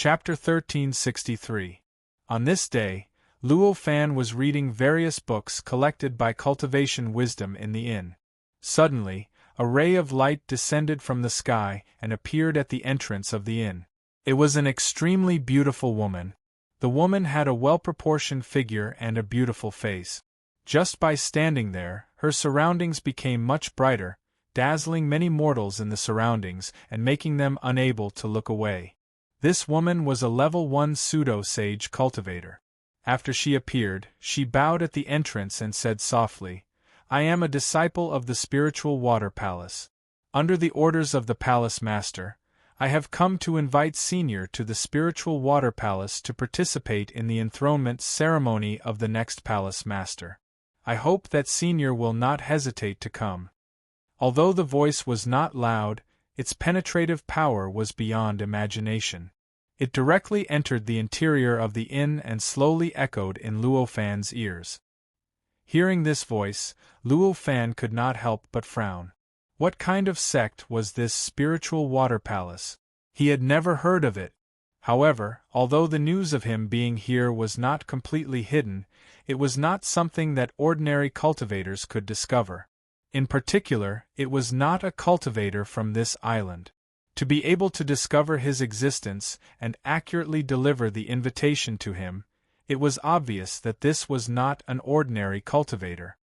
Chapter 1363. On this day, Luo Fan was reading various books collected by Cultivation Wisdom in the inn. Suddenly, a ray of light descended from the sky and appeared at the entrance of the inn. It was an extremely beautiful woman. The woman had a well-proportioned figure and a beautiful face. Just by standing there, her surroundings became much brighter, dazzling many mortals in the surroundings and making them unable to look away. This woman was a level 1 pseudo-sage cultivator. After she appeared, she bowed at the entrance and said softly, "I am a disciple of the spiritual water palace. Under the orders of the palace master, I have come to invite Senior to the spiritual water palace to participate in the enthronement ceremony of the next palace master. I hope that Senior will not hesitate to come." Although the voice was not loud, its penetrative power was beyond imagination. It directly entered the interior of the inn and slowly echoed in Luo Fan's ears. Hearing this voice, Luo Fan could not help but frown. What kind of sect was this spiritual water palace? He had never heard of it. However, although the news of him being here was not completely hidden, it was not something that ordinary cultivators could discover. In particular, it was not a cultivator from this island. To be able to discover his existence and accurately deliver the invitation to him, it was obvious that this was not an ordinary cultivator.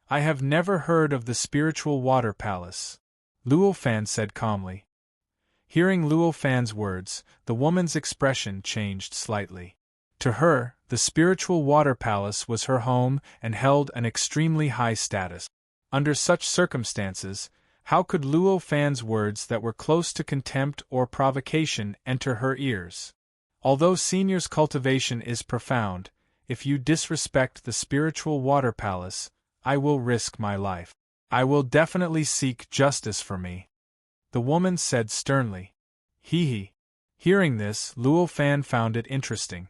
"I have never heard of the spiritual water palace," Luo Fan said calmly. Hearing Luo Fan's words, the woman's expression changed slightly. To her, the spiritual water palace was her home and held an extremely high status. Under such circumstances, how could Luo Fan's words that were close to contempt or provocation enter her ears? "Although Senior's cultivation is profound, if you disrespect the spiritual water palace, I will risk my life. I will definitely seek justice for me," the woman said sternly. He. Hearing this, Luo Fan found it interesting.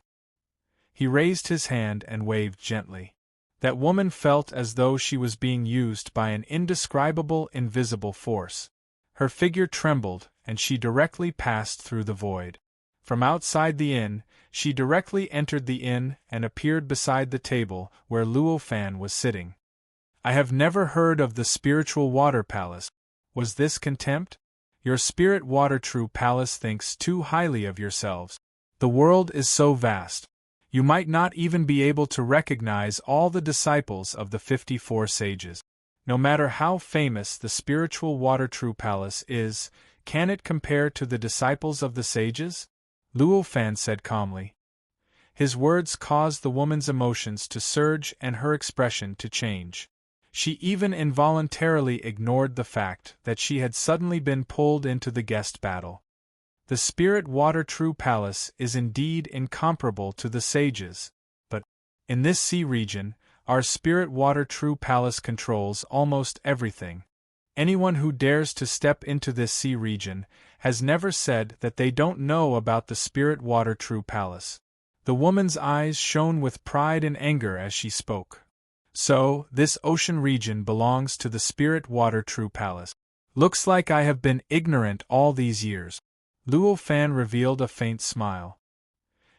He raised his hand and waved gently. That woman felt as though she was being used by an indescribable invisible force. Her figure trembled, and she directly passed through the void. From outside the inn, she directly entered the inn and appeared beside the table where Luo Fan was sitting. "I have never heard of the spiritual water palace." Was this contempt? "Your spirit water true palace thinks too highly of yourselves. The world is so vast. You might not even be able to recognize all the disciples of the 54 sages. No matter how famous the spiritual water true palace is, can it compare to the disciples of the sages?" Luo Fan said calmly. His words caused the woman's emotions to surge and her expression to change. She even involuntarily ignored the fact that she had suddenly been pulled into the guest battle. The spirit water true palace is indeed incomparable to the sages, but, in this sea region, our spirit water true palace controls almost everything. Anyone who dares to step into this sea region has never said that they don't know about the spirit water true palace. The woman's eyes shone with pride and anger as she spoke. "So, this ocean region belongs to the spirit water true palace. Looks like I have been ignorant all these years." Luo Fan revealed a faint smile.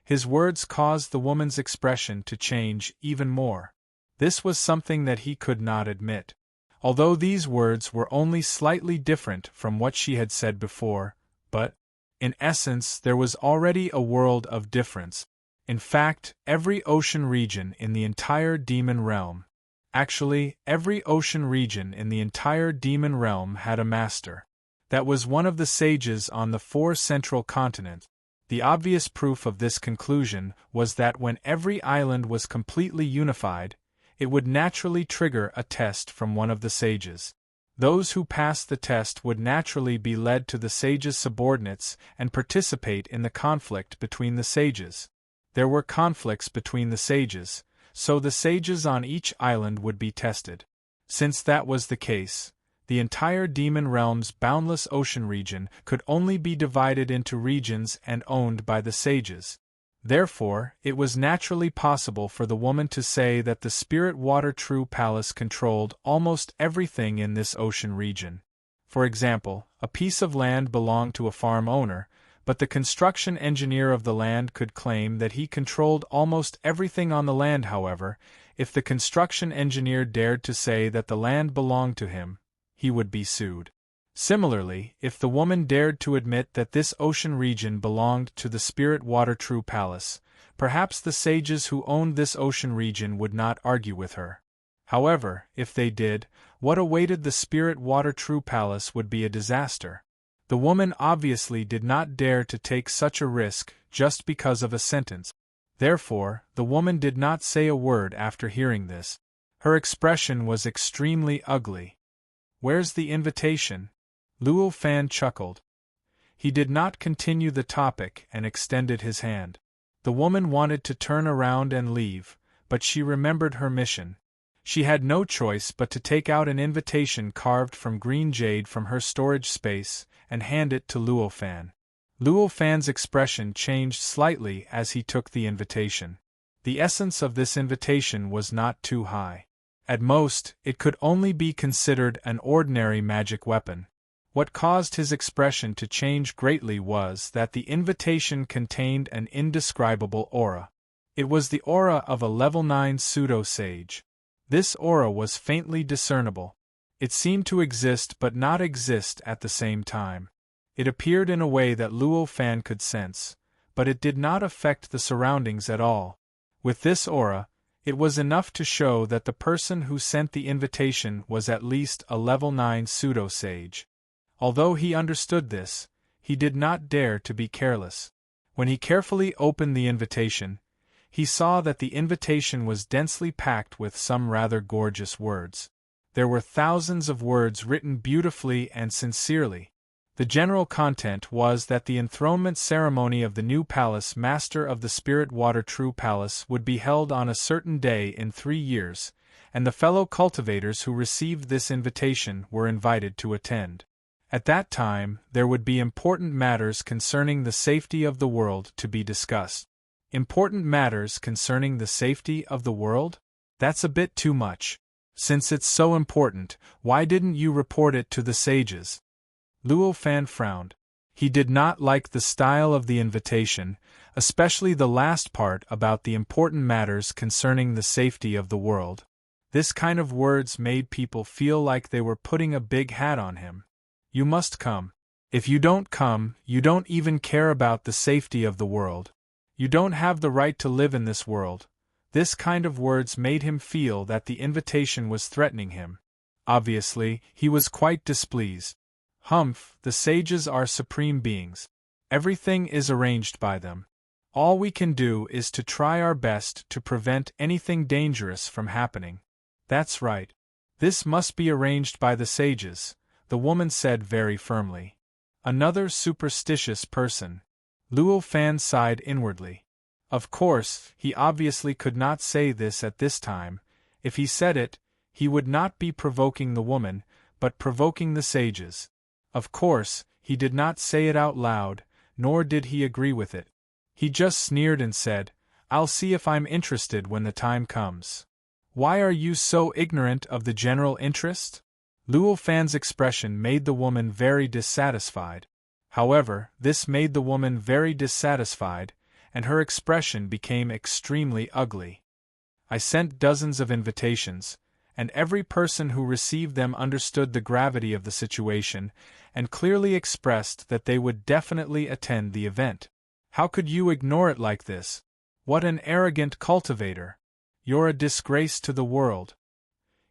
His words caused the woman's expression to change even more. This was something that he could not admit. Although these words were only slightly different from what she had said before, but, in essence, there was already a world of difference. In fact, every ocean region in the entire demon realm, actually, every ocean region in the entire demon realm had a master. That was one of the sages on the 4 central continents. The obvious proof of this conclusion was that when every island was completely unified, it would naturally trigger a test from one of the sages. Those who passed the test would naturally be led to the sage's subordinates and participate in the conflict between the sages. There were conflicts between the sages, so the sages on each island would be tested. Since that was the case, the entire demon realm's boundless ocean region could only be divided into regions and owned by the sages. Therefore, it was naturally possible for the woman to say that the spirit water true palace controlled almost everything in this ocean region. For example, a piece of land belonged to a farm owner, But the construction engineer of the land could claim that he controlled almost everything on the land. However, if the construction engineer dared to say that the land belonged to him, he would be sued. Similarly, if the woman dared to admit that this ocean region belonged to the Spirit Water True Palace, perhaps the sages who owned this ocean region would not argue with her. However, if they did, what awaited the Spirit Water True Palace would be a disaster. The woman obviously did not dare to take such a risk just because of a sentence. Therefore, the woman did not say a word after hearing this. Her expression was extremely ugly. "Where's the invitation?" Luo Fan chuckled. He did not continue the topic and extended his hand. The woman wanted to turn around and leave, but she remembered her mission. She had no choice but to take out an invitation carved from green jade from her storage space and hand it to Luo Fan. Luo Fan's expression changed slightly as he took the invitation. The essence of this invitation was not too high. At most, it could only be considered an ordinary magic weapon. What caused his expression to change greatly was that the invitation contained an indescribable aura. It was the aura of a level 9 pseudo-sage. This aura was faintly discernible. It seemed to exist but not exist at the same time. It appeared in a way that Luo Fan could sense, but it did not affect the surroundings at all. With this aura, it was enough to show that the person who sent the invitation was at least a level 9 pseudo-sage. Although he understood this, he did not dare to be careless. When he carefully opened the invitation, he saw that the invitation was densely packed with some rather gorgeous words. There were thousands of words written beautifully and sincerely. The general content was that the enthronement ceremony of the new palace master of the Spirit Water True Palace would be held on a certain day in 3 years, and the fellow cultivators who received this invitation were invited to attend. At that time, there would be important matters concerning the safety of the world to be discussed. Important matters concerning the safety of the world? That's a bit too much. Since it's so important, why didn't you report it to the sages? Luo Fan frowned. He did not like the style of the invitation, especially the last part about the important matters concerning the safety of the world. This kind of words made people feel like they were putting a big hat on him. You must come. If you don't come, you don't even care about the safety of the world. You don't have the right to live in this world. This kind of words made him feel that the invitation was threatening him. Obviously, he was quite displeased. Humph, the sages are supreme beings. Everything is arranged by them. All we can do is to try our best to prevent anything dangerous from happening. That's right. This must be arranged by the sages, the woman said very firmly. Another superstitious person. Luo Fan sighed inwardly. Of course, he obviously could not say this at this time. If he said it, he would not be provoking the woman, but provoking the sages. Of course, he did not say it out loud, nor did he agree with it. He just sneered and said, "I'll see if I'm interested when the time comes." Why are you so ignorant of the general interest? Luo Fan's expression made the woman very dissatisfied. However, this made the woman very dissatisfied, and her expression became extremely ugly. I sent dozens of invitations, and every person who received them understood the gravity of the situation, and clearly expressed that they would definitely attend the event. How could you ignore it like this? What an arrogant cultivator! You're a disgrace to the world.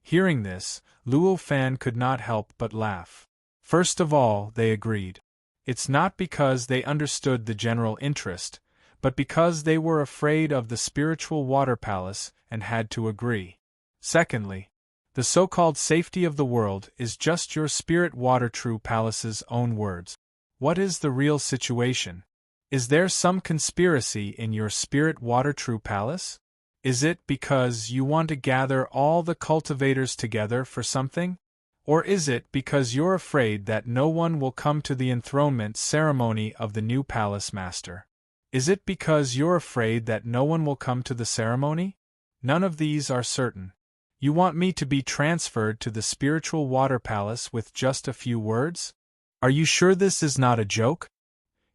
Hearing this, Luo Fan could not help but laugh. First of all, they agreed. It's not because they understood the general interest, but because they were afraid of the spiritual water palace and had to agree. Secondly, the so-called safety of the world is just your Spirit Water True Palace's own words. What is the real situation? Is there some conspiracy in your Spirit Water True Palace? Is it because you want to gather all the cultivators together for something? Or is it because you're afraid that no one will come to the enthronement ceremony of the new palace master? Is it because you're afraid that no one will come to the ceremony? None of these are certain. You want me to be transferred to the spiritual water palace with just a few words? Are you sure this is not a joke?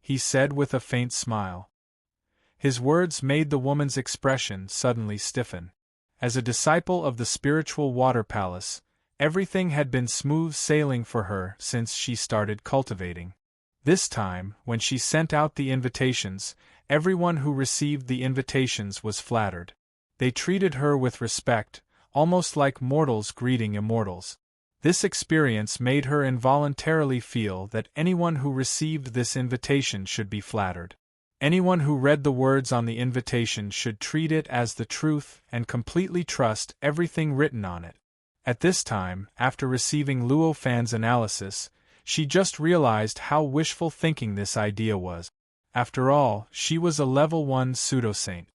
he said with a faint smile. His words made the woman's expression suddenly stiffen. As a disciple of the spiritual water palace, everything had been smooth sailing for her since she started cultivating. This time, when she sent out the invitations, everyone who received the invitations was flattered. They treated her with respect, almost like mortals greeting immortals. This experience made her involuntarily feel that anyone who received this invitation should be flattered. Anyone who read the words on the invitation should treat it as the truth and completely trust everything written on it. At this time, after receiving Luo Fan's analysis, she just realized how wishful thinking this idea was. After all, she was a level 1 pseudo-saint.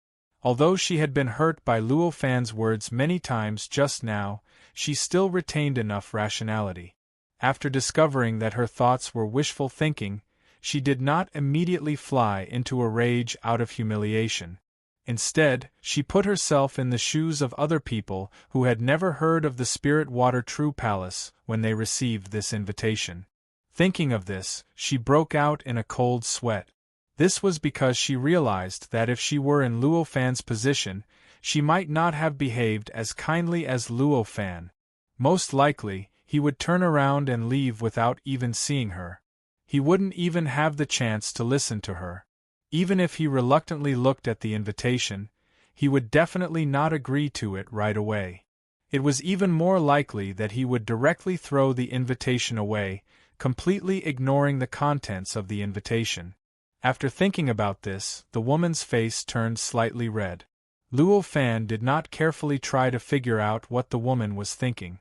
Although she had been hurt by Luo Fan's words many times just now, she still retained enough rationality. After discovering that her thoughts were wishful thinking, she did not immediately fly into a rage out of humiliation. Instead, she put herself in the shoes of other people who had never heard of the Spirit Water True Palace when they received this invitation. Thinking of this, she broke out in a cold sweat. This was because she realized that if she were in Luo Fan's position, she might not have behaved as kindly as Luo Fan. Most likely, he would turn around and leave without even seeing her. He wouldn't even have the chance to listen to her. Even if he reluctantly looked at the invitation, he would definitely not agree to it right away. It was even more likely that he would directly throw the invitation away, completely ignoring the contents of the invitation. After thinking about this, the woman's face turned slightly red. Luo Fan did not carefully try to figure out what the woman was thinking.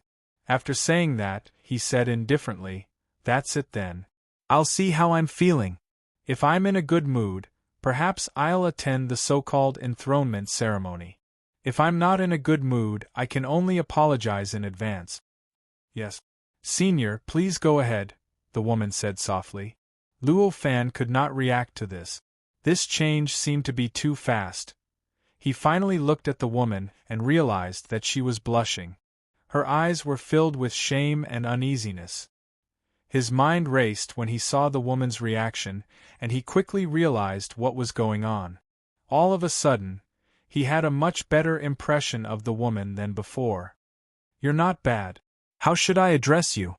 After saying that, he said indifferently, "That's it then. I'll see how I'm feeling. If I'm in a good mood, perhaps I'll attend the so-called enthronement ceremony. If I'm not in a good mood, I can only apologize in advance." "Yes, Senior, please go ahead," the woman said softly. Luo Fan could not react to this. This change seemed to be too fast. He finally looked at the woman and realized that she was blushing. Her eyes were filled with shame and uneasiness. His mind raced when he saw the woman's reaction, and he quickly realized what was going on. All of a sudden, he had a much better impression of the woman than before. "You're not bad. How should I address you?"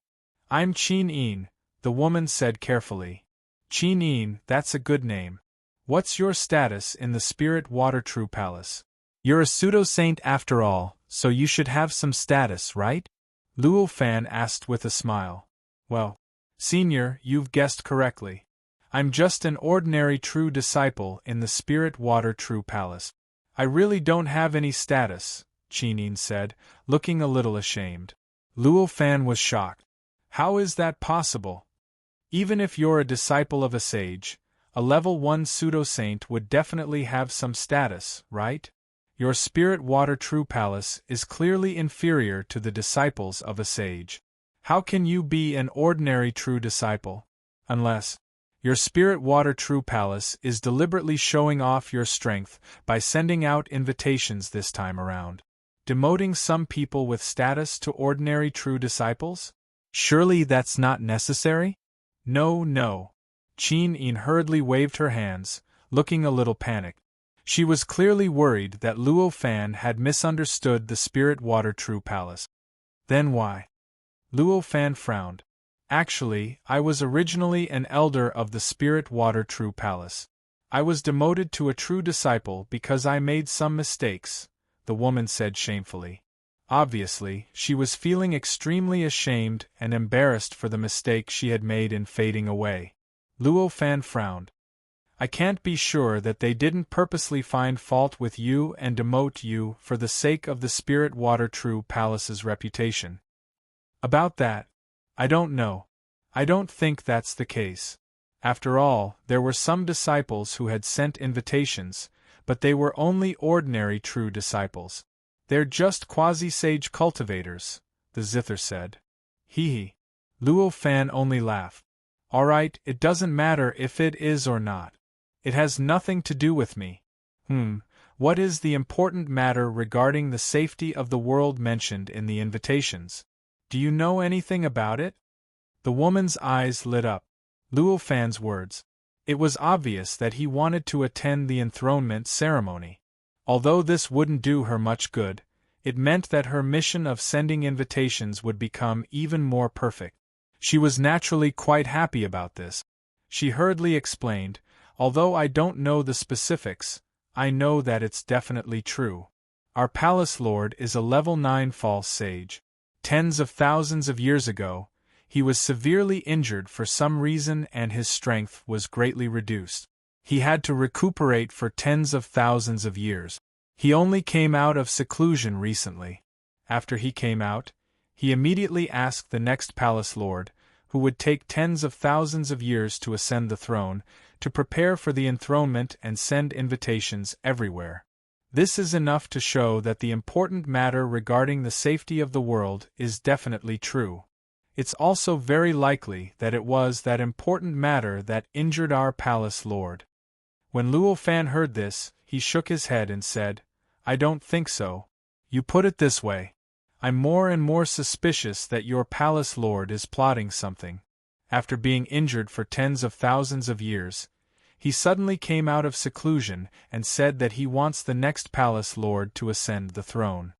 "I'm Qin, the woman said carefully. "Qin, that's a good name. What's your status in the Spirit Water True Palace?" "You're a pseudo-saint after all, so you should have some status, right?" Luo Fan asked with a smile. "Well, Senior, you've guessed correctly. I'm just an ordinary true disciple in the Spirit Water True Palace. I really don't have any status," Qin said, looking a little ashamed. Luo Fan was shocked. "How is that possible? Even if you're a disciple of a sage, a level 1 pseudo-saint would definitely have some status, right? Your Spirit Water True Palace is clearly inferior to the disciples of a sage. How can you be an ordinary true disciple? Unless your Spirit Water True Palace is deliberately showing off your strength by sending out invitations this time around, demoting some people with status to ordinary true disciples? Surely that's not necessary?" No. Qin hurriedly waved her hands, looking a little panicked. She was clearly worried that Luo Fan had misunderstood the Spirit Water True Palace. "Then why?" Luo Fan frowned. "Actually, I was originally an elder of the Spirit Water True Palace. I was demoted to a true disciple because I made some mistakes," the woman said shamefully. Obviously, she was feeling extremely ashamed and embarrassed for the mistake she had made in fading away. Luo Fan frowned. "I can't be sure that they didn't purposely find fault with you and demote you for the sake of the Spirit Water True Palace's reputation. About that, I don't know. I don't think that's the case. After all, there were some disciples who had sent invitations, but they were only ordinary true disciples. They're just quasi-sage cultivators," the zither said. Hee. Luo Fan only laughed. "All right, it doesn't matter if it is or not. It has nothing to do with me. What is the important matter regarding the safety of the world mentioned in the invitations? Do you know anything about it?" The woman's eyes lit up. Luo Fan's words. It was obvious that he wanted to attend the enthronement ceremony. Although this wouldn't do her much good, it meant that her mission of sending invitations would become even more perfect. She was naturally quite happy about this. She hurriedly explained, "Although I don't know the specifics, I know that it's definitely true. Our palace lord is a level 9 false sage. Tens of thousands of years ago, he was severely injured for some reason and his strength was greatly reduced. He had to recuperate for tens of thousands of years. He only came out of seclusion recently. After he came out, he immediately asked the next palace lord, who would take tens of thousands of years to ascend the throne, to prepare for the enthronement and send invitations everywhere. This is enough to show that the important matter regarding the safety of the world is definitely true. It's also very likely that it was that important matter that injured our palace lord." When Luo Fan heard this, he shook his head and said, "I don't think so. You put it this way. I'm more and more suspicious that your palace lord is plotting something. After being injured for tens of thousands of years, he suddenly came out of seclusion and said that he wants the next palace lord to ascend the throne.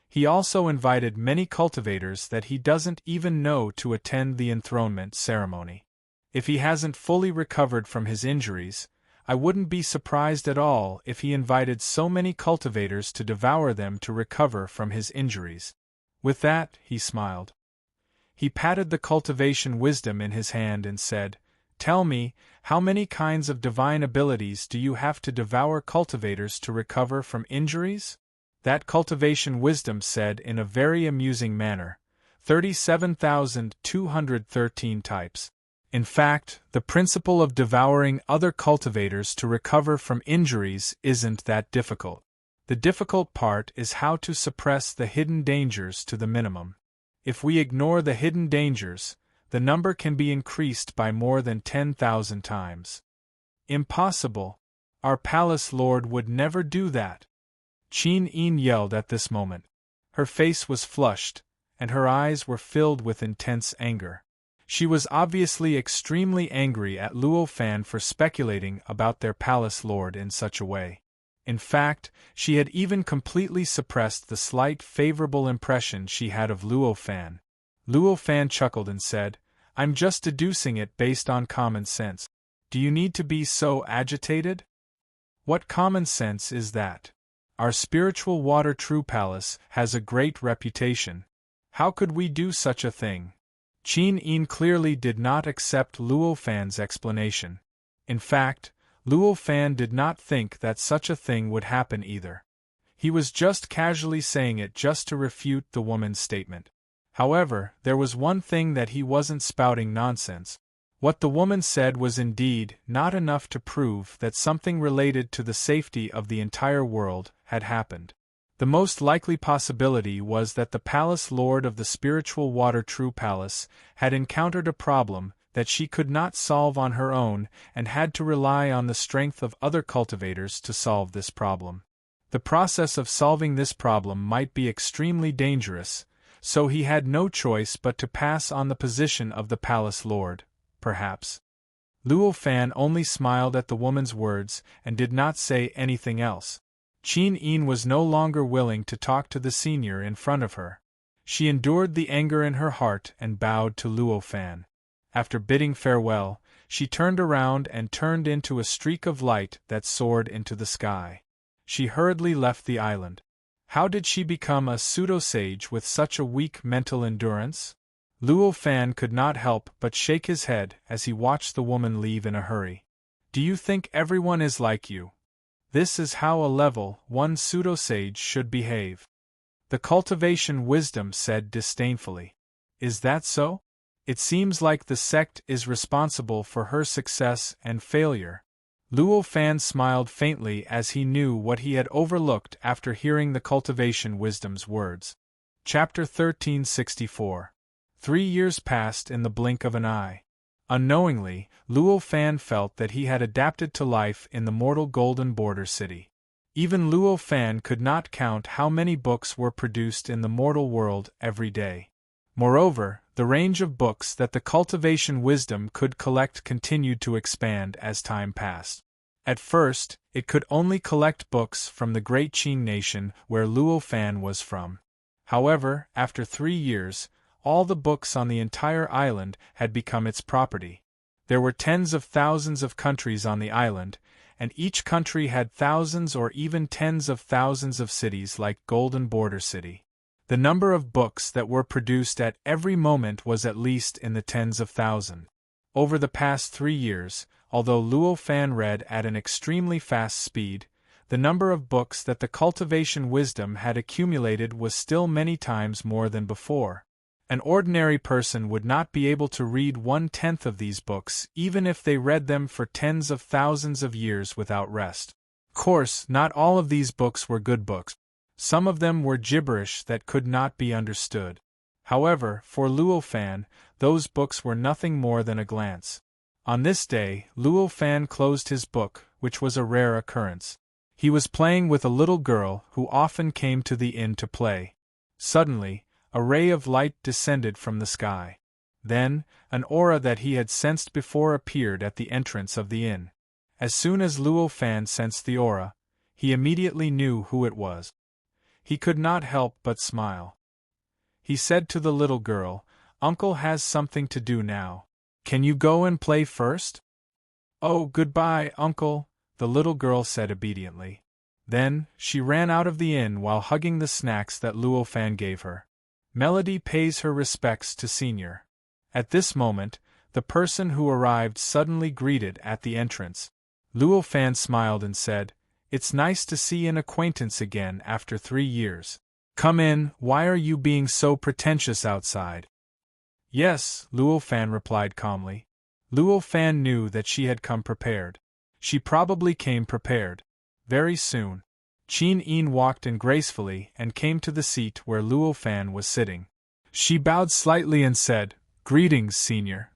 He also invited many cultivators that he doesn't even know to attend the enthronement ceremony. If he hasn't fully recovered from his injuries, I wouldn't be surprised at all if he invited so many cultivators to devour them to recover from his injuries." With that, he smiled. He patted the cultivation wisdom in his hand and said, "Tell me, how many kinds of divine abilities do you have to devour cultivators to recover from injuries?" That cultivation wisdom said in a very amusing manner, 37,213 types. In fact, the principle of devouring other cultivators to recover from injuries isn't that difficult. The difficult part is how to suppress the hidden dangers to the minimum. If we ignore the hidden dangers, the number can be increased by more than 10,000 times. Impossible! Our palace lord would never do that! Qin Yin yelled at this moment. Her face was flushed, and her eyes were filled with intense anger. She was obviously extremely angry at Luo Fan for speculating about their palace lord in such a way. In fact, she had even completely suppressed the slight favorable impression she had of Luo Fan. Luo Fan chuckled and said, "I'm just deducing it based on common sense. Do you need to be so agitated? What common sense is that? Our spiritual water true palace has a great reputation. How could we do such a thing?" Qin Yin clearly did not accept Luo Fan's explanation. In fact, Luo Fan did not think that such a thing would happen either. He was just casually saying it just to refute the woman's statement. However, there was one thing that he wasn't spouting nonsense. What the woman said was indeed not enough to prove that something related to the safety of the entire world had happened. The most likely possibility was that the palace lord of the spiritual water true palace had encountered a problem that she could not solve on her own and had to rely on the strength of other cultivators to solve this problem. The process of solving this problem might be extremely dangerous, so he had no choice but to pass on the position of the palace lord, perhaps. Luo Fan only smiled at the woman's words and did not say anything else. Qin Yin was no longer willing to talk to the senior in front of her. She endured the anger in her heart and bowed to Luo Fan. After bidding farewell, she turned around and turned into a streak of light that soared into the sky. She hurriedly left the island. How did she become a pseudo-sage with such a weak mental endurance? Luo Fan could not help but shake his head as he watched the woman leave in a hurry. "Do you think everyone is like you? This is how a level 1 pseudo-sage should behave." The cultivation wisdom said disdainfully. "Is that so? It seems like the sect is responsible for her success and failure." Luo Fan smiled faintly as he knew what he had overlooked after hearing the cultivation wisdom's words. Chapter 1364. 3 years passed in the blink of an eye. Unknowingly, Luo Fan felt that he had adapted to life in the mortal Golden Border City. Even Luo Fan could not count how many books were produced in the mortal world every day. Moreover, the range of books that the cultivation wisdom could collect continued to expand as time passed. At first, it could only collect books from the great Qin nation where Luo Fan was from. However, after 3 years, all the books on the entire island had become its property. There were tens of thousands of countries on the island, and each country had thousands or even tens of thousands of cities like Golden Border City. The number of books that were produced at every moment was at least in the tens of thousands. Over the past 3 years, although Luo Fan read at an extremely fast speed, the number of books that the cultivation wisdom had accumulated was still many times more than before. An ordinary person would not be able to read 1/10 of these books even if they read them for tens of thousands of years without rest. Of course, not all of these books were good books. Some of them were gibberish that could not be understood. However, for Luo Fan, those books were nothing more than a glance. On this day, Luo Fan closed his book, which was a rare occurrence. He was playing with a little girl who often came to the inn to play. Suddenly, a ray of light descended from the sky. Then, an aura that he had sensed before appeared at the entrance of the inn. As soon as Luo Fan sensed the aura, he immediately knew who it was. He could not help but smile. He said to the little girl, "Uncle has something to do now. Can you go and play first?" "Oh, goodbye, Uncle," the little girl said obediently. Then, she ran out of the inn while hugging the snacks that Luo Fan gave her. Melody pays her respects to Senior. At this moment, the person who arrived suddenly greeted at the entrance. Luo Fan smiled and said, "It's nice to see an acquaintance again after 3 years. Come in, why are you being so pretentious outside?" "Yes," Luo Fan replied calmly. Luo Fan knew that she had come prepared. She probably came prepared. Very soon, Qin Yin walked in gracefully and came to the seat where Luo Fan was sitting. She bowed slightly and said, "Greetings, Senior.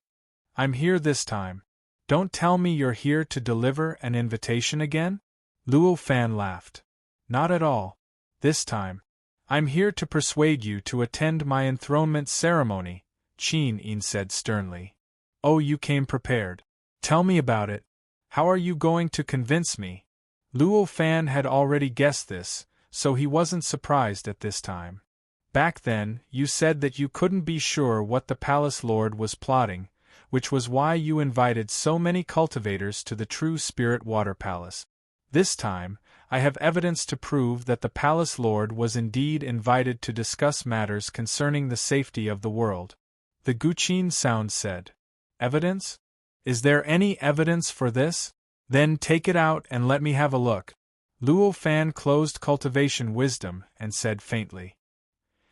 I'm here this time. Don't tell me you're here to deliver an invitation again?" Luo Fan laughed. "Not at all. This time, I'm here to persuade you to attend my enthronement ceremony," Qin Yin said sternly. "Oh, you came prepared. Tell me about it. How are you going to convince me?" Luo Fan had already guessed this, so he wasn't surprised at this time. "Back then, you said that you couldn't be sure what the palace lord was plotting, which was why you invited so many cultivators to the True Spirit Water Palace. This time, I have evidence to prove that the palace lord was indeed invited to discuss matters concerning the safety of the world." The Guqin sound said, "Evidence? Is there any evidence for this? Then take it out and let me have a look." Luo Fan closed cultivation wisdom and said faintly.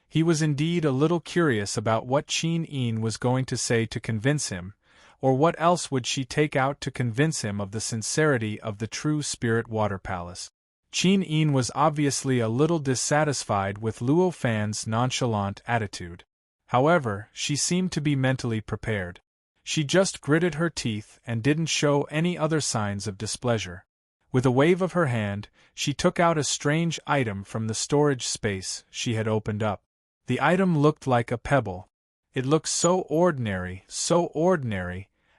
He was indeed a little curious about what Qin Yin was going to say to convince him, or what else would she take out to convince him of the sincerity of the True Spirit Water Palace. Qin Yin was obviously a little dissatisfied with Luo Fan's nonchalant attitude. However, she seemed to be mentally prepared. She just gritted her teeth and didn't show any other signs of displeasure. With a wave of her hand, she took out a strange item from the storage space she had opened up. The item looked like a pebble. It looked so ordinary,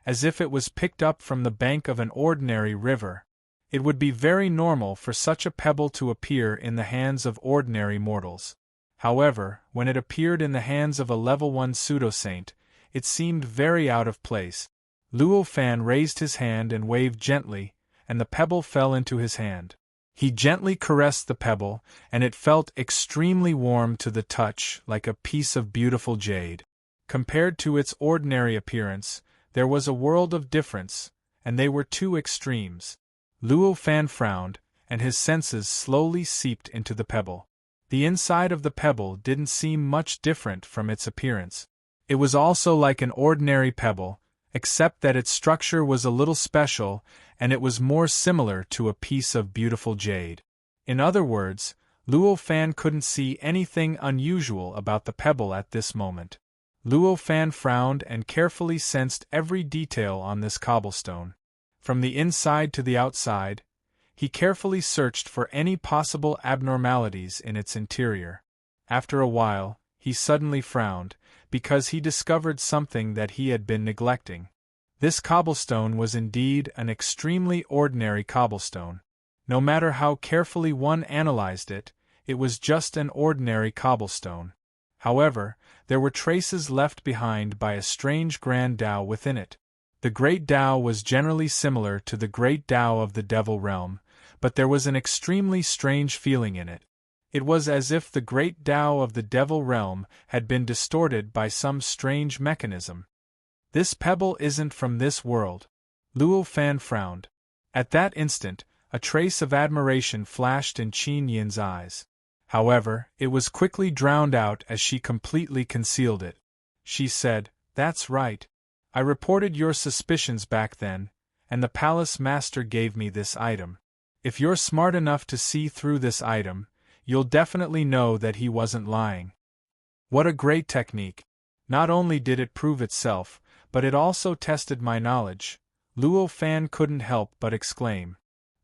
as if it was picked up from the bank of an ordinary river. It would be very normal for such a pebble to appear in the hands of ordinary mortals. However, when it appeared in the hands of a level 1 pseudo-saint, it seemed very out of place. Luo Fan raised his hand and waved gently, and the pebble fell into his hand. He gently caressed the pebble, and it felt extremely warm to the touch, like a piece of beautiful jade. Compared to its ordinary appearance, there was a world of difference, and they were two extremes. Luo Fan frowned, and his senses slowly seeped into the pebble. The inside of the pebble didn't seem much different from its appearance. It was also like an ordinary pebble, except that its structure was a little special and it was more similar to a piece of beautiful jade. In other words, Luo Fan couldn't see anything unusual about the pebble at this moment. Luo Fan frowned and carefully sensed every detail on this cobblestone. From the inside to the outside, he carefully searched for any possible abnormalities in its interior. After a while, he suddenly frowned, because he discovered something that he had been neglecting. This cobblestone was indeed an extremely ordinary cobblestone. No matter how carefully one analyzed it, it was just an ordinary cobblestone. However, there were traces left behind by a strange grand Tao within it. The great Tao was generally similar to the great Tao of the Devil Realm, but there was an extremely strange feeling in it. It was as if the great Tao of the Devil Realm had been distorted by some strange mechanism. This pebble isn't from this world. Luo Fan frowned. At that instant, a trace of admiration flashed in Qin Yin's eyes. However, it was quickly drowned out as she completely concealed it. She said, "That's right. I reported your suspicions back then, and the palace master gave me this item. If you're smart enough to see through this item, you'll definitely know that he wasn't lying." What a great technique! Not only did it prove itself, but it also tested my knowledge, Luo Fan couldn't help but exclaim.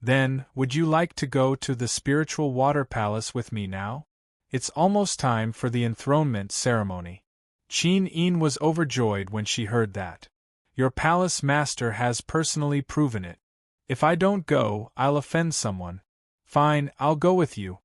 Then, would you like to go to the spiritual water palace with me now? It's almost time for the enthronement ceremony. Qin Yin was overjoyed when she heard that. Your palace master has personally proven it. If I don't go, I'll offend someone. Fine, I'll go with you.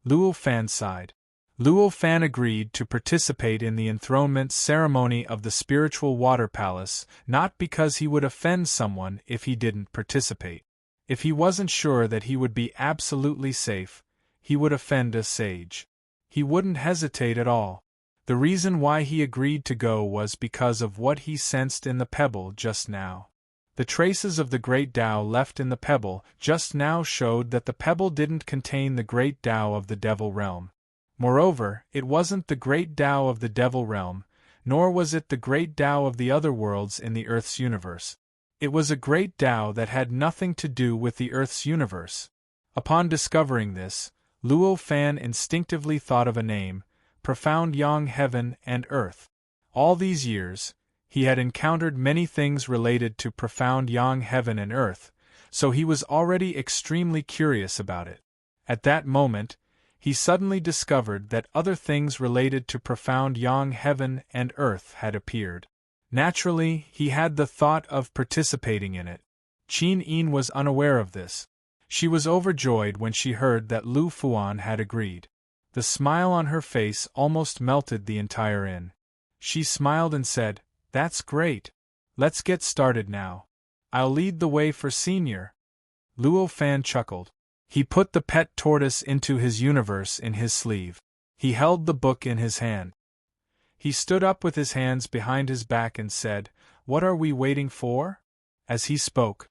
Luo Fan sighed. Luo Fan agreed to participate in the enthronement ceremony of the spiritual water palace, not because he would offend someone if he didn't participate. If he wasn't sure that he would be absolutely safe, he would offend a sage. He wouldn't hesitate at all. The reason why he agreed to go was because of what he sensed in the pebble just now. The traces of the great Tao left in the pebble just now showed that the pebble didn't contain the great Tao of the Devil Realm. Moreover, it wasn't the great Tao of the Devil Realm, nor was it the great Tao of the other worlds in the Earth's universe. It was a great Tao that had nothing to do with the Earth's universe. Upon discovering this, Luo Fan instinctively thought of a name, Profound Yang Heaven and Earth. All these years, he had encountered many things related to Profound Yang Heaven and Earth, so he was already extremely curious about it. At that moment, he suddenly discovered that other things related to Profound Yang Heaven and Earth had appeared. Naturally, he had the thought of participating in it. Qin Yin was unaware of this. She was overjoyed when she heard that Lu Fuan had agreed. The smile on her face almost melted the entire inn. She smiled and said, "That's great. Let's get started now. I'll lead the way for Senior." Luo Fan chuckled. He put the pet tortoise into his universe in his sleeve. He held the book in his hand. He stood up with his hands behind his back and said, "What are we waiting for?" As he spoke,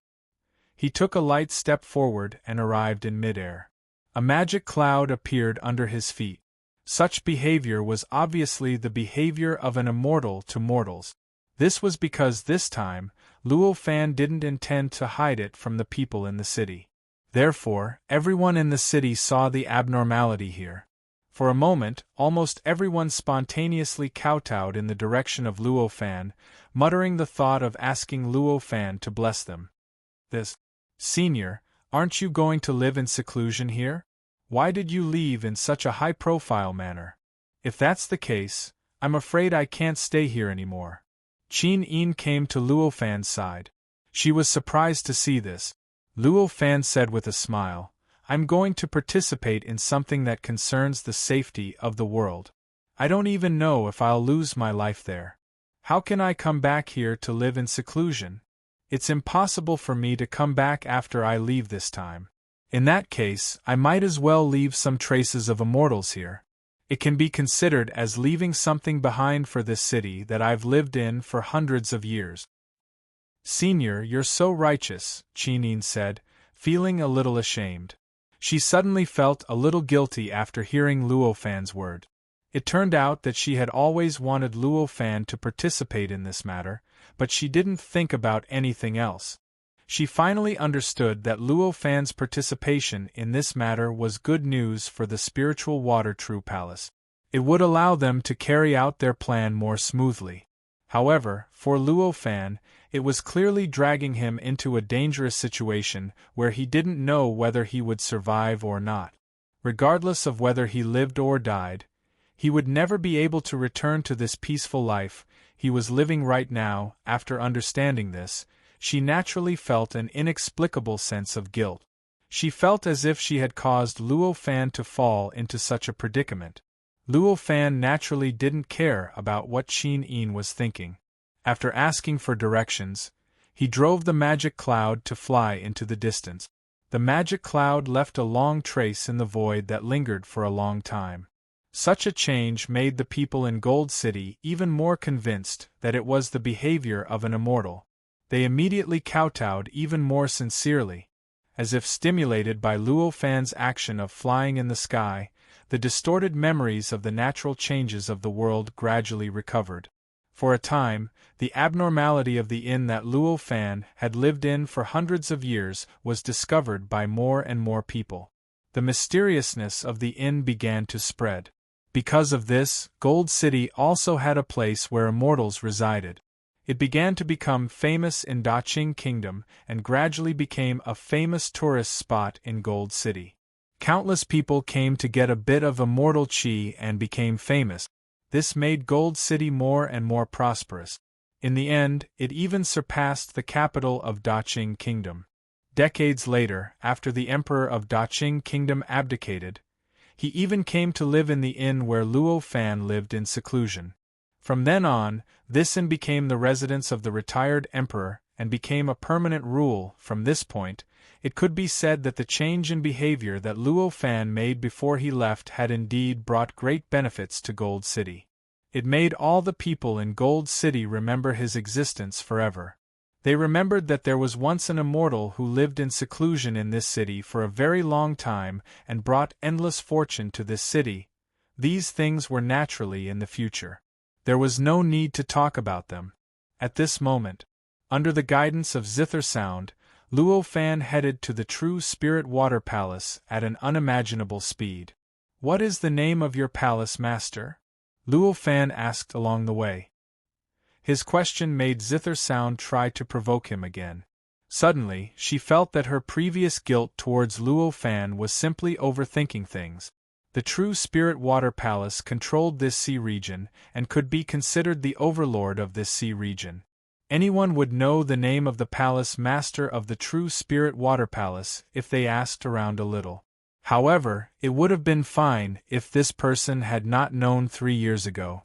he took a light step forward and arrived in midair. A magic cloud appeared under his feet. Such behavior was obviously the behavior of an immortal to mortals. This was because this time, Luo Fan didn't intend to hide it from the people in the city. Therefore, everyone in the city saw the abnormality here. For a moment, almost everyone spontaneously kowtowed in the direction of Luo Fan, muttering the thought of asking Luo Fan to bless them. Senior, aren't you going to live in seclusion here? Why did you leave in such a high-profile manner? If that's the case, I'm afraid I can't stay here anymore." Qin Yin came to Luo Fan's side. She was surprised to see this. Luo Fan said with a smile, "I'm going to participate in something that concerns the safety of the world. I don't even know if I'll lose my life there. How can I come back here to live in seclusion? It's impossible for me to come back after I leave this time. In that case, I might as well leave some traces of immortals here. It can be considered as leaving something behind for this city that I've lived in for hundreds of years." "Senior, you're so righteous," Qin Yin said, feeling a little ashamed. She suddenly felt a little guilty after hearing Luo Fan's word. It turned out that she had always wanted Luo Fan to participate in this matter, but she didn't think about anything else. She finally understood that Luo Fan's participation in this matter was good news for the spiritual water true palace. It would allow them to carry out their plan more smoothly. However, for Luo Fan, it was clearly dragging him into a dangerous situation where he didn't know whether he would survive or not. Regardless of whether he lived or died, He would never be able to return to this peaceful life he was living right now. After understanding this, she naturally felt an inexplicable sense of guilt. She felt as if she had caused Luo Fan to fall into such a predicament. Luo Fan naturally didn't care about what Qin Yin was thinking. After asking for directions, he drove the magic cloud to fly into the distance. The magic cloud left a long trace in the void that lingered for a long time. Such a change made the people in Gold City even more convinced that it was the behavior of an immortal. They immediately kowtowed even more sincerely. As if stimulated by Luo Fan's action of flying in the sky, the distorted memories of the natural changes of the world gradually recovered. For a time, the abnormality of the inn that Luo Fan had lived in for hundreds of years was discovered by more and more people. The mysteriousness of the inn began to spread. Because of this, Gold City also had a place where immortals resided. It began to become famous in Daqing Kingdom and gradually became a famous tourist spot in Gold City. Countless people came to get a bit of immortal qi and became famous. This made Gold City more and more prosperous. In the end, it even surpassed the capital of Daqing Kingdom. Decades later, after the emperor of Daqing Kingdom abdicated, he even came to live in the inn where Luo Fan lived in seclusion. From then on, this inn became the residence of the retired emperor and became a permanent rule. From this point, it could be said that the change in behavior that Luo Fan made before he left had indeed brought great benefits to Gold City. It made all the people in Gold City remember his existence forever. They remembered that there was once an immortal who lived in seclusion in this city for a very long time and brought endless fortune to this city. These things were naturally in the future. There was no need to talk about them. At this moment, under the guidance of Zither Sound, Luo Fan headed to the True Spirit Water Palace at an unimaginable speed. "What is the name of your palace, master?" Luo Fan asked along the way. His question made Zither Sound try to provoke him again. Suddenly, she felt that her previous guilt towards Luo Fan was simply overthinking things. The True Spirit Water Palace controlled this sea region and could be considered the overlord of this sea region. Anyone would know the name of the palace master of the True Spirit Water Palace if they asked around a little. However, it would have been fine if this person had not known 3 years ago.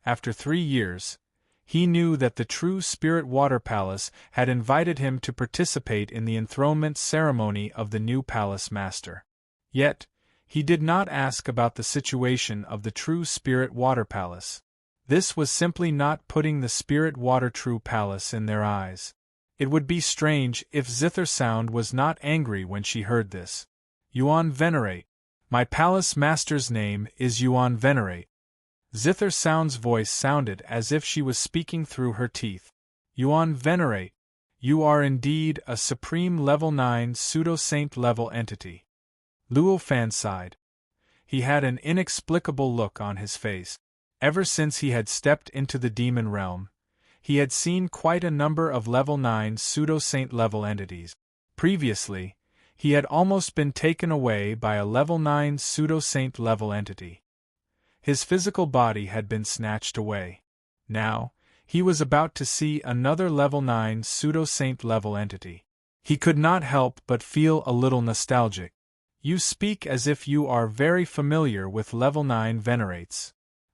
After 3 years, he knew that the True Spirit Water Palace had invited him to participate in the enthronement ceremony of the new palace master. Yet, he did not ask about the situation of the True Spirit Water Palace. This was simply not putting the Spirit Water True Palace in their eyes. It would be strange if Zither Sound was not angry when she heard this. "Yuan Venerate. My palace master's name is Yuan Venerate." Zither Sound's voice sounded as if she was speaking through her teeth. "Yuan Venerate, you are indeed a supreme level 9 pseudo-saint level entity." Luo Fan sighed. He had an inexplicable look on his face. Ever since he had stepped into the demon realm, he had seen quite a number of level 9 pseudo-saint level entities. Previously, he had almost been taken away by a level 9 pseudo-saint level entity. His physical body had been snatched away. Now, he was about to see another level 9 pseudo-saint level entity. He could not help but feel a little nostalgic. "You speak as if you are very familiar with level 9 venerates."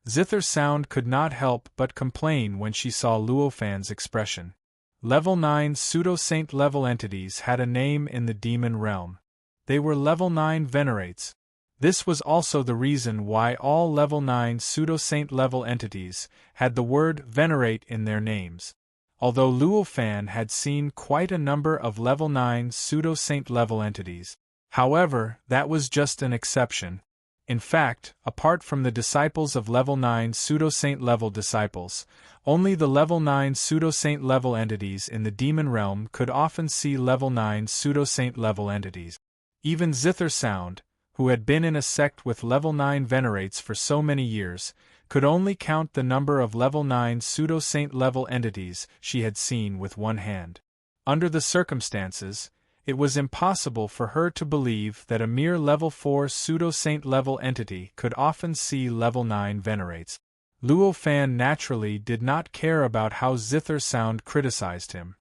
Zither Sound could not help but complain when she saw Luo Fan's expression. Level 9 pseudo-saint level entities had a name in the demon realm. They were level 9 venerates. This was also the reason why all level 9 pseudo-saint level entities had the word venerate in their names. Although Luo Fan had seen quite a number of level 9 pseudo-saint level entities, however, that was just an exception. In fact, apart from the disciples of level 9 pseudo-saint level disciples, only the level 9 pseudo-saint level entities in the demon realm could often see level 9 pseudo-saint level entities. Even Zither Sound, who had been in a sect with level 9 venerates for so many years, could only count the number of level 9 pseudo-saint level entities she had seen with one hand. Under the circumstances, It was impossible for her to believe that a mere level 4 pseudo-saint level entity could often see level 9 venerates. Luo Fan naturally did not care about how Zither Sound criticized him.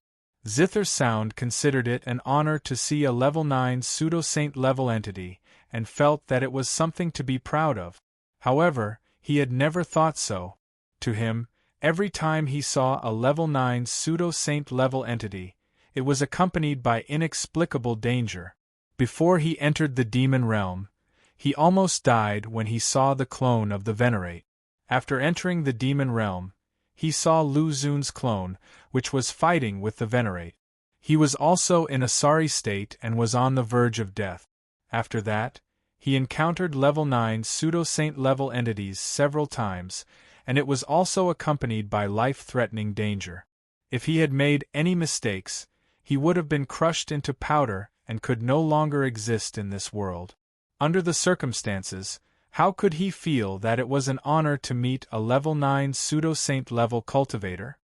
Zither Sound considered it an honor to see a level 9 pseudo-saint level entity, and felt that it was something to be proud of. However, he had never thought so. To him, every time he saw a level 9 pseudo-saint level entity, it was accompanied by inexplicable danger. Before he entered the demon realm, he almost died when he saw the clone of the Venerate. After entering the demon realm, he saw Lu Xun's clone, which was fighting with the Venerate. He was also in a sorry state and was on the verge of death. After that, he encountered level 9 pseudo-saint level entities several times, and it was also accompanied by life-threatening danger. If he had made any mistakes, he would have been crushed into powder and could no longer exist in this world. Under the circumstances, how could he feel that it was an honor to meet a level 9 pseudo-saint level cultivator?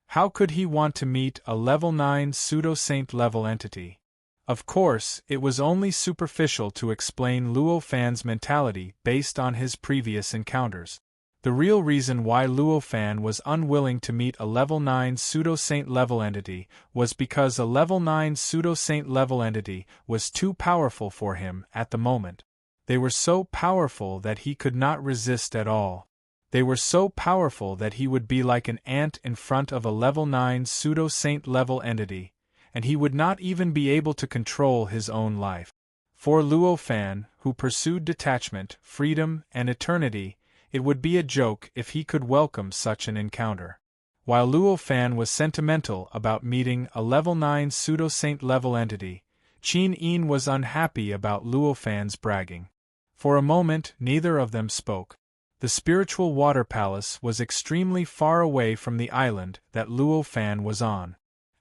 How could he want to meet a level 9 pseudo-saint level entity? Of course, it was only superficial to explain Luo Fan's mentality based on his previous encounters. The real reason why Luo Fan was unwilling to meet a level 9 pseudo-saint level entity was because a level 9 pseudo-saint level entity was too powerful for him at the moment. They were so powerful that he could not resist at all. They were so powerful that he would be like an ant in front of a level 9 pseudo-saint level entity, and he would not even be able to control his own life. For Luo Fan, who pursued detachment, freedom, and eternity, it would be a joke if he could welcome such an encounter. While Luo Fan was sentimental about meeting a level 9 pseudo-saint level entity, Qin Yin was unhappy about Luo Fan's bragging. For a moment, neither of them spoke. The spiritual water palace was extremely far away from the island that Luo Fan was on.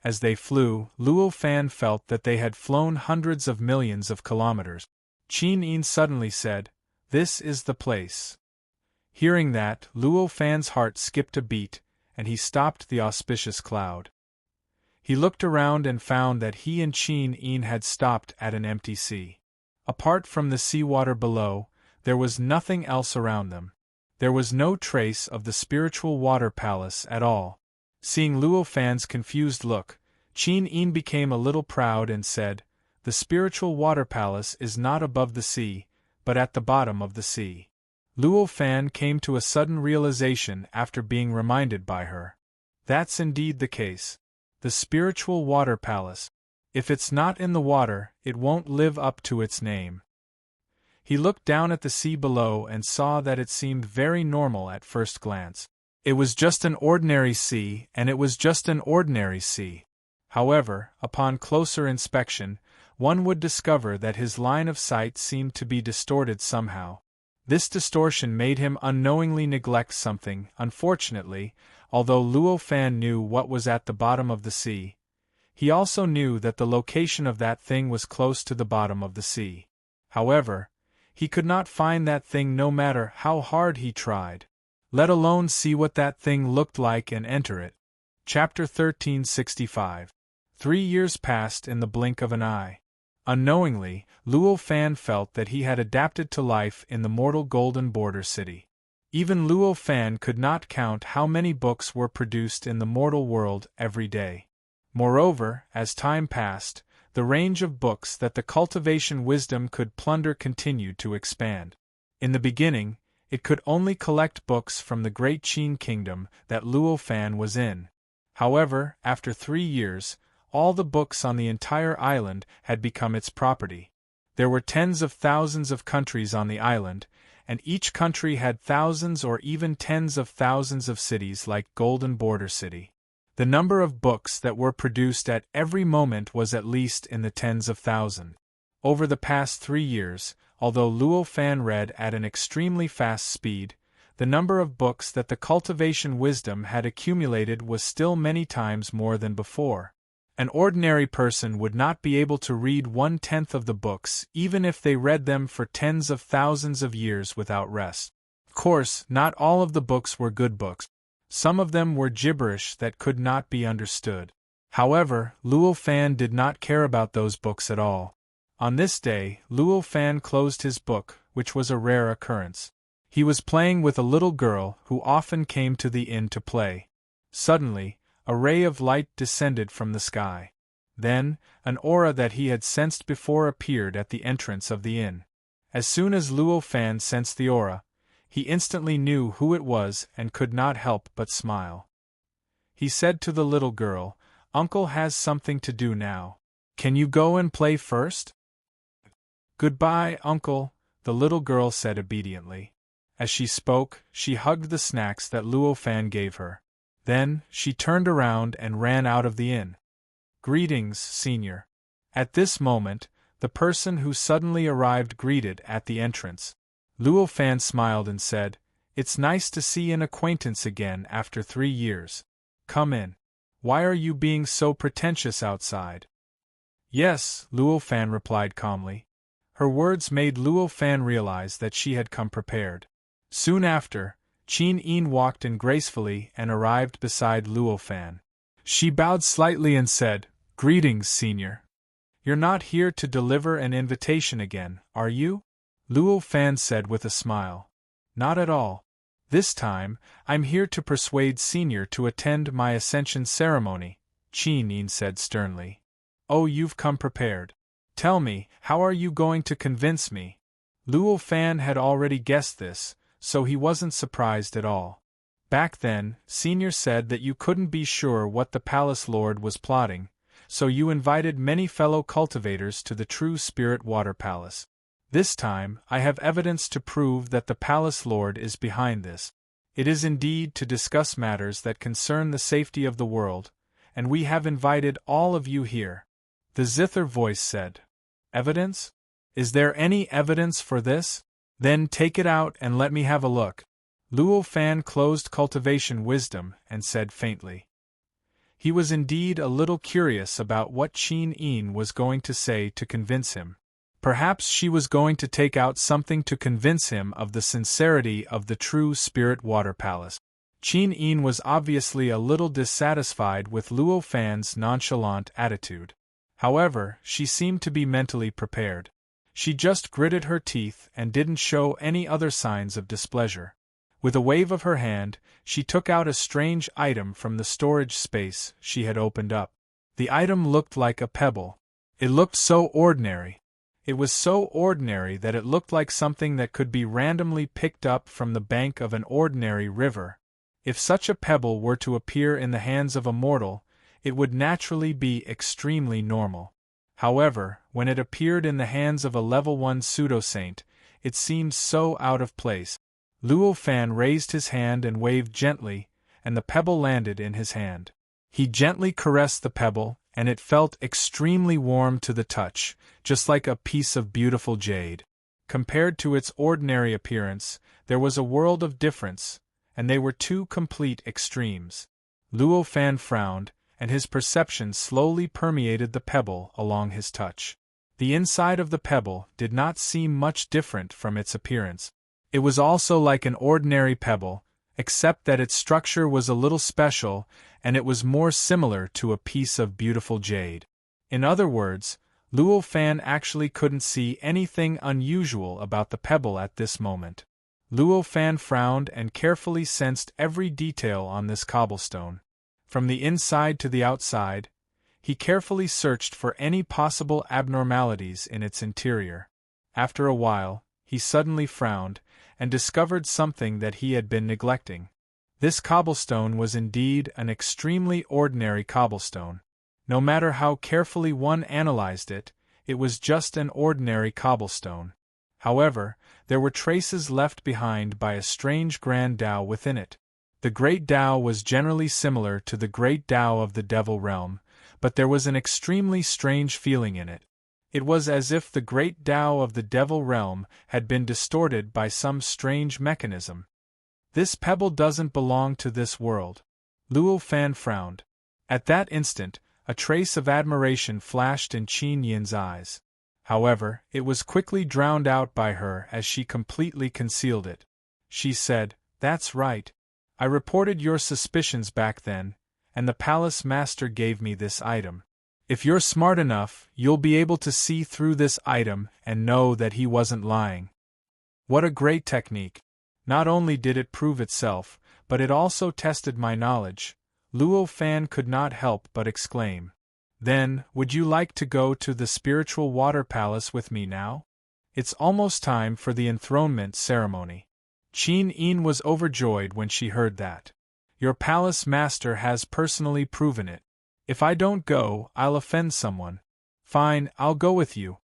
As they flew, Luo Fan felt that they had flown hundreds of millions of kilometers. Qin Yin suddenly said, "This is the place." Hearing that, Luo Fan's heart skipped a beat, and he stopped the auspicious cloud. He looked around and found that he and Qin Yin had stopped at an empty sea. Apart from the seawater below, there was nothing else around them. There was no trace of the spiritual water palace at all. Seeing Luo Fan's confused look, Qin Yin became a little proud and said, "The spiritual water palace is not above the sea, but at the bottom of the sea." Luo Fan came to a sudden realization after being reminded by her. That's indeed the case. The spiritual water palace. If it's not in the water, it won't live up to its name. He looked down at the sea below and saw that it seemed very normal at first glance. It was just an ordinary sea, and it was just an ordinary sea. However, upon closer inspection, one would discover that his line of sight seemed to be distorted somehow. This distortion made him unknowingly neglect something. Unfortunately, although Luo Fan knew what was at the bottom of the sea, he also knew that the location of that thing was close to the bottom of the sea. However, he could not find that thing no matter how hard he tried, let alone see what that thing looked like and enter it. Chapter 1365. 3 years passed in the blink of an eye. Unknowingly, Luo Fan felt that he had adapted to life in the mortal Golden Border City. Even Luo Fan could not count how many books were produced in the mortal world every day. Moreover, as time passed, the range of books that the cultivation wisdom could plunder continued to expand. In the beginning, it could only collect books from the great Qin kingdom that Luo Fan was in. However, after 3 years, all the books on the entire island had become its property. There were tens of thousands of countries on the island, and each country had thousands or even tens of thousands of cities like Golden Border City. The number of books that were produced at every moment was at least in the tens of thousands. Over the past 3 years, although Luo Fan read at an extremely fast speed, the number of books that the cultivation wisdom had accumulated was still many times more than before. An ordinary person would not be able to read 1/10 of the books even if they read them for tens of thousands of years without rest. Of course, not all of the books were good books. Some of them were gibberish that could not be understood. However, Luo Fan did not care about those books at all. On this day, Luo Fan closed his book, which was a rare occurrence. He was playing with a little girl who often came to the inn to play. Suddenly, a ray of light descended from the sky. Then, an aura that he had sensed before appeared at the entrance of the inn. As soon as Luo Fan sensed the aura, he instantly knew who it was and could not help but smile. He said to the little girl, "Uncle has something to do now. Can you go and play first?" "Goodbye, Uncle," the little girl said obediently. As she spoke, she hugged the snacks that Luo Fan gave her. Then, she turned around and ran out of the inn. "Greetings, Senior." At this moment, the person who suddenly arrived greeted at the entrance. Luo Fan smiled and said, "It's nice to see an acquaintance again after 3 years. Come in. Why are you being so pretentious outside?" "Yes," Luo Fan replied calmly. Her words made Luo Fan realize that she had come prepared. Soon after, Qin Yin walked in gracefully and arrived beside Luo Fan. She bowed slightly and said, "Greetings, Senior. You're not here to deliver an invitation again, are you?" Luo Fan said with a smile. "Not at all. This time, I'm here to persuade Senior to attend my ascension ceremony," Qin Yin said sternly. "Oh, you've come prepared. Tell me, how are you going to convince me?" Luo Fan had already guessed this, so he wasn't surprised at all. Back then, Senior said that you couldn't be sure what the Palace Lord was plotting, so you invited many fellow cultivators to the True Spirit Water Palace. This time, I have evidence to prove that the Palace Lord is behind this. It is indeed to discuss matters that concern the safety of the world, and we have invited all of you here. The zither voice said. "Evidence? Is there any evidence for this? Then take it out and let me have a look." Luo Fan closed cultivation wisdom and said faintly. He was indeed a little curious about what Qin Yin was going to say to convince him. Perhaps she was going to take out something to convince him of the sincerity of the True Spirit Water Palace. Qin Yin was obviously a little dissatisfied with Luo Fan's nonchalant attitude. However, she seemed to be mentally prepared. She just gritted her teeth and didn't show any other signs of displeasure. With a wave of her hand, she took out a strange item from the storage space she had opened up. The item looked like a pebble. It looked so ordinary. It was so ordinary that it looked like something that could be randomly picked up from the bank of an ordinary river. If such a pebble were to appear in the hands of a mortal, it would naturally be extremely normal. However, when it appeared in the hands of a level 1 pseudo-saint, it seemed so out of place. Luo Fan raised his hand and waved gently, and the pebble landed in his hand. He gently caressed the pebble, and it felt extremely warm to the touch, just like a piece of beautiful jade. Compared to its ordinary appearance, there was a world of difference, and they were two complete extremes. Luo Fan frowned, and his perception slowly permeated the pebble along his touch. The inside of the pebble did not seem much different from its appearance. It was also like an ordinary pebble, except that its structure was a little special, and it was more similar to a piece of beautiful jade. In other words, Luo Fan actually couldn't see anything unusual about the pebble at this moment. Luo Fan frowned and carefully sensed every detail on this cobblestone. From the inside to the outside, he carefully searched for any possible abnormalities in its interior. After a while, he suddenly frowned, and discovered something that he had been neglecting. This cobblestone was indeed an extremely ordinary cobblestone. No matter how carefully one analyzed it, it was just an ordinary cobblestone. However, there were traces left behind by a strange grand Tao within it. The Great Tao was generally similar to the Great Tao of the Devil Realm, but there was an extremely strange feeling in it. It was as if the Great Tao of the Devil Realm had been distorted by some strange mechanism. "This pebble doesn't belong to this world." Luo Fan frowned. At that instant, a trace of admiration flashed in Qin Yin's eyes. However, it was quickly drowned out by her as she completely concealed it. She said, "That's right. I reported your suspicions back then, and the palace master gave me this item. If you're smart enough, you'll be able to see through this item and know that he wasn't lying." What a great technique! Not only did it prove itself, but it also tested my knowledge, Luo Fan could not help but exclaim. "Then, would you like to go to the spiritual water palace with me now? It's almost time for the enthronement ceremony." Qin Yin was overjoyed when she heard that. "Your palace master has personally proven it. If I don't go, I'll offend someone." "Fine, I'll go with you."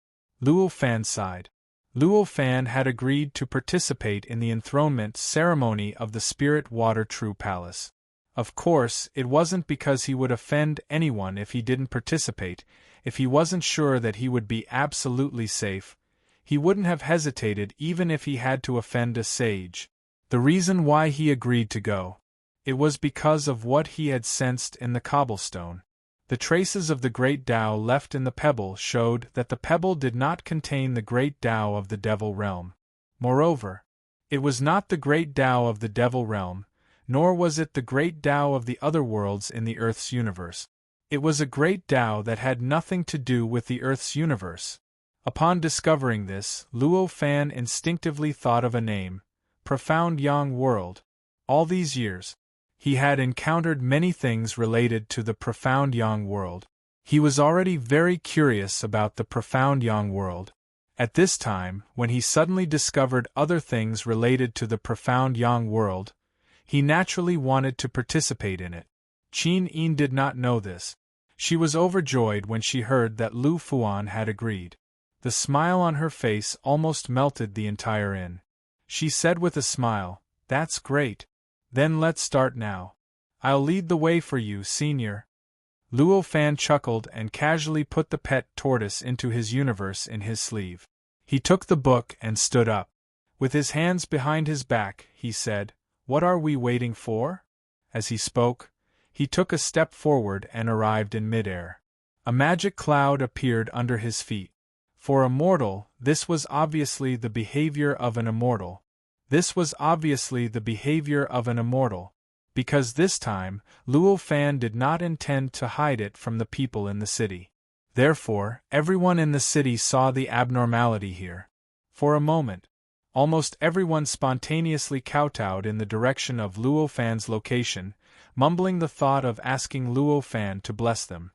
Luo Fan sighed. Luo Fan had agreed to participate in the enthronement ceremony of the Spirit Water True Palace. Of course, it wasn't because he would offend anyone if he didn't participate. If he wasn't sure that he would be absolutely safe, he wouldn't have hesitated even if he had to offend a sage. The reason why he agreed to go, it was because of what he had sensed in the cobblestone. The traces of the great Tao left in the pebble showed that the pebble did not contain the great Tao of the Devil Realm. Moreover, it was not the great Tao of the Devil Realm, nor was it the great Tao of the other worlds in the Earth's universe. It was a great Tao that had nothing to do with the Earth's universe. Upon discovering this, Luo Fan instinctively thought of a name, Profound Yang World. All these years, he had encountered many things related to the Profound Yang World. He was already very curious about the Profound Yang World. At this time, when he suddenly discovered other things related to the Profound Yang World, he naturally wanted to participate in it. Qin Yin did not know this. She was overjoyed when she heard that Lu Fuan had agreed. The smile on her face almost melted the entire inn. She said with a smile, "That's great. Then let's start now. I'll lead the way for you, senior." Luo Fan chuckled and casually put the pet tortoise into his universe in his sleeve. He took the book and stood up. With his hands behind his back, he said, "What are we waiting for?" As he spoke, he took a step forward and arrived in midair. A magic cloud appeared under his feet. For a mortal, this was obviously the behavior of an immortal. Because this time, Luo Fan did not intend to hide it from the people in the city. Therefore, everyone in the city saw the abnormality here. For a moment, almost everyone spontaneously kowtowed in the direction of Luo Fan's location, mumbling the thought of asking Luo Fan to bless them.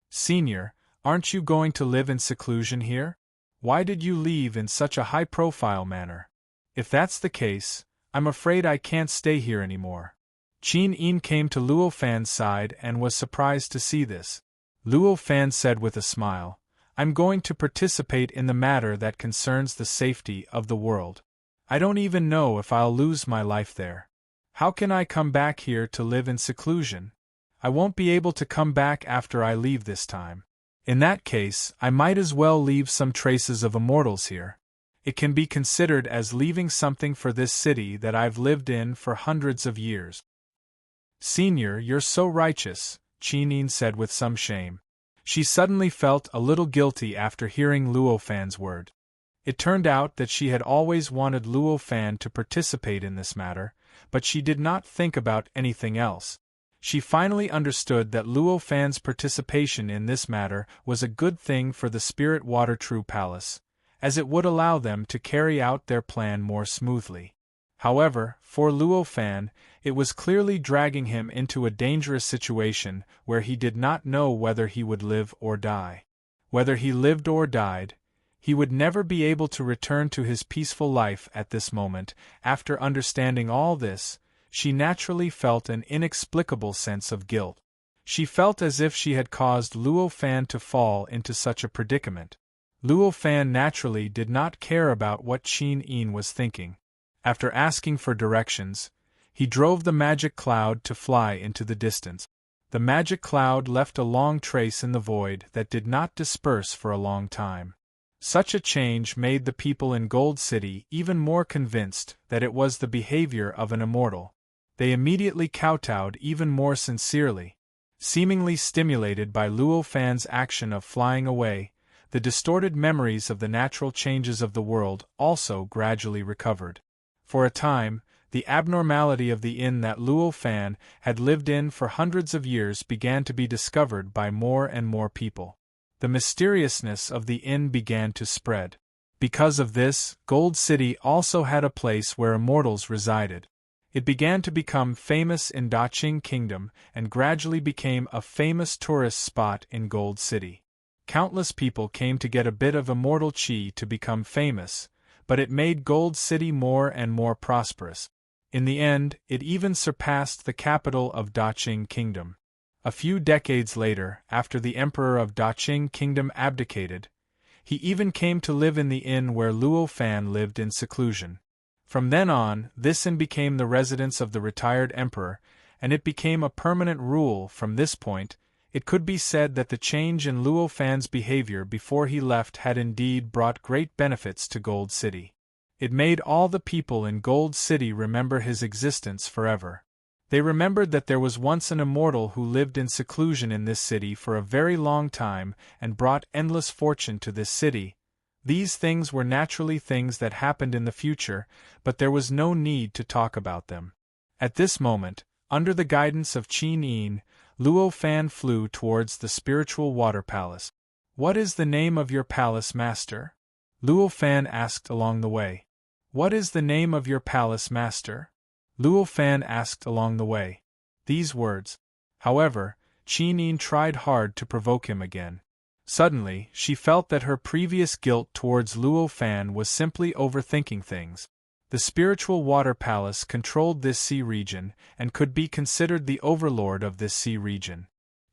"Senior, aren't you going to live in seclusion here? Why did you leave in such a high-profile manner? If that's the case, I'm afraid I can't stay here anymore." Qin Yin came to Luo Fan's side and was surprised to see this. Luo Fan said with a smile, "I'm going to participate in the matter that concerns the safety of the world. I don't even know if I'll lose my life there. How can I come back here to live in seclusion? I won't be able to come back after I leave this time. In that case, I might as well leave some traces of immortals here. It can be considered as leaving something for this city that I've lived in for hundreds of years." "Senior, you're so righteous," Qin Yin said with some shame. She suddenly felt a little guilty after hearing Luo Fan's word. It turned out that she had always wanted Luo Fan to participate in this matter, but she did not think about anything else. She finally understood that Luo Fan's participation in this matter was a good thing for the Spirit Water True Palace, as it would allow them to carry out their plan more smoothly. However, for Luo Fan, it was clearly dragging him into a dangerous situation where he did not know whether he would live or die. Whether he lived or died, he would never be able to return to his peaceful life at this moment. After understanding all this, she naturally felt an inexplicable sense of guilt. She felt as if she had caused Luo Fan to fall into such a predicament. Luo Fan naturally did not care about what Qin Yin was thinking. After asking for directions, he drove the magic cloud to fly into the distance. The magic cloud left a long trace in the void that did not disperse for a long time. Such a change made the people in Gold City even more convinced that it was the behavior of an immortal. They immediately kowtowed even more sincerely. Seemingly stimulated by Luo Fan's action of flying away, the distorted memories of the natural changes of the world also gradually recovered. For a time, The abnormality of the inn that Luo Fan had lived in for hundreds of years began to be discovered by more and more people. The mysteriousness of the inn began to spread. Because of this, Gold City also had a place where immortals resided. It began to become famous in Daqing Kingdom and gradually became a famous tourist spot in Gold City. Countless people came to get a bit of immortal chi to become famous, but it made Gold City more and more prosperous. In the end, it even surpassed the capital of Daqing Kingdom. A few decades later, after the emperor of Daqing Kingdom abdicated, he even came to live in the inn where Luo Fan lived in seclusion. From then on, this inn became the residence of the retired emperor, and it became a permanent rule. From this point, it could be said that the change in Luo Fan's behavior before he left had indeed brought great benefits to Gold City. It made all the people in Gold City remember his existence forever. They remembered that there was once an immortal who lived in seclusion in this city for a very long time and brought endless fortune to this city. These things were naturally things that happened in the future, but there was no need to talk about them. At this moment, under the guidance of Qin Yin, Luo Fan flew towards the spiritual water palace. "What is the name of your palace, master?" Luo Fan asked along the way. "What is the name of your palace, master?" Luo Fan asked along the way. These words. However, Qin Yin tried hard to provoke him again. Suddenly, she felt that her previous guilt towards Luo Fan was simply overthinking things. The spiritual water palace controlled this sea region and could be considered the overlord of this sea region.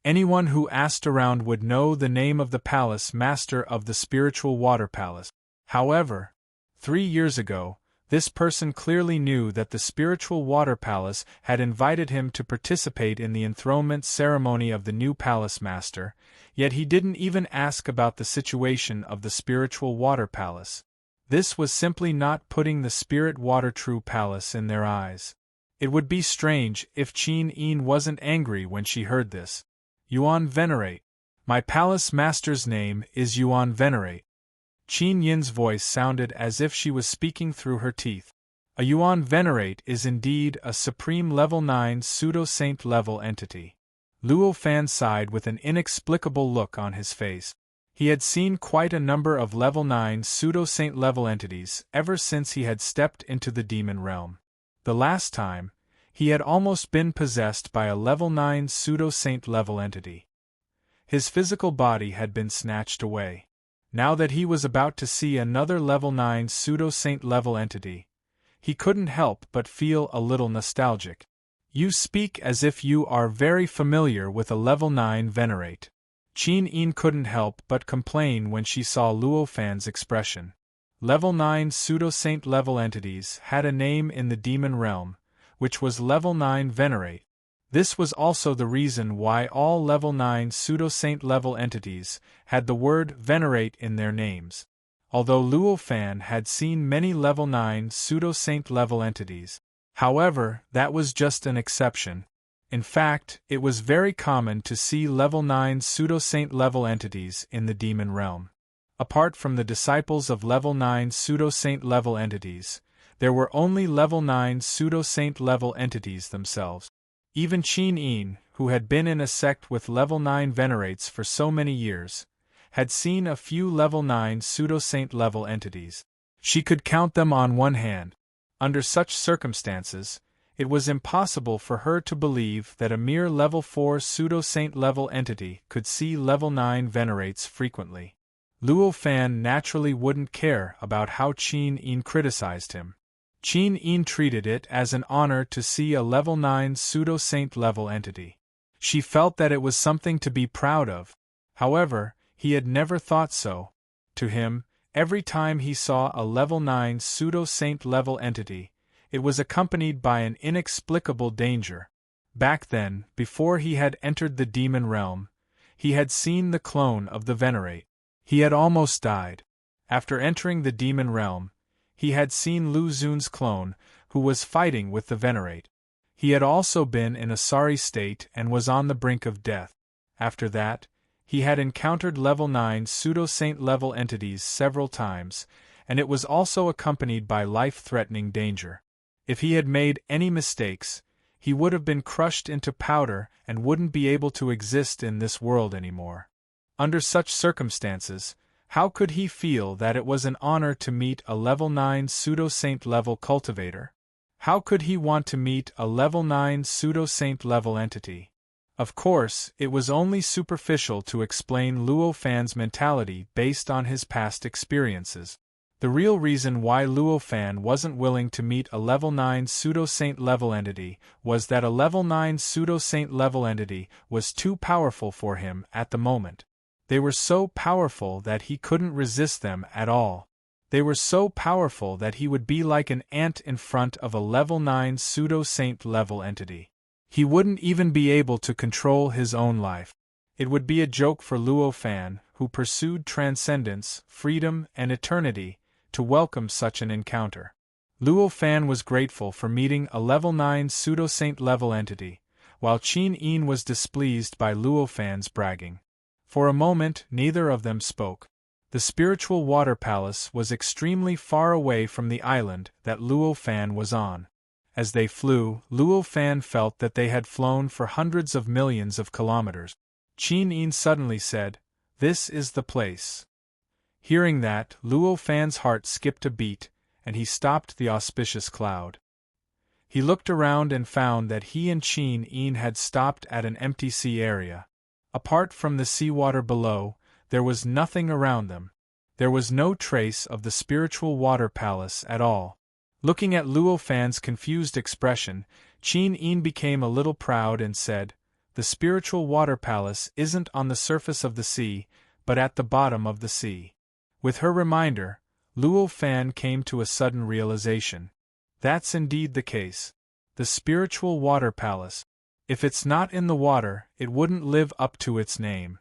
Anyone who asked around would know the name of the palace master of the spiritual water palace. However, 3 years ago, this person clearly knew that the spiritual water palace had invited him to participate in the enthronement ceremony of the new palace master, yet he didn't even ask about the situation of the spiritual water palace. This was simply not putting the spirit water true palace in their eyes. It would be strange if Qin Yin wasn't angry when she heard this. Yuan Venerate. My palace master's name is Yuan Venerate. Qin Yin's voice sounded as if she was speaking through her teeth. A Yuan Venerate is indeed a supreme level 9 pseudo-saint level entity. Luo Fan sighed with an inexplicable look on his face. He had seen quite a number of level 9 pseudo-saint level entities ever since he had stepped into the demon realm. The last time, he had almost been possessed by a level 9 pseudo-saint level entity. His physical body had been snatched away. Now that he was about to see another level 9 pseudo-saint level entity, he couldn't help but feel a little nostalgic. You speak as if you are very familiar with a level 9 Venerate. Qin Yin couldn't help but complain when she saw Luo Fan's expression. Level 9 pseudo-saint level entities had a name in the demon realm, which was level 9 Venerate. This was also the reason why all level 9 pseudo-saint level entities had the word Venerate in their names. Although Luo Fan had seen many level 9 pseudo-saint level entities, however, that was just an exception. In fact, it was very common to see level 9 pseudo-saint level entities in the demon realm. Apart from the disciples of level 9 pseudo-saint level entities, there were only level 9 pseudo-saint level entities themselves. Even Qin Yin, who had been in a sect with level 9 Venerates for so many years, had seen a few level 9 pseudo-saint level entities. She could count them on one hand. Under such circumstances, it was impossible for her to believe that a mere level 4 pseudo-saint level entity could see level 9 Venerates frequently. Luo Fan naturally wouldn't care about how Qin Yin criticized him. Qin Yin treated it as an honor to see a level 9 pseudo-saint level entity. She felt that it was something to be proud of. However, he had never thought so. To him, every time he saw a level 9 pseudo-saint level entity, it was accompanied by an inexplicable danger. Back then, before he had entered the demon realm, he had seen the clone of the Venerate. He had almost died. After entering the demon realm, he had seen Lu Xun's clone, who was fighting with the Venerate. He had also been in a sorry state and was on the brink of death. After that, he had encountered level 9 pseudo-saint level entities several times, and it was also accompanied by life-threatening danger. If he had made any mistakes, he would have been crushed into powder and wouldn't be able to exist in this world anymore. Under such circumstances, how could he feel that it was an honor to meet a level 9 pseudo-saint level cultivator? How could he want to meet a level 9 pseudo-saint level entity? Of course, it was only superficial to explain Luo Fan's mentality based on his past experiences. The real reason why Luo Fan wasn't willing to meet a level 9 pseudo-saint level entity was that a level 9 pseudo-saint level entity was too powerful for him at the moment. They were so powerful that he couldn't resist them at all. They were so powerful that he would be like an ant in front of a level 9 pseudo-saint level entity. He wouldn't even be able to control his own life. It would be a joke for Luo Fan, who pursued transcendence, freedom, and eternity, to welcome such an encounter. Luo Fan was grateful for meeting a level 9 pseudo-saint level entity, while Qin Yin was displeased by Luo Fan's bragging. For a moment, neither of them spoke. The spiritual water palace was extremely far away from the island that Luo Fan was on. As they flew, Luo Fan felt that they had flown for hundreds of millions of kilometers. Qin Yin suddenly said, "This is the place." Hearing that, Luo Fan's heart skipped a beat, and he stopped the auspicious cloud. He looked around and found that he and Qin Yin had stopped at an empty sea area. Apart from the seawater below, there was nothing around them. There was no trace of the spiritual water palace at all. Looking at Luo Fan's confused expression, Qin Yin became a little proud and said, "The spiritual water palace isn't on the surface of the sea, but at the bottom of the sea." With her reminder, Luo Fan came to a sudden realization. That's indeed the case. The spiritual water palace. If it's not in the water, it wouldn't live up to its name.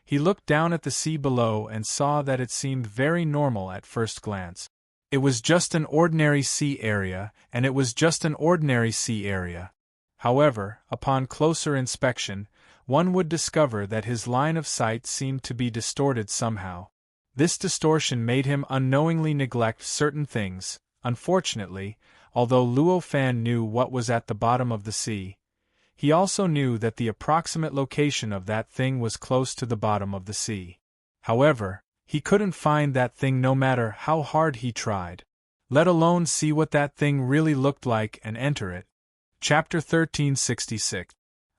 He looked down at the sea below and saw that it seemed very normal at first glance. It was just an ordinary sea area, and it was just an ordinary sea area. However, upon closer inspection, one would discover that his line of sight seemed to be distorted somehow. This distortion made him unknowingly neglect certain things. Unfortunately, although Luo Fan knew what was at the bottom of the sea, he also knew that the approximate location of that thing was close to the bottom of the sea. However, he couldn't find that thing no matter how hard he tried, let alone see what that thing really looked like and enter it. Chapter 1366.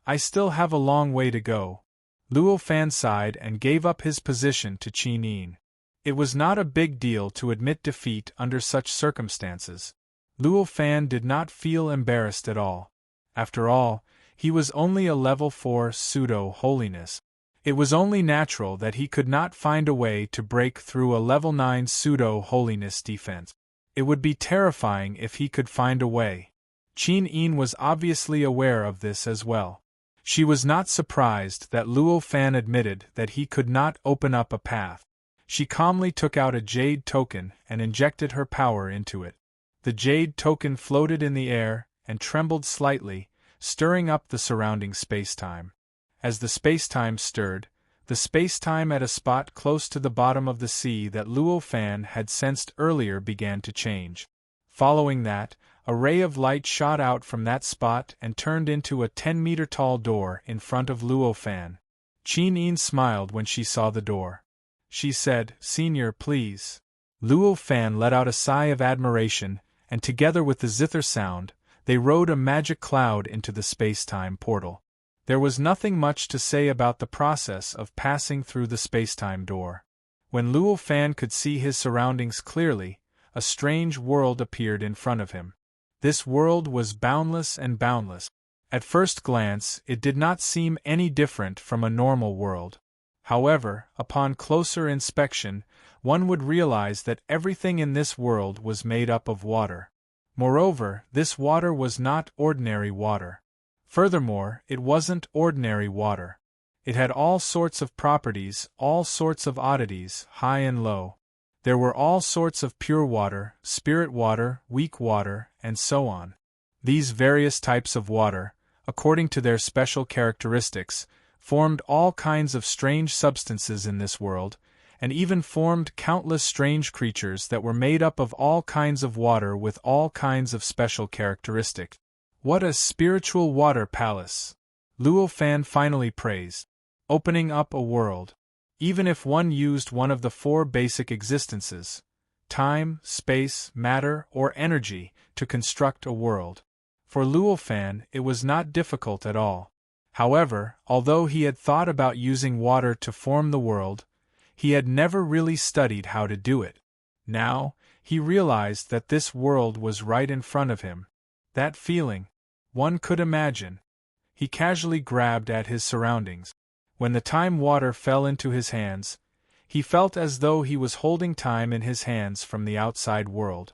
I still have a long way to go. Luo Fan sighed and gave up his position to Qin Yin. It was not a big deal to admit defeat under such circumstances. Luo Fan did not feel embarrassed at all. After all, he was only a level 4 pseudo-holiness. It was only natural that he could not find a way to break through a level 9 pseudo-holiness defense. It would be terrifying if he could find a way. Qin Yin was obviously aware of this as well. She was not surprised that Luo Fan admitted that he could not open up a path. She calmly took out a jade token and injected her power into it. The jade token floated in the air and trembled slightly, stirring up the surrounding space-time. As the space-time stirred, the space-time at a spot close to the bottom of the sea that Luo Fan had sensed earlier began to change. Following that, a ray of light shot out from that spot and turned into a 10-meter-tall door in front of Luo Fan. Qin Yin smiled when she saw the door. She said, "Senior, please." Luo Fan let out a sigh of admiration, and together with the zither sound, they rode a magic cloud into the space-time portal. There was nothing much to say about the process of passing through the space-time door. When Luo Fan could see his surroundings clearly, a strange world appeared in front of him. This world was boundless and boundless. At first glance, it did not seem any different from a normal world. However, upon closer inspection, one would realize that everything in this world was made up of water. Moreover, this water was not ordinary water. Furthermore, it wasn't ordinary water. It had all sorts of properties, all sorts of oddities, high and low. There were all sorts of pure water, spirit water, weak water, and so on. These various types of water, according to their special characteristics, formed all kinds of strange substances in this world, and even formed countless strange creatures that were made up of all kinds of water with all kinds of special characteristics. What a spiritual water palace! Luo Fan finally praised. Opening up a world. Even if one used one of the four basic existences, time, space, matter, or energy, to construct a world. For Luo Fan, it was not difficult at all. However, although he had thought about using water to form the world, he had never really studied how to do it. Now, he realized that this world was right in front of him. That feeling, one could imagine. He casually grabbed at his surroundings. When the time water fell into his hands, he felt as though he was holding time in his hands from the outside world.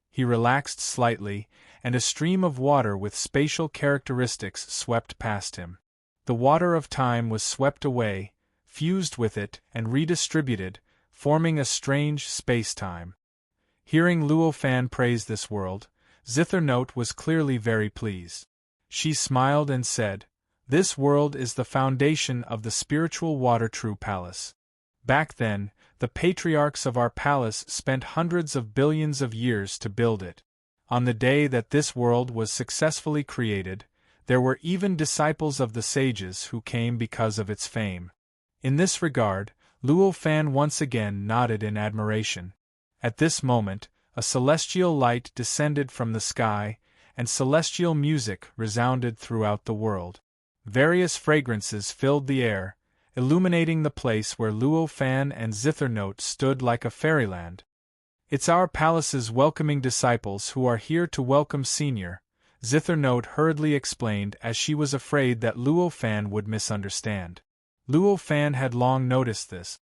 He relaxed slightly, and a stream of water with spatial characteristics swept past him. The water of time was swept away, fused with it, and redistributed, forming a strange space-time. Hearing Luo Fan praise this world, Zithernote was clearly very pleased. She smiled and said, "This world is the foundation of the spiritual Water True Palace. Back then, the patriarchs of our palace spent hundreds of billions of years to build it. On the day that this world was successfully created, there were even disciples of the sages who came because of its fame." In this regard, Luo Fan once again nodded in admiration. At this moment, a celestial light descended from the sky, and celestial music resounded throughout the world. Various fragrances filled the air, illuminating the place where Luo Fan and Zithernote stood like a fairyland. "It's our palace's welcoming disciples who are here to welcome Senior," Zithernote hurriedly explained, as she was afraid that Luo Fan would misunderstand. Luo Fan had long noticed this.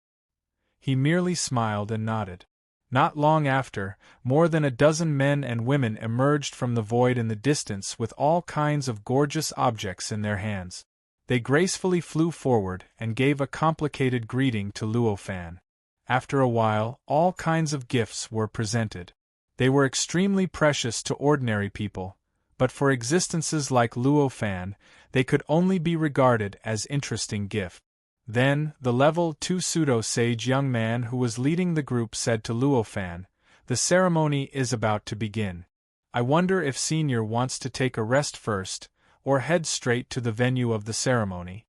He merely smiled and nodded. Not long after, more than a dozen men and women emerged from the void in the distance with all kinds of gorgeous objects in their hands. They gracefully flew forward and gave a complicated greeting to Luo Fan. After a while, all kinds of gifts were presented. They were extremely precious to ordinary people, but for existences like Luo Fan, they could only be regarded as interesting gifts. Then, the level 2 pseudo-sage young man who was leading the group said to Luo Fan, "The ceremony is about to begin. I wonder if Senior wants to take a rest first, or head straight to the venue of the ceremony."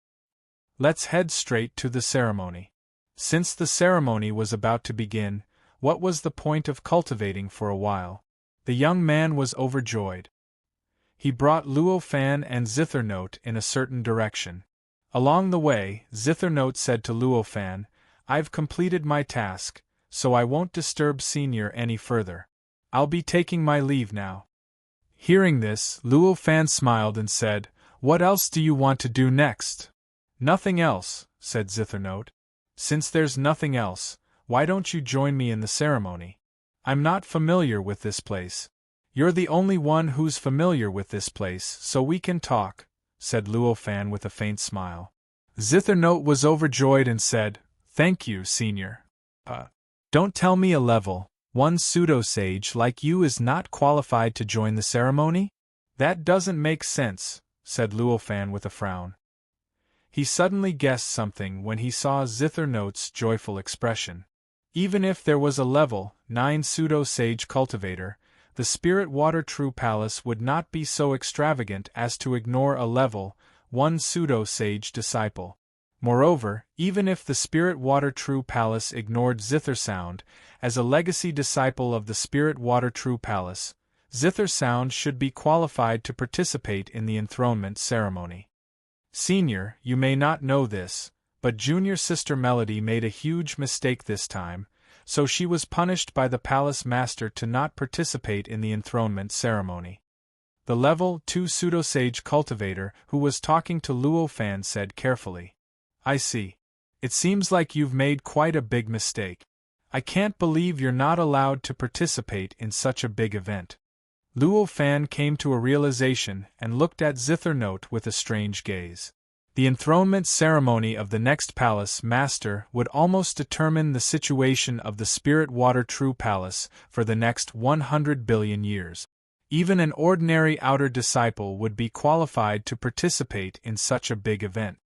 "Let's head straight to the ceremony." Since the ceremony was about to begin, what was the point of cultivating for a while? The young man was overjoyed. He brought Luo Fan and Zithernote in a certain direction. Along the way, Zithernote said to Luo Fan, "I've completed my task, so I won't disturb Senior any further. I'll be taking my leave now." Hearing this, Luo Fan smiled and said, "What else do you want to do next?" "Nothing else," said Zithernote. "Since there's nothing else, why don't you join me in the ceremony? I'm not familiar with this place." "You're the only one who's familiar with this place, so we can talk," said Luo Fan with a faint smile. Zithernote was overjoyed and said, "Thank you, Senior. Don't tell me a level 1 pseudo-sage like you is not qualified to join the ceremony? That doesn't make sense," said Luo Fan with a frown. He suddenly guessed something when he saw Zithernote's joyful expression. Even if there was a level 9 pseudo-sage cultivator, the Spirit Water True Palace would not be so extravagant as to ignore a level 1 pseudo-sage disciple. Moreover, even if the Spirit Water True Palace ignored Zithersound as a legacy disciple of the Spirit Water True Palace, Zithersound should be qualified to participate in the enthronement ceremony. "Senior, you may not know this, but junior sister Melody made a huge mistake this time, so she was punished by the palace master to not participate in the enthronement ceremony." The level 2 pseudo-sage cultivator who was talking to Luo Fan said carefully, "I see. It seems like you've made quite a big mistake. I can't believe you're not allowed to participate in such a big event." Luo Fan came to a realization and looked at Zithernote with a strange gaze. The enthronement ceremony of the next palace master would almost determine the situation of the Spirit Water True Palace for the next 100 billion years. Even an ordinary outer disciple would be qualified to participate in such a big event.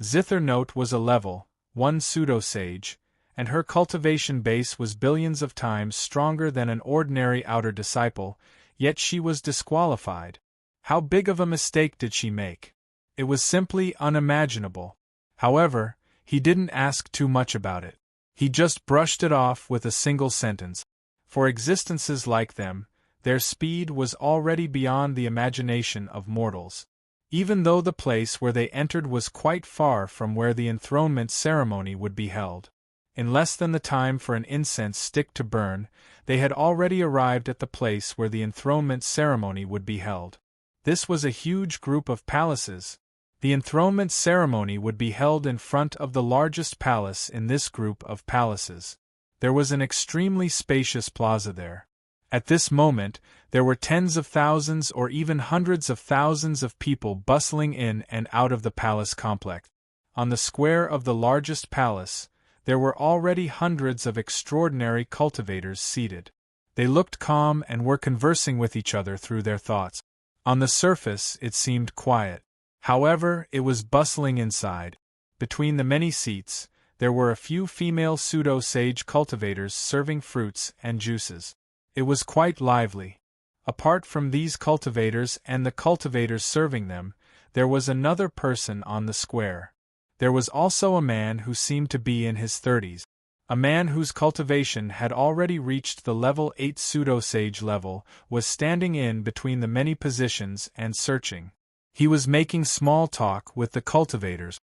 Zithernote was a level 1 pseudo-sage, and her cultivation base was billions of times stronger than an ordinary outer disciple, yet she was disqualified. How big of a mistake did she make? It was simply unimaginable. However, he didn't ask too much about it. He just brushed it off with a single sentence. For existences like them, their speed was already beyond the imagination of mortals. Even though the place where they entered was quite far from where the enthronement ceremony would be held. In less than the time for an incense stick to burn, they had already arrived at the place where the enthronement ceremony would be held. This was a huge group of palaces. The enthronement ceremony would be held in front of the largest palace in this group of palaces. There was an extremely spacious plaza there. At this moment, there were tens of thousands or even hundreds of thousands of people bustling in and out of the palace complex. On the square of the largest palace, there were already hundreds of extraordinary cultivators seated. They looked calm and were conversing with each other through their thoughts. On the surface, it seemed quiet. However, it was bustling inside. Between the many seats, there were a few female pseudo-sage cultivators serving fruits and juices. It was quite lively. Apart from these cultivators and the cultivators serving them, there was another person on the square. There was also a man who seemed to be in his 30s. A man whose cultivation had already reached the level 8 pseudo-sage level was standing in between the many positions and searching. He was making small talk with the cultivators.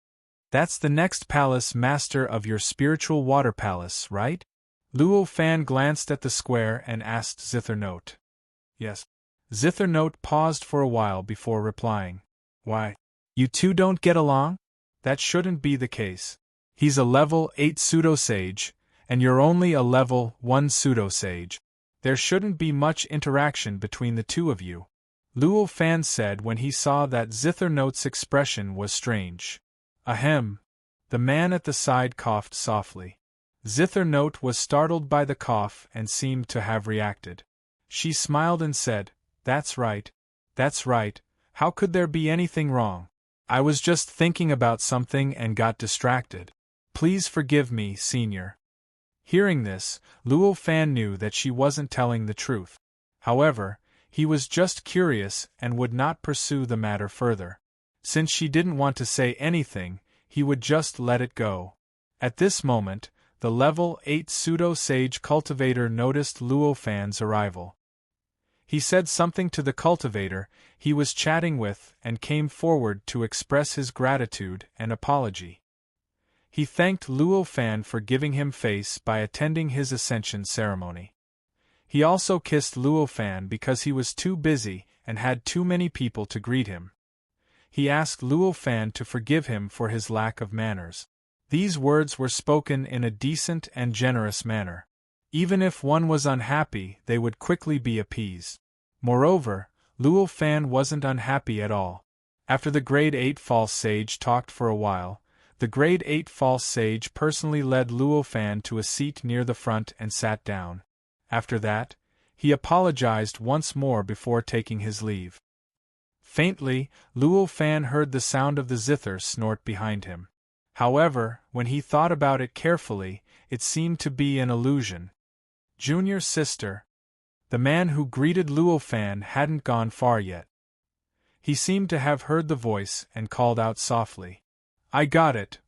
"That's the next palace master of your spiritual water palace, right?" Luo Fan glanced at the square and asked Zithernote. "Yes." Zithernote paused for a while before replying. "Why? You two don't get along? That shouldn't be the case. He's a level 8 pseudo-sage, and you're only a level 1 pseudo-sage. There shouldn't be much interaction between the two of you," Luo Fan said when he saw that Zithernote's expression was strange. "Ahem." The man at the side coughed softly. Zithernote was startled by the cough and seemed to have reacted. She smiled and said, That's right. How could there be anything wrong? I was just thinking about something and got distracted. Please forgive me, Senior." Hearing this, Luo Fan knew that she wasn't telling the truth. However, he was just curious and would not pursue the matter further. Since she didn't want to say anything, he would just let it go. At this moment, the level 8 pseudo-sage cultivator noticed Luo Fan's arrival. He said something to the cultivator he was chatting with and came forward to express his gratitude and apology. He thanked Luo Fan for giving him face by attending his ascension ceremony. He also kissed Luo Fan because he was too busy and had too many people to greet him. He asked Luo Fan to forgive him for his lack of manners. These words were spoken in a decent and generous manner. Even if one was unhappy, they would quickly be appeased. Moreover, Luo Fan wasn't unhappy at all. After the Grade 8 False Sage talked for a while, the Grade 8 False Sage personally led Luo Fan to a seat near the front and sat down. After that, he apologized once more before taking his leave. Faintly, Luo Fan heard the sound of the zither snort behind him. However, when he thought about it carefully, it seemed to be an illusion. "Junior sister." The man who greeted Luo Fan hadn't gone far yet. He seemed to have heard the voice and called out softly, "I got it."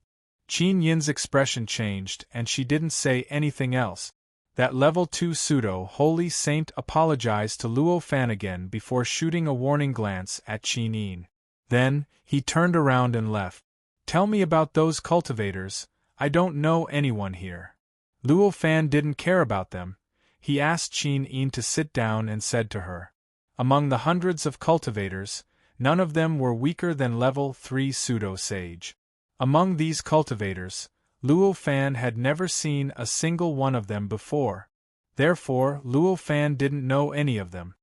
Qin Yin's expression changed and she didn't say anything else. That level 2 pseudo-holy saint apologized to Luo Fan again before shooting a warning glance at Qin Yin. Then, he turned around and left. "Tell me about those cultivators, I don't know anyone here." Luo Fan didn't care about them. He asked Qin Yin to sit down and said to her, "Among the hundreds of cultivators, none of them were weaker than level 3 pseudo-sage. Among these cultivators, Luo Fan had never seen a single one of them before. Therefore, Luo Fan didn't know any of them.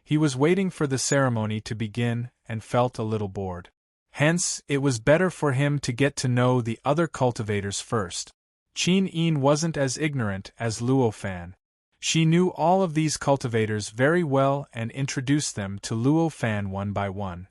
He was waiting for the ceremony to begin and felt a little bored. Hence, it was better for him to get to know the other cultivators first. Qin Yin wasn't as ignorant as Luo Fan. She knew all of these cultivators very well and introduced them to Luo Fan one by one.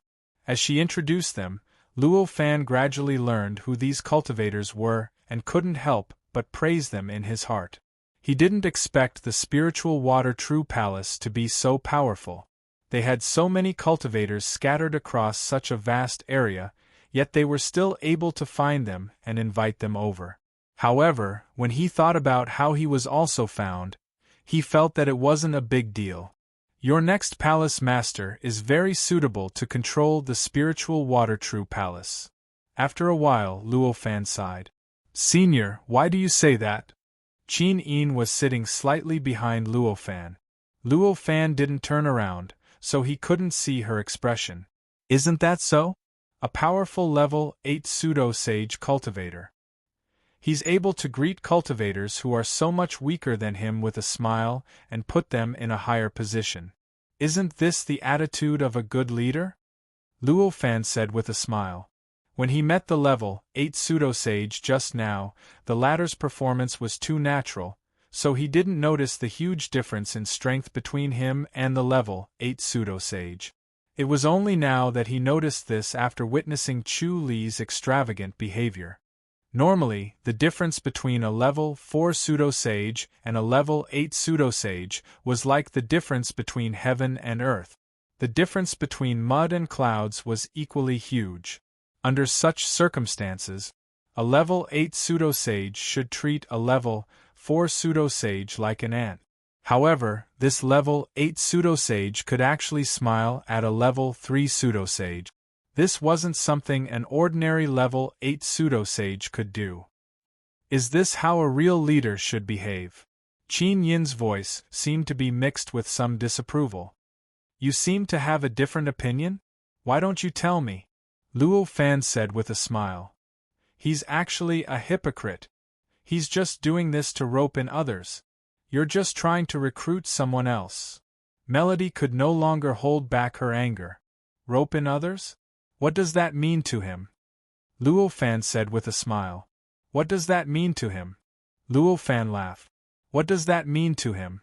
As she introduced them, Luo Fan gradually learned who these cultivators were and couldn't help but praised them in his heart. He didn't expect the spiritual water true palace to be so powerful. They had so many cultivators scattered across such a vast area, yet they were still able to find them and invite them over. However, when he thought about how he was also found, he felt that it wasn't a big deal. Your next palace master is very suitable to control the spiritual water true palace. After a while, Luo Fan sighed. Senior, why do you say that? Qin Yin was sitting slightly behind Luo Fan. Luo Fan didn't turn around, so he couldn't see her expression. Isn't that so? A powerful level 8 pseudo-sage cultivator. He's able to greet cultivators who are so much weaker than him with a smile and put them in a higher position. Isn't this the attitude of a good leader? Luo Fan said with a smile. When he met the level 8 pseudo-sage just now, the latter's performance was too natural, so he didn't notice the huge difference in strength between him and the level 8 pseudo-sage. It was only now that he noticed this after witnessing Chu Li's extravagant behavior. Normally, the difference between a level 4 pseudo-sage and a level 8 pseudo-sage was like the difference between heaven and earth. The difference between mud and clouds was equally huge. Under such circumstances, a level 8 pseudo-sage should treat a level 4 pseudo-sage like an ant. However, this level 8 pseudo-sage could actually smile at a level 3 pseudo-sage. This wasn't something an ordinary level 8 pseudo-sage could do. Is this how a real leader should behave? Qin Yin's voice seemed to be mixed with some disapproval. You seem to have a different opinion? Why don't you tell me? Luo Fan said with a smile. He's actually a hypocrite. He's just doing this to rope in others. You're just trying to recruit someone else. Melody could no longer hold back her anger. Rope in others? What does that mean to him? Luo Fan said with a smile. What does that mean to him? Luo Fan laughed. What does that mean to him?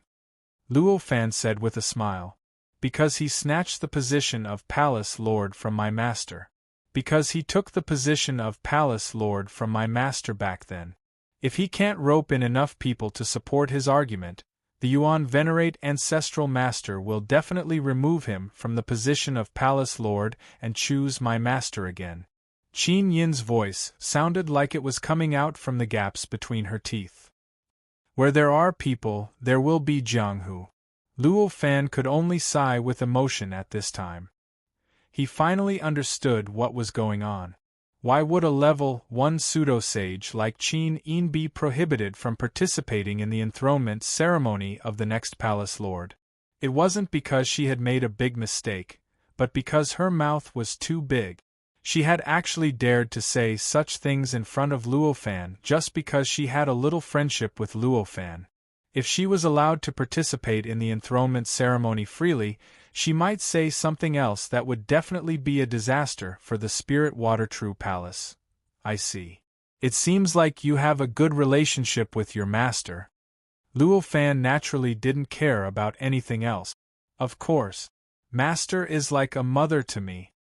Luo Fan said with a smile. Because he snatched the position of Palace Lord from my master. Because he took the position of Palace Lord from my master back then. If he can't rope in enough people to support his argument, the Yuan Venerate Ancestral Master will definitely remove him from the position of Palace Lord and choose my master again. Qin Yin's voice sounded like it was coming out from the gaps between her teeth. Where there are people, there will be Jianghu. Luo Fan could only sigh with emotion at this time. He finally understood what was going on. Why would a level 1 pseudo-sage like Qin Yin be prohibited from participating in the enthronement ceremony of the next palace lord? It wasn't because she had made a big mistake, but because her mouth was too big. She had actually dared to say such things in front of Luo Fan just because she had a little friendship with Luo Fan. If she was allowed to participate in the enthronement ceremony freely, she might say something else that would definitely be a disaster for the Spirit Water True Palace. I see. It seems like you have a good relationship with your master. Luo Fan naturally didn't care about anything else. Of course. Master is like a mother to me.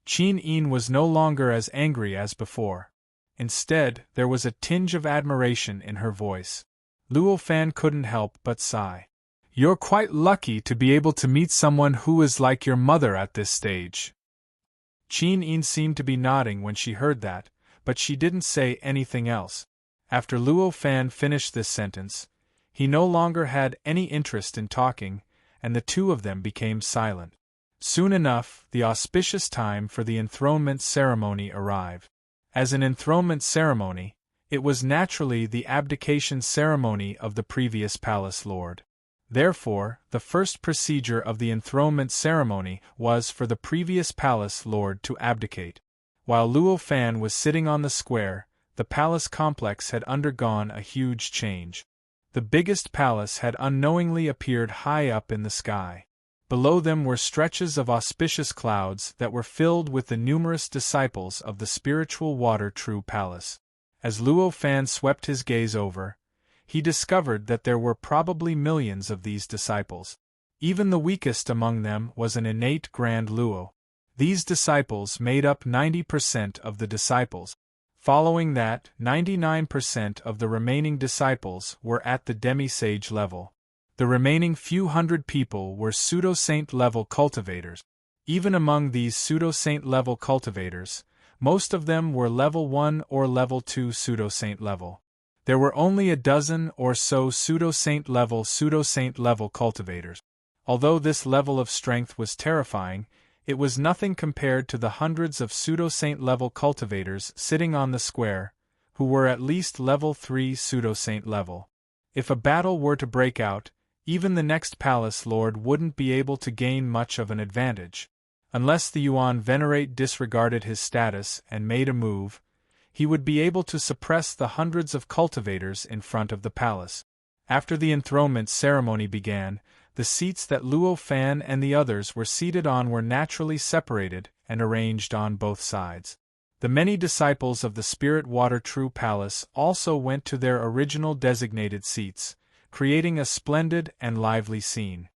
Qin Yin was no longer as angry as before. Instead, there was a tinge of admiration in her voice. Luo Fan couldn't help but sigh. You're quite lucky to be able to meet someone who is like your mother at this stage. Qin Yin seemed to be nodding when she heard that, but she didn't say anything else. After Luo Fan finished this sentence, he no longer had any interest in talking, and the two of them became silent. Soon enough, the auspicious time for the enthronement ceremony arrived. As an enthronement ceremony, it was naturally the abdication ceremony of the previous palace lord. Therefore, the first procedure of the enthronement ceremony was for the previous palace lord to abdicate. While Luo Fan was sitting on the square, the palace complex had undergone a huge change. The biggest palace had unknowingly appeared high up in the sky. Below them were stretches of auspicious clouds that were filled with the numerous disciples of the spiritual water true palace. As Luo Fan swept his gaze over, he discovered that there were probably millions of these disciples. Even the weakest among them was an innate Grand Luo. These disciples made up 90% of the disciples. Following that, 99% of the remaining disciples were at the demi-sage level. The remaining few hundred people were pseudo-saint level cultivators. Even among these pseudo-saint level cultivators, most of them were level 1 or level 2 pseudo-saint level. There were only a dozen or so pseudo-saint level cultivators. Although this level of strength was terrifying, it was nothing compared to the hundreds of pseudo-saint level cultivators sitting on the square, who were at least level 3 pseudo-saint level. If a battle were to break out, even the next palace lord wouldn't be able to gain much of an advantage. Unless the Yuan Venerate disregarded his status and made a move, he would be able to suppress the hundreds of cultivators in front of the palace. After the enthronement ceremony began, the seats that Luo Fan and the others were seated on were naturally separated and arranged on both sides. The many disciples of the Spirit Water True Palace also went to their original designated seats, creating a splendid and lively scene.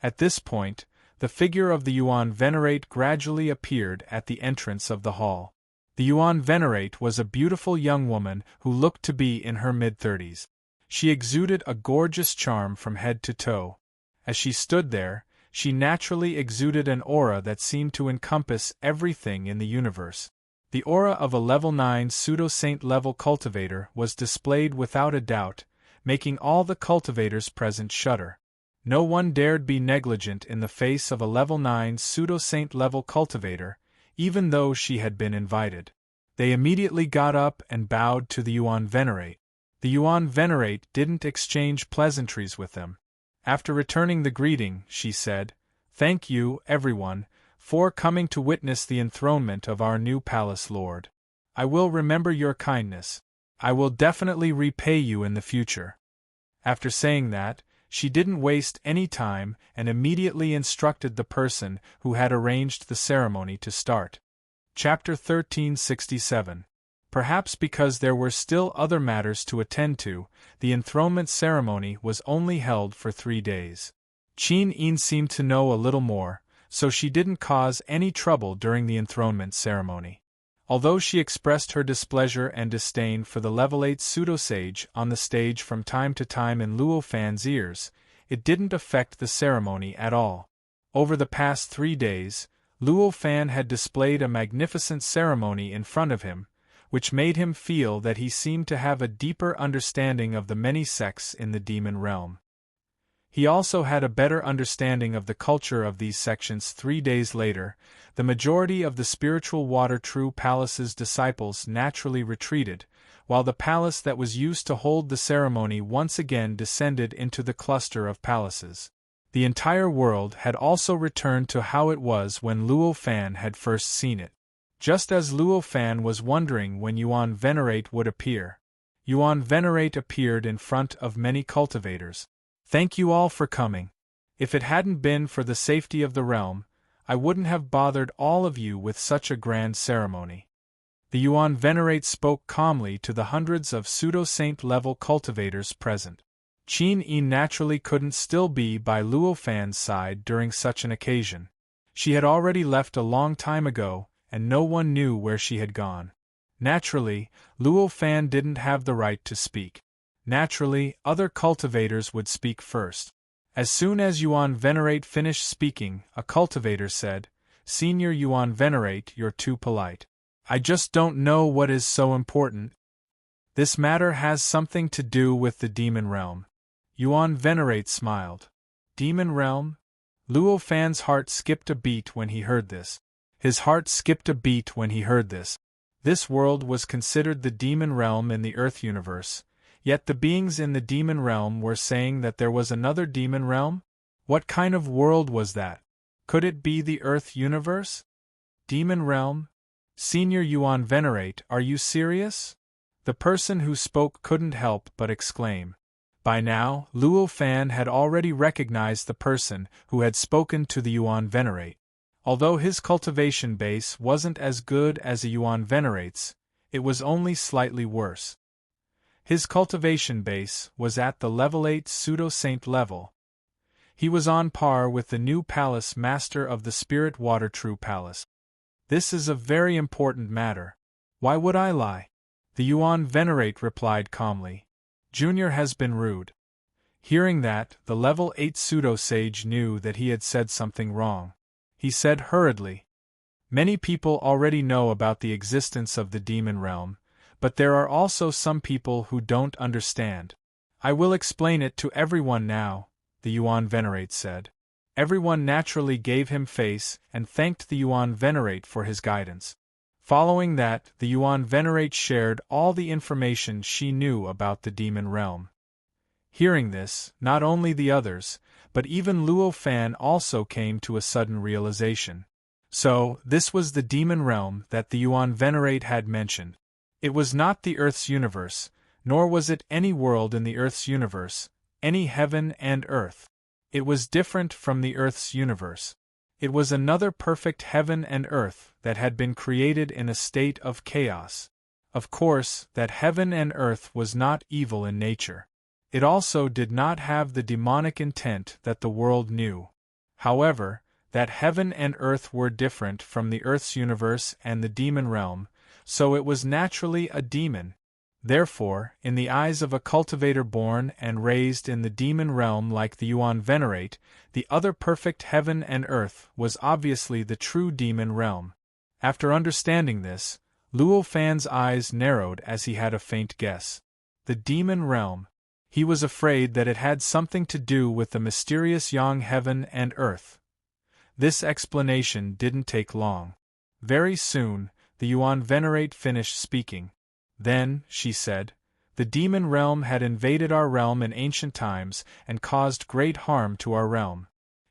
At this point, the figure of the Yuan Venerate gradually appeared at the entrance of the hall. The Yuan Venerate was a beautiful young woman who looked to be in her mid-30s. She exuded a gorgeous charm from head to toe. As she stood there, she naturally exuded an aura that seemed to encompass everything in the universe. The aura of a level 9 pseudo-saint level cultivator was displayed without a doubt, making all the cultivators present shudder. No one dared be negligent in the face of a level 9 pseudo-saint level cultivator, even though she had been invited. They immediately got up and bowed to the Yuan Venerate. The Yuan Venerate didn't exchange pleasantries with them. After returning the greeting, she said, "Thank you, everyone, for coming to witness the enthronement of our new palace lord. I will remember your kindness. I will definitely repay you in the future." After saying that, she didn't waste any time and immediately instructed the person who had arranged the ceremony to start. Chapter 1367. Perhaps because there were still other matters to attend to, the enthronement ceremony was only held for 3 days. Qin Yin seemed to know a little more, so she didn't cause any trouble during the enthronement ceremony. Although she expressed her displeasure and disdain for the level 8 pseudo-sage on the stage from time to time in Luo Fan's ears, it didn't affect the ceremony at all. Over the past 3 days, Luo Fan had displayed a magnificent ceremony in front of him, which made him feel that he seemed to have a deeper understanding of the many sects in the demon realm. He also had a better understanding of the culture of these sections. 3 days later, the majority of the Spiritual Water True Palace's disciples naturally retreated, while the palace that was used to hold the ceremony once again descended into the cluster of palaces. The entire world had also returned to how it was when Luo Fan had first seen it. Just as Luo Fan was wondering when Yuan Venerate would appear, Yuan Venerate appeared in front of many cultivators. "Thank you all for coming. If it hadn't been for the safety of the realm, I wouldn't have bothered all of you with such a grand ceremony." The Yuan Venerate spoke calmly to the hundreds of pseudo-saint level cultivators present. Qin Yin naturally couldn't still be by Luo Fan's side during such an occasion. She had already left a long time ago, and no one knew where she had gone. Naturally, Luo Fan didn't have the right to speak. Naturally, other cultivators would speak first. As soon as Yuan Venerate finished speaking, a cultivator said, "Senior Yuan Venerate, you're too polite. I just don't know what is so important. This matter has something to do with the demon realm." Yuan Venerate smiled. Demon realm? Luo Fan's heart skipped a beat when he heard this. His heart skipped a beat when he heard this. This world was considered the demon realm in the Earth universe. Yet the beings in the demon realm were saying that there was another demon realm? What kind of world was that? Could it be the Earth universe? Demon realm? Senior Yuan Venerate, are you serious? The person who spoke couldn't help but exclaim. By now, Luo Fan had already recognized the person who had spoken to the Yuan Venerate. Although his cultivation base wasn't as good as a Yuan Venerate's, it was only slightly worse. His cultivation base was at the level 8 pseudo-saint level. He was on par with the new palace master of the Spirit Water True Palace. This is a very important matter. Why would I lie? The Yuan Venerate replied calmly. Junior has been rude. Hearing that, the level 8 pseudo-sage knew that he had said something wrong. He said hurriedly, Many people already know about the existence of the demon realm, but there are also some people who don't understand. I will explain it to everyone now, the Yuan Venerate said. Everyone naturally gave him face and thanked the Yuan Venerate for his guidance. Following that, the Yuan Venerate shared all the information she knew about the demon realm. Hearing this, not only the others, but even Luo Fan also came to a sudden realization. So, this was the demon realm that the Yuan Venerate had mentioned. It was not the Earth's universe, nor was it any world in the Earth's universe, any heaven and earth. It was different from the Earth's universe. It was another perfect heaven and earth that had been created in a state of chaos. Of course, that heaven and earth was not evil in nature. It also did not have the demonic intent that the world knew. However, that heaven and earth were different from the Earth's universe and the demon realm, so it was naturally a demon. Therefore, in the eyes of a cultivator born and raised in the demon realm like the Yuan Venerate, the other perfect heaven and earth was obviously the true demon realm. After understanding this, Luo Fan's eyes narrowed as he had a faint guess. The demon realm. He was afraid that it had something to do with the mysterious Yang heaven and earth. This explanation didn't take long. Very soon, the Yuan Venerate finished speaking. Then, she said, the demon realm had invaded our realm in ancient times and caused great harm to our realm.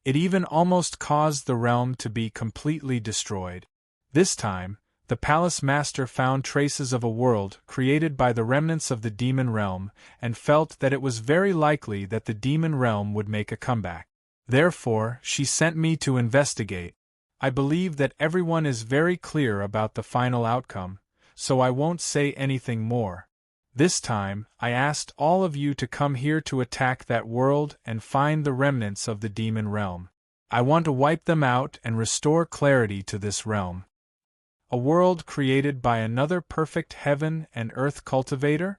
It even almost caused the realm to be completely destroyed. This time, the palace master found traces of a world created by the remnants of the demon realm and felt that it was very likely that the demon realm would make a comeback. Therefore, she sent me to investigate. I believe that everyone is very clear about the final outcome, so I won't say anything more. This time, I asked all of you to come here to attack that world and find the remnants of the demon realm. I want to wipe them out and restore clarity to this realm. A world created by another perfect heaven and earth cultivator?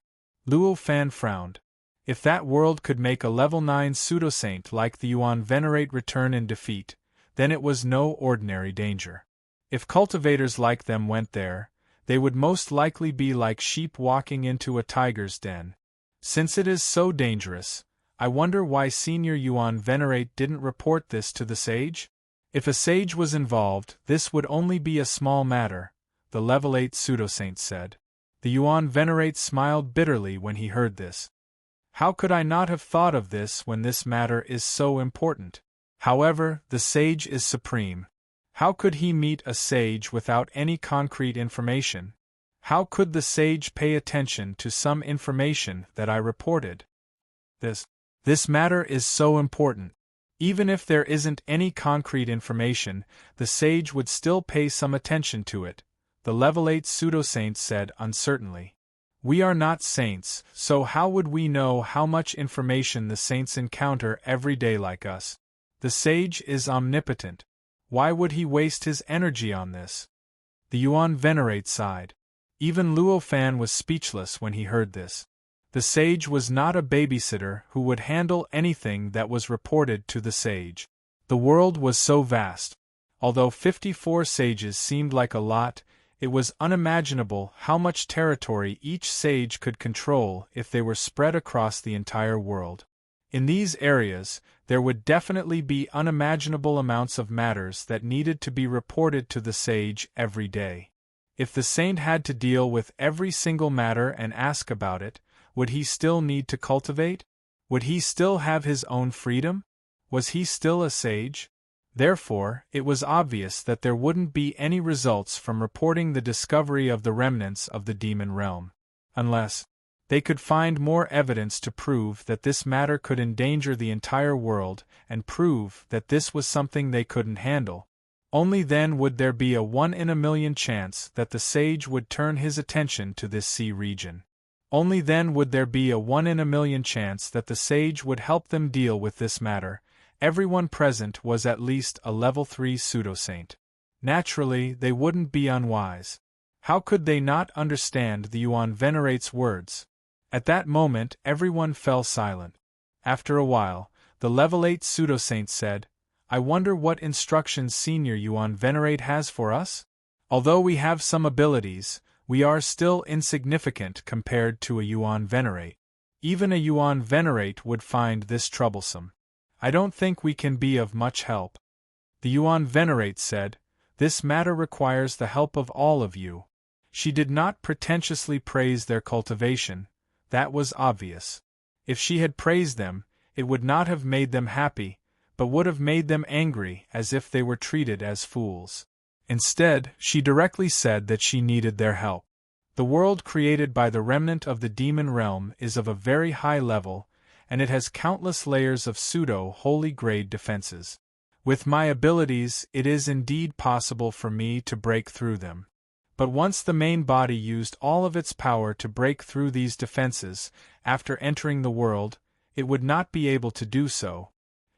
Luo Fan frowned. If that world could make a level 9 pseudo-saint like the Yuan Venerate return in defeat, then it was no ordinary danger. If cultivators like them went there, they would most likely be like sheep walking into a tiger's den. Since it is so dangerous, I wonder why Senior Yuan Venerate didn't report this to the sage? If a sage was involved, this would only be a small matter, the level 8 pseudo-saint said. The Yuan Venerate smiled bitterly when he heard this. How could I not have thought of this when this matter is so important? However, the sage is supreme. How could he meet a sage without any concrete information? How could the sage pay attention to some information that I reported? This matter is so important. Even if there isn't any concrete information, the sage would still pay some attention to it, the level 8 pseudo-saint said uncertainly. We are not saints, so how would we know how much information the saints encounter every day like us? The sage is omnipotent. Why would he waste his energy on this? The Yuan Venerate sighed. Even Luo Fan was speechless when he heard this. The sage was not a babysitter who would handle anything that was reported to the sage. The world was so vast. Although 54 sages seemed like a lot, it was unimaginable how much territory each sage could control if they were spread across the entire world. In these areas, there would definitely be unimaginable amounts of matters that needed to be reported to the sage every day. If the saint had to deal with every single matter and ask about it, would he still need to cultivate? Would he still have his own freedom? Was he still a sage? Therefore, it was obvious that there wouldn't be any results from reporting the discovery of the remnants of the demon realm. Unless they could find more evidence to prove that this matter could endanger the entire world and prove that this was something they couldn't handle. Only then would there be a 1 in a million chance that the sage would turn his attention to this sea region. Only then would there be a 1 in a million chance that the sage would help them deal with this matter. Everyone present was at least a level 3 pseudo-saint. Naturally, they wouldn't be unwise. How could they not understand the Yuan Venerate's words? At that moment everyone fell silent. After a while, the level 8 pseudo-saint said, "I wonder what instructions Senior Yuan Venerate has for us? Although we have some abilities, we are still insignificant compared to a Yuan Venerate. Even a Yuan Venerate would find this troublesome. I don't think we can be of much help." The Yuan Venerate said, "This matter requires the help of all of you." She did not pretentiously praise their cultivation, that was obvious. If she had praised them, it would not have made them happy, but would have made them angry as if they were treated as fools. Instead, she directly said that she needed their help. The world created by the remnant of the demon realm is of a very high level, and it has countless layers of pseudo-holy grade defenses. With my abilities, it is indeed possible for me to break through them. But once the main body used all of its power to break through these defenses, after entering the world, it would not be able to do so.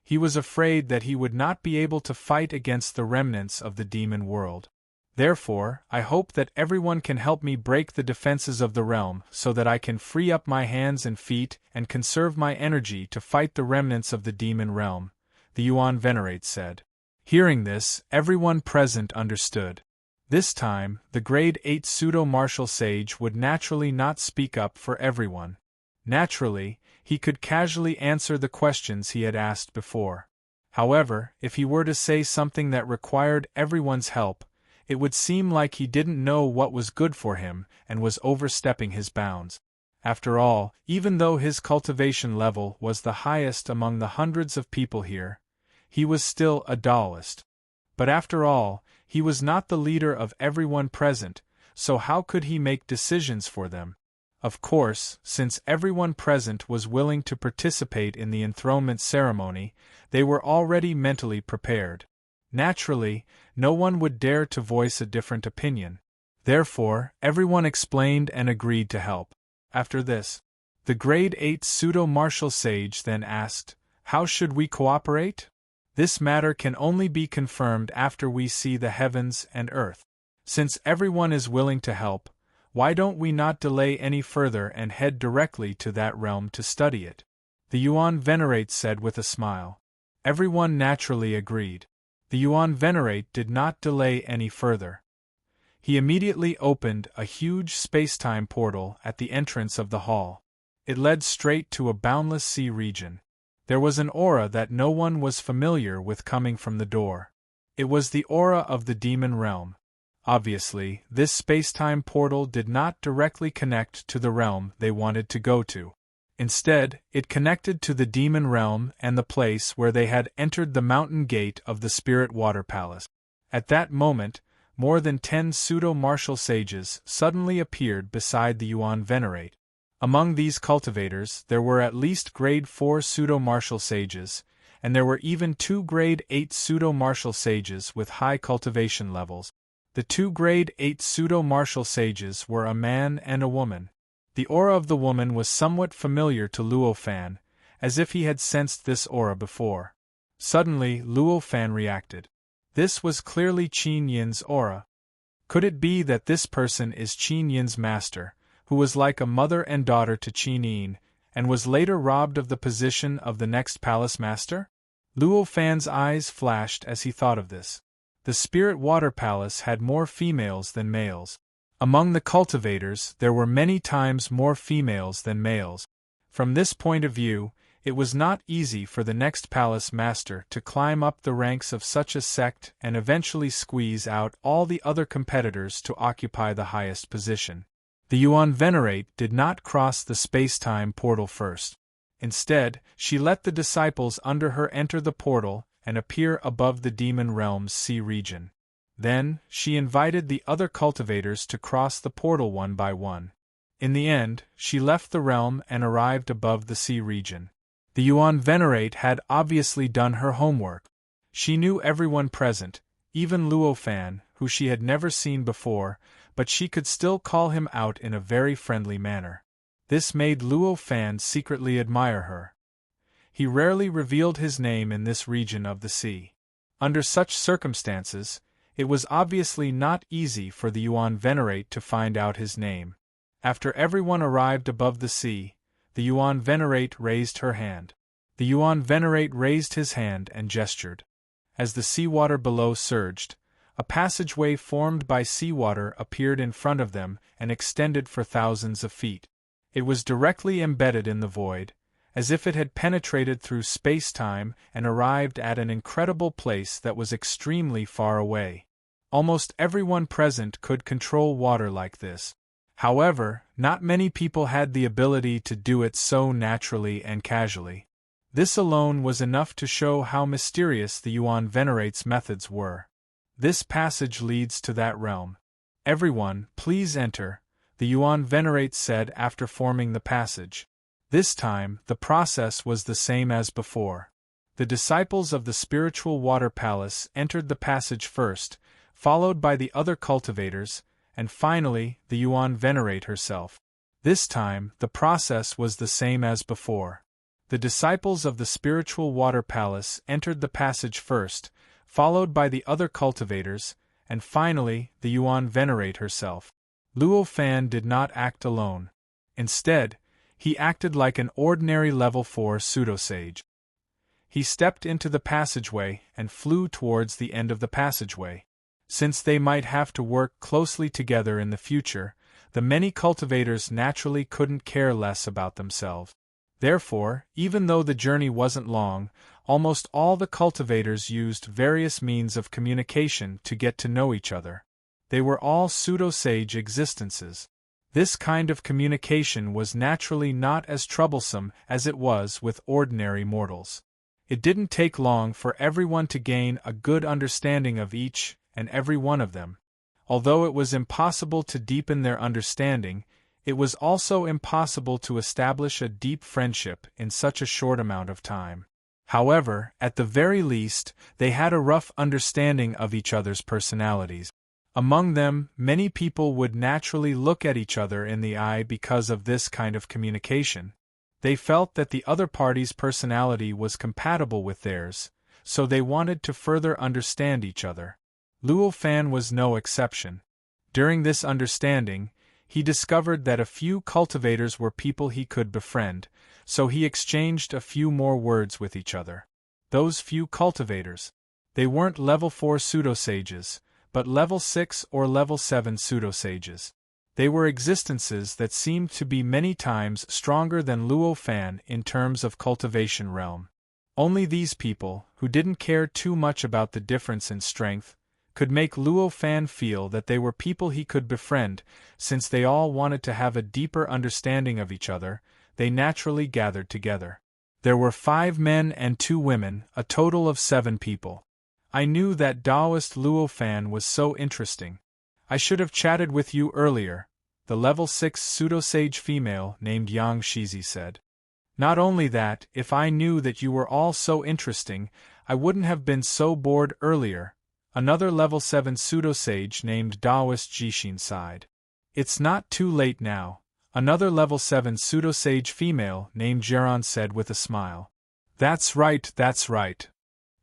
He was afraid that he would not be able to fight against the remnants of the demon world. Therefore, I hope that everyone can help me break the defenses of the realm so that I can free up my hands and feet and conserve my energy to fight the remnants of the demon realm, the Yuan Venerate said. Hearing this, everyone present understood. This time, the grade 8 pseudo-martial sage would naturally not speak up for everyone. Naturally, he could casually answer the questions he had asked before. However, if he were to say something that required everyone's help, it would seem like he didn't know what was good for him and was overstepping his bounds. After all, even though his cultivation level was the highest among the hundreds of people here, he was still a duelist. But after all, he was not the leader of everyone present, so how could he make decisions for them? Of course, since everyone present was willing to participate in the enthronement ceremony, they were already mentally prepared. Naturally, no one would dare to voice a different opinion. Therefore, everyone explained and agreed to help. After this, the grade 8 pseudo-martial sage then asked, "How should we cooperate? This matter can only be confirmed after we see the heavens and earth. Since everyone is willing to help, why don't we not delay any further and head directly to that realm to study it?" The Yuan Venerate said with a smile. Everyone naturally agreed. The Yuan Venerate did not delay any further. He immediately opened a huge space-time portal at the entrance of the hall. It led straight to a boundless sea region. There was an aura that no one was familiar with coming from the door. It was the aura of the demon realm. Obviously, this space-time portal did not directly connect to the realm they wanted to go to. Instead, it connected to the demon realm and the place where they had entered the mountain gate of the Spirit Water Palace. At that moment, more than 10 pseudo-martial sages suddenly appeared beside the Yuan Venerate. Among these cultivators, there were at least grade 4 pseudo-martial sages, and there were even 2 grade 8 pseudo-martial sages with high cultivation levels. The 2 grade 8 pseudo-martial sages were a man and a woman. The aura of the woman was somewhat familiar to Luo Fan, as if he had sensed this aura before. Suddenly, Luo Fan reacted. This was clearly Qin Yin's aura. Could it be that this person is Qin Yin's master, who was like a mother and daughter to Qin Yin, and was later robbed of the position of the next palace master? Luo Fan's eyes flashed as he thought of this. The Spirit Water Palace had more females than males. Among the cultivators, there were many times more females than males. From this point of view, it was not easy for the next palace master to climb up the ranks of such a sect and eventually squeeze out all the other competitors to occupy the highest position. The Yuan Venerate did not cross the space-time portal first. Instead, she let the disciples under her enter the portal and appear above the demon realm's sea region. Then, she invited the other cultivators to cross the portal one by one. In the end, she left the realm and arrived above the sea region. The Yuan Venerate had obviously done her homework. She knew everyone present, even Luo Fan, who she had never seen before, but she could still call him out in a very friendly manner. This made Luo Fan secretly admire her. He rarely revealed his name in this region of the sea. Under such circumstances, It was obviously not easy for the Yuan Venerate to find out his name. After everyone arrived above the sea, the Yuan Venerate raised her hand. The Yuan Venerate raised his hand and gestured. As the seawater below surged, a passageway formed by seawater appeared in front of them and extended for thousands of feet. It was directly embedded in the void, as if it had penetrated through space-time and arrived at an incredible place that was extremely far away. Almost everyone present could control water like this. However, not many people had the ability to do it so naturally and casually. This alone was enough to show how mysterious the Yuan Venerate's methods were. This passage leads to that realm. Everyone, please enter, the Yuan Venerate said after forming the passage. This time, the process was the same as before. The disciples of the spiritual water palace entered the passage first, followed by the other cultivators, and finally, the Yuan Venerate herself. This time, the process was the same as before. The disciples of the spiritual water palace entered the passage first, followed by the other cultivators, and finally, the Yuan Venerate herself. Luo Fan did not act alone. Instead, he acted like an ordinary level 4 pseudo-sage. He stepped into the passageway and flew towards the end of the passageway. Since they might have to work closely together in the future, the many cultivators naturally couldn't care less about themselves. Therefore, even though the journey wasn't long, almost all the cultivators used various means of communication to get to know each other. They were all pseudo-sage existences. This kind of communication was naturally not as troublesome as it was with ordinary mortals. It didn't take long for everyone to gain a good understanding of each and every one of them. Although it was impossible to deepen their understanding, it was also impossible to establish a deep friendship in such a short amount of time. However, at the very least, they had a rough understanding of each other's personalities. Among them, many people would naturally look at each other in the eye because of this kind of communication. They felt that the other party's personality was compatible with theirs, so they wanted to further understand each other. Luo Fan was no exception. During this understanding, he discovered that a few cultivators were people he could befriend, so he exchanged a few more words with each other. Those few cultivators. They weren't level 4 pseudo-sages, but level 6 or level 7 pseudo-sages. They were existences that seemed to be many times stronger than Luo Fan in terms of cultivation realm. Only these people, who didn't care too much about the difference in strength, could make Luo Fan feel that they were people he could befriend. Since they all wanted to have a deeper understanding of each other, they naturally gathered together. There were 5 men and 2 women, a total of 7 people. I knew that Taoist Luo Fan was so interesting. I should have chatted with you earlier, the level 6 pseudo-sage female named Yang Shizi said. Not only that, if I knew that you were all so interesting, I wouldn't have been so bored earlier, another level 7 pseudo-sage named Taoist Jixin sighed. It's not too late now, another level 7 pseudo-sage female named Geron said with a smile. That's right, that's right.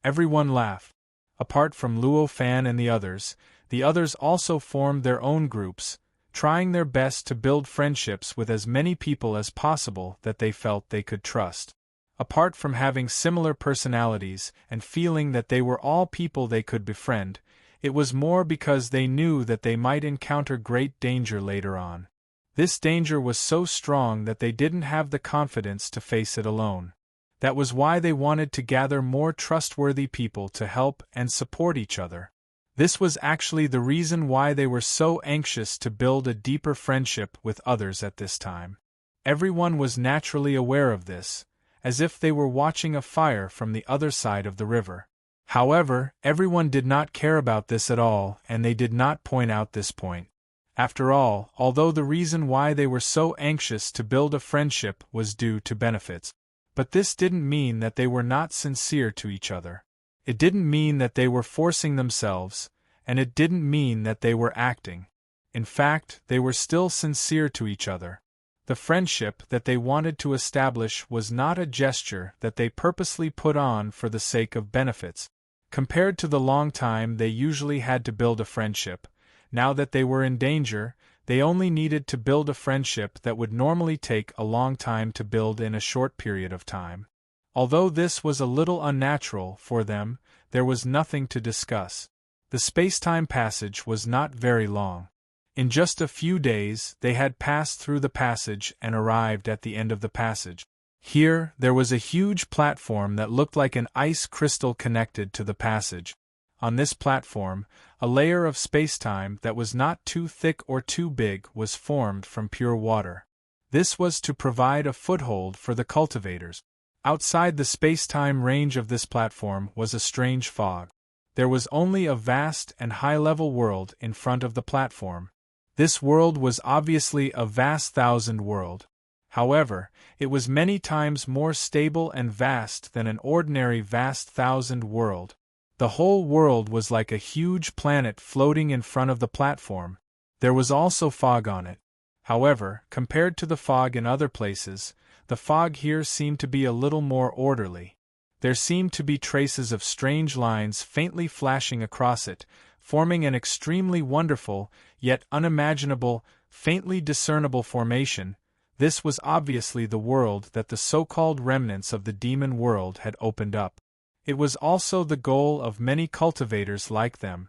Everyone laughed. Apart from Luo Fan and the others also formed their own groups, trying their best to build friendships with as many people as possible that they felt they could trust. Apart from having similar personalities and feeling that they were all people they could befriend, it was more because they knew that they might encounter great danger later on. This danger was so strong that they didn't have the confidence to face it alone. That was why they wanted to gather more trustworthy people to help and support each other. This was actually the reason why they were so anxious to build a deeper friendship with others at this time. Everyone was naturally aware of this, as if they were watching a fire from the other side of the river. However, everyone did not care about this at all, and they did not point out this point. After all, although the reason why they were so anxious to build a friendship was due to benefits, but this didn't mean that they were not sincere to each other. It didn't mean that they were forcing themselves, and it didn't mean that they were acting. In fact, they were still sincere to each other. The friendship that they wanted to establish was not a gesture that they purposely put on for the sake of benefits. Compared to the long time they usually had to build a friendship, now that they were in danger, they only needed to build a friendship that would normally take a long time to build in a short period of time. Although this was a little unnatural for them, there was nothing to discuss. The space-time passage was not very long. In just a few days, they had passed through the passage and arrived at the end of the passage. Here, there was a huge platform that looked like an ice crystal connected to the passage. On this platform, a layer of space-time that was not too thick or too big was formed from pure water. This was to provide a foothold for the cultivators. Outside the space-time range of this platform was a strange fog. There was only a vast and high-level world in front of the platform. This world was obviously a vast thousand world. However, it was many times more stable and vast than an ordinary vast thousand world. The whole world was like a huge planet floating in front of the platform. There was also fog on it. However, compared to the fog in other places, the fog here seemed to be a little more orderly. There seemed to be traces of strange lines faintly flashing across it, forming an extremely wonderful, yet unimaginable, faintly discernible formation. This was obviously the world that the so-called remnants of the demon world had opened up. It was also the goal of many cultivators like them.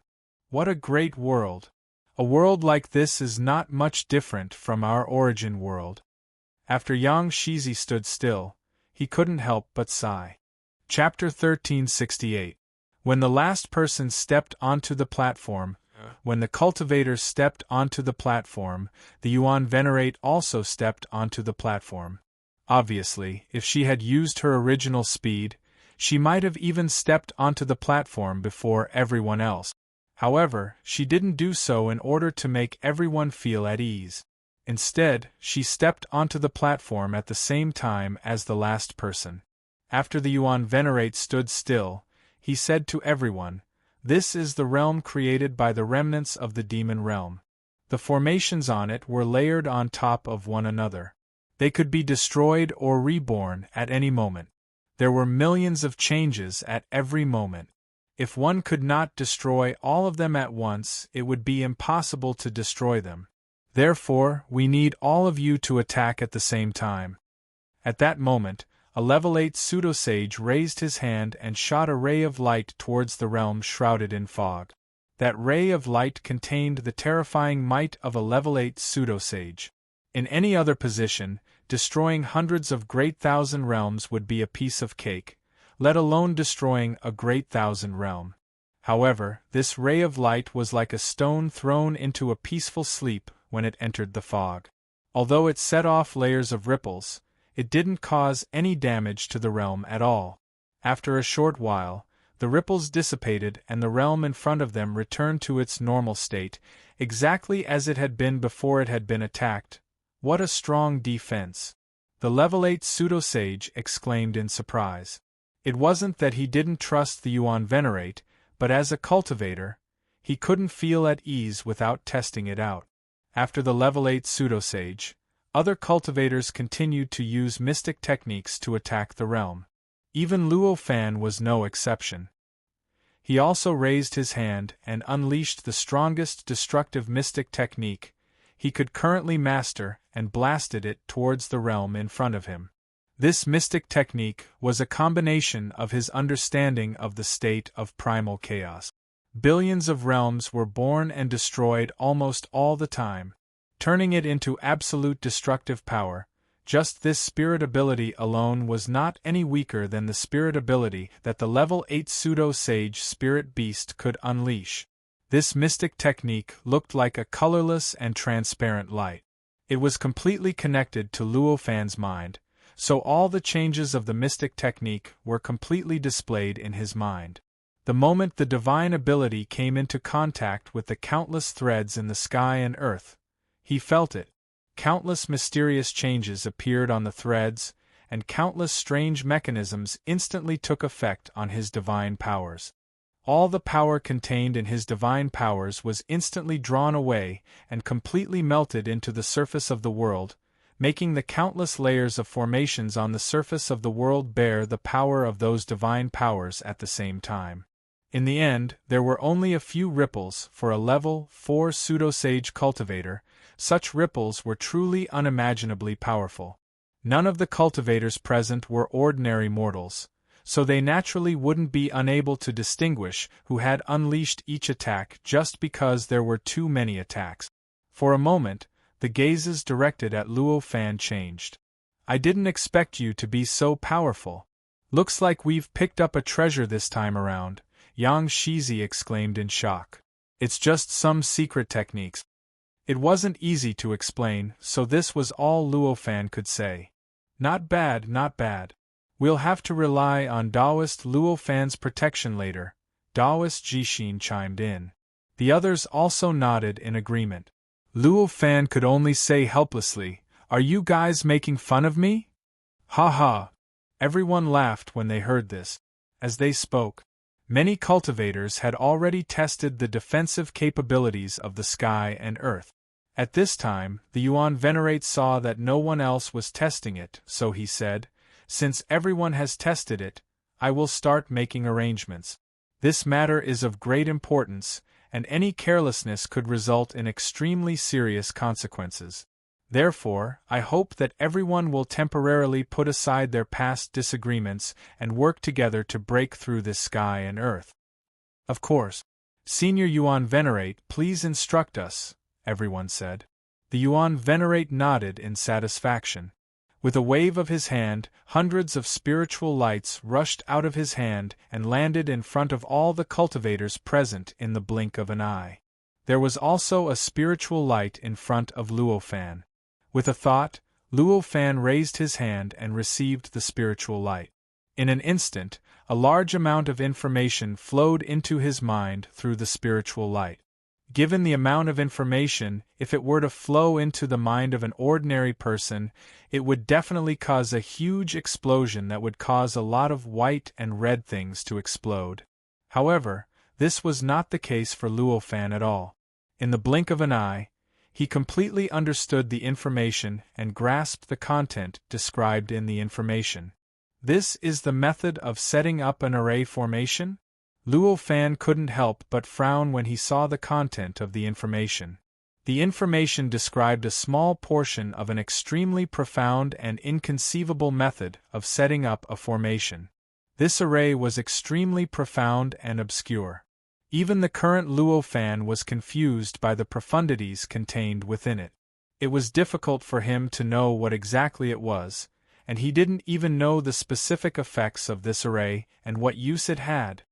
What a great world! A world like this is not much different from our origin world. After Yang Shizi stood still, he couldn't help but sigh. Chapter 1368. When the last person stepped onto the platform, when the cultivators stepped onto the platform, the Yuan Venerate also stepped onto the platform. Obviously, if she had used her original speed, she might have even stepped onto the platform before everyone else. However, she didn't do so in order to make everyone feel at ease. Instead, she stepped onto the platform at the same time as the last person. After the Yuan Venerate stood still, he said to everyone, "This is the realm created by the remnants of the demon realm. The formations on it were layered on top of one another. They could be destroyed or reborn at any moment. There were millions of changes at every moment. If one could not destroy all of them at once, it would be impossible to destroy them. Therefore, we need all of you to attack at the same time." At that moment, a level 8 pseudo-sage raised his hand and shot a ray of light towards the realm shrouded in fog. That ray of light contained the terrifying might of a level 8 pseudo-sage. In any other position, destroying hundreds of great thousand realms would be a piece of cake, let alone destroying a great thousand realm. However, this ray of light was like a stone thrown into a peaceful sleep when it entered the fog. Although it set off layers of ripples, it didn't cause any damage to the realm at all. After a short while, the ripples dissipated and the realm in front of them returned to its normal state, exactly as it had been before it had been attacked. What a strong defense! The level 8 pseudo-sage exclaimed in surprise. It wasn't that he didn't trust the Yuan Venerate, but as a cultivator, he couldn't feel at ease without testing it out. After the level 8 pseudo-sage, other cultivators continued to use mystic techniques to attack the realm. Even Luo Fan was no exception. He also raised his hand and unleashed the strongest destructive mystic technique he could currently master and blasted it towards the realm in front of him. This mystic technique was a combination of his understanding of the state of primal chaos. Billions of realms were born and destroyed almost all the time, turning it into absolute destructive power. Just this spirit ability alone was not any weaker than the spirit ability that the level 8 pseudo-sage spirit beast could unleash. This mystic technique looked like a colorless and transparent light. It was completely connected to Luo Fan's mind, so all the changes of the mystic technique were completely displayed in his mind. The moment the divine ability came into contact with the countless threads in the sky and earth, he felt it. Countless mysterious changes appeared on the threads, and countless strange mechanisms instantly took effect on his divine powers. All the power contained in his divine powers was instantly drawn away and completely melted into the surface of the world, making the countless layers of formations on the surface of the world bear the power of those divine powers at the same time. In the end, there were only a few ripples for a level 4 pseudo-sage cultivator. Such ripples were truly unimaginably powerful. None of the cultivators present were ordinary mortals, so they naturally wouldn't be unable to distinguish who had unleashed each attack just because there were too many attacks. For a moment, the gazes directed at Luo Fan changed. "I didn't expect you to be so powerful. Looks like we've picked up a treasure this time around," Yang Shizi exclaimed in shock. "It's just some secret techniques." It wasn't easy to explain, so this was all Luo Fan could say. "Not bad, not bad. We'll have to rely on Taoist Luo Fan's protection later," Taoist Jixin chimed in. The others also nodded in agreement. Luo Fan could only say helplessly, "Are you guys making fun of me?" "Ha ha!" Everyone laughed when they heard this. As they spoke, many cultivators had already tested the defensive capabilities of the sky and earth. At this time, the Yuan Venerate saw that no one else was testing it, so he said, "Since everyone has tested it, I will start making arrangements. This matter is of great importance, and any carelessness could result in extremely serious consequences. Therefore, I hope that everyone will temporarily put aside their past disagreements and work together to break through this sky and earth." "Of course. Senior Yuan Venerate, please instruct us," everyone said. The Yuan Venerate nodded in satisfaction. With a wave of his hand, hundreds of spiritual lights rushed out of his hand and landed in front of all the cultivators present in the blink of an eye. There was also a spiritual light in front of Luo Fan. With a thought, Luo Fan raised his hand and received the spiritual light. In an instant, a large amount of information flowed into his mind through the spiritual light. Given the amount of information, if it were to flow into the mind of an ordinary person, it would definitely cause a huge explosion that would cause a lot of white and red things to explode. However, this was not the case for Luo Fan at all. In the blink of an eye, he completely understood the information and grasped the content described in the information. "This is the method of setting up an array formation?" Luo Fan couldn't help but frown when he saw the content of the information. The information described a small portion of an extremely profound and inconceivable method of setting up a formation. This array was extremely profound and obscure. Even the current Luo Fan was confused by the profundities contained within it. It was difficult for him to know what exactly it was, and he didn't even know the specific effects of this array and what use it had.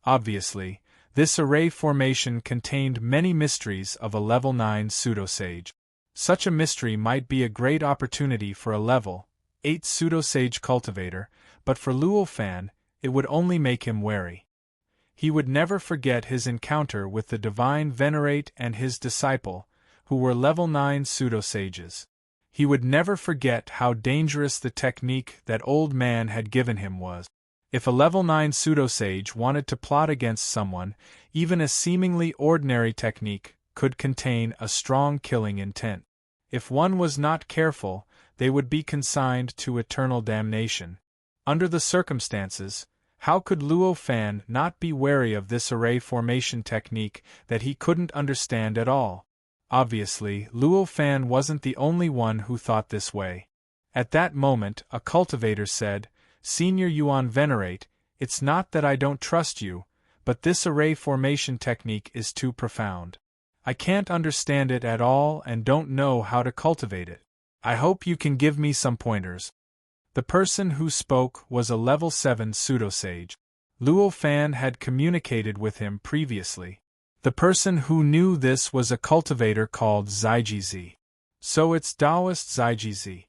Obviously, this array formation contained many mysteries of a level 9 pseudo-sage. Such a mystery might be a great opportunity for a level 8 pseudo-sage cultivator, but for Luo Fan, it would only make him wary. He would never forget his encounter with the Divine Venerate and his disciple, who were level 9 pseudo-sages. He would never forget how dangerous the technique that old man had given him was. If a level 9 pseudo-sage wanted to plot against someone, even a seemingly ordinary technique could contain a strong killing intent. If one was not careful, they would be consigned to eternal damnation. Under the circumstances, how could Luo Fan not be wary of this array formation technique that he couldn't understand at all? Obviously, Luo Fan wasn't the only one who thought this way. At that moment, a cultivator said, "Senior Yuan Venerate, it's not that I don't trust you, but this array formation technique is too profound. I can't understand it at all and don't know how to cultivate it. I hope you can give me some pointers." The person who spoke was a level 7 pseudo-sage. Luo Fan had communicated with him previously. The person who knew this was a cultivator called Zijizi. "So it's Taoist Zijizi.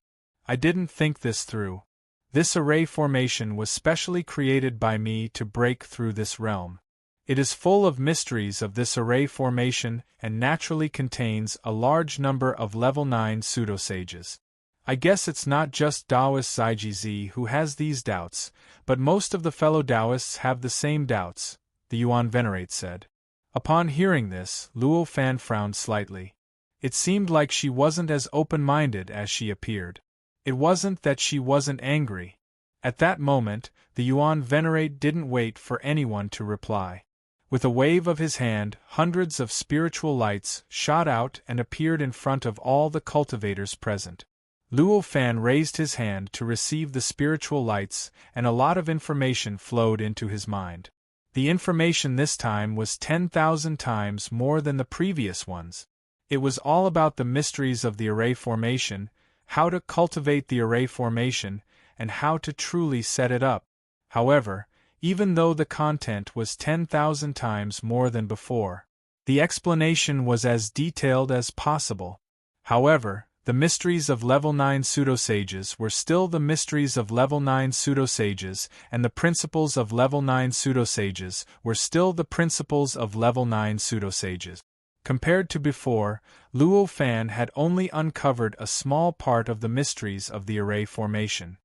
I didn't think this through. This array formation was specially created by me to break through this realm. It is full of mysteries of this array formation and naturally contains a large number of level 9 pseudo-sages. I guess it's not just Taoist Zijizi who has these doubts, but most of the fellow Taoists have the same doubts," the Yuan Venerate said. Upon hearing this, Luo Fan frowned slightly. It seemed like she wasn't as open-minded as she appeared. It wasn't that she wasn't angry. At that moment, the Yuan Venerate didn't wait for anyone to reply. With a wave of his hand, hundreds of spiritual lights shot out and appeared in front of all the cultivators present. Luo Fan raised his hand to receive the spiritual lights, and a lot of information flowed into his mind. The information this time was 10,000 times more than the previous ones. It was all about the mysteries of the array formation, how to cultivate the array formation, and how to truly set it up. However, even though the content was 10,000 times more than before, the explanation was as detailed as possible. However, the mysteries of level 9 pseudo-sages were still the mysteries of level 9 pseudo-sages, and the principles of level 9 pseudo-sages were still the principles of level 9 pseudo-sages. Compared to before, Luo Fan had only uncovered a small part of the mysteries of the array formation.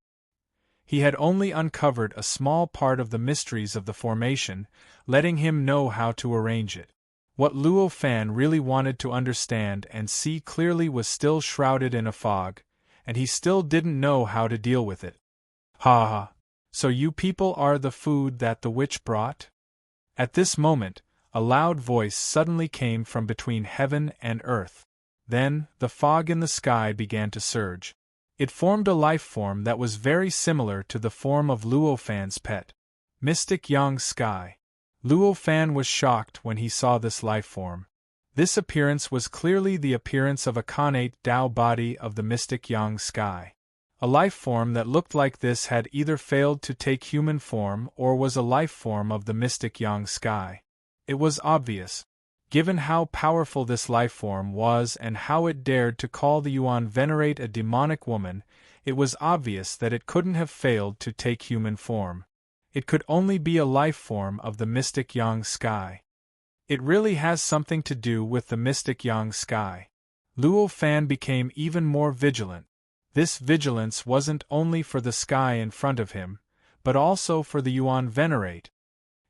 He had only uncovered a small part of the mysteries of the formation, letting him know how to arrange it. What Luo Fan really wanted to understand and see clearly was still shrouded in a fog, and he still didn't know how to deal with it. Ha ha! So you people are the food that the witch brought? At this moment, a loud voice suddenly came from between heaven and earth. Then, the fog in the sky began to surge. It formed a life form that was very similar to the form of Luo Fan's pet. Mystic Yang Sky. Luo Fan was shocked when he saw this life form. This appearance was clearly the appearance of a connate Tao body of the Mystic Yang Sky. A life form that looked like this had either failed to take human form or was a life form of the Mystic Yang Sky. It was obvious, given how powerful this life form was and how it dared to call the Yuan Venerate a demonic woman, it was obvious that it couldn't have failed to take human form. It could only be a life form of the Mystic Yang Sky. It really has something to do with the Mystic Yang Sky. Luo Fan became even more vigilant. This vigilance wasn't only for the sky in front of him, but also for the Yuan Venerate.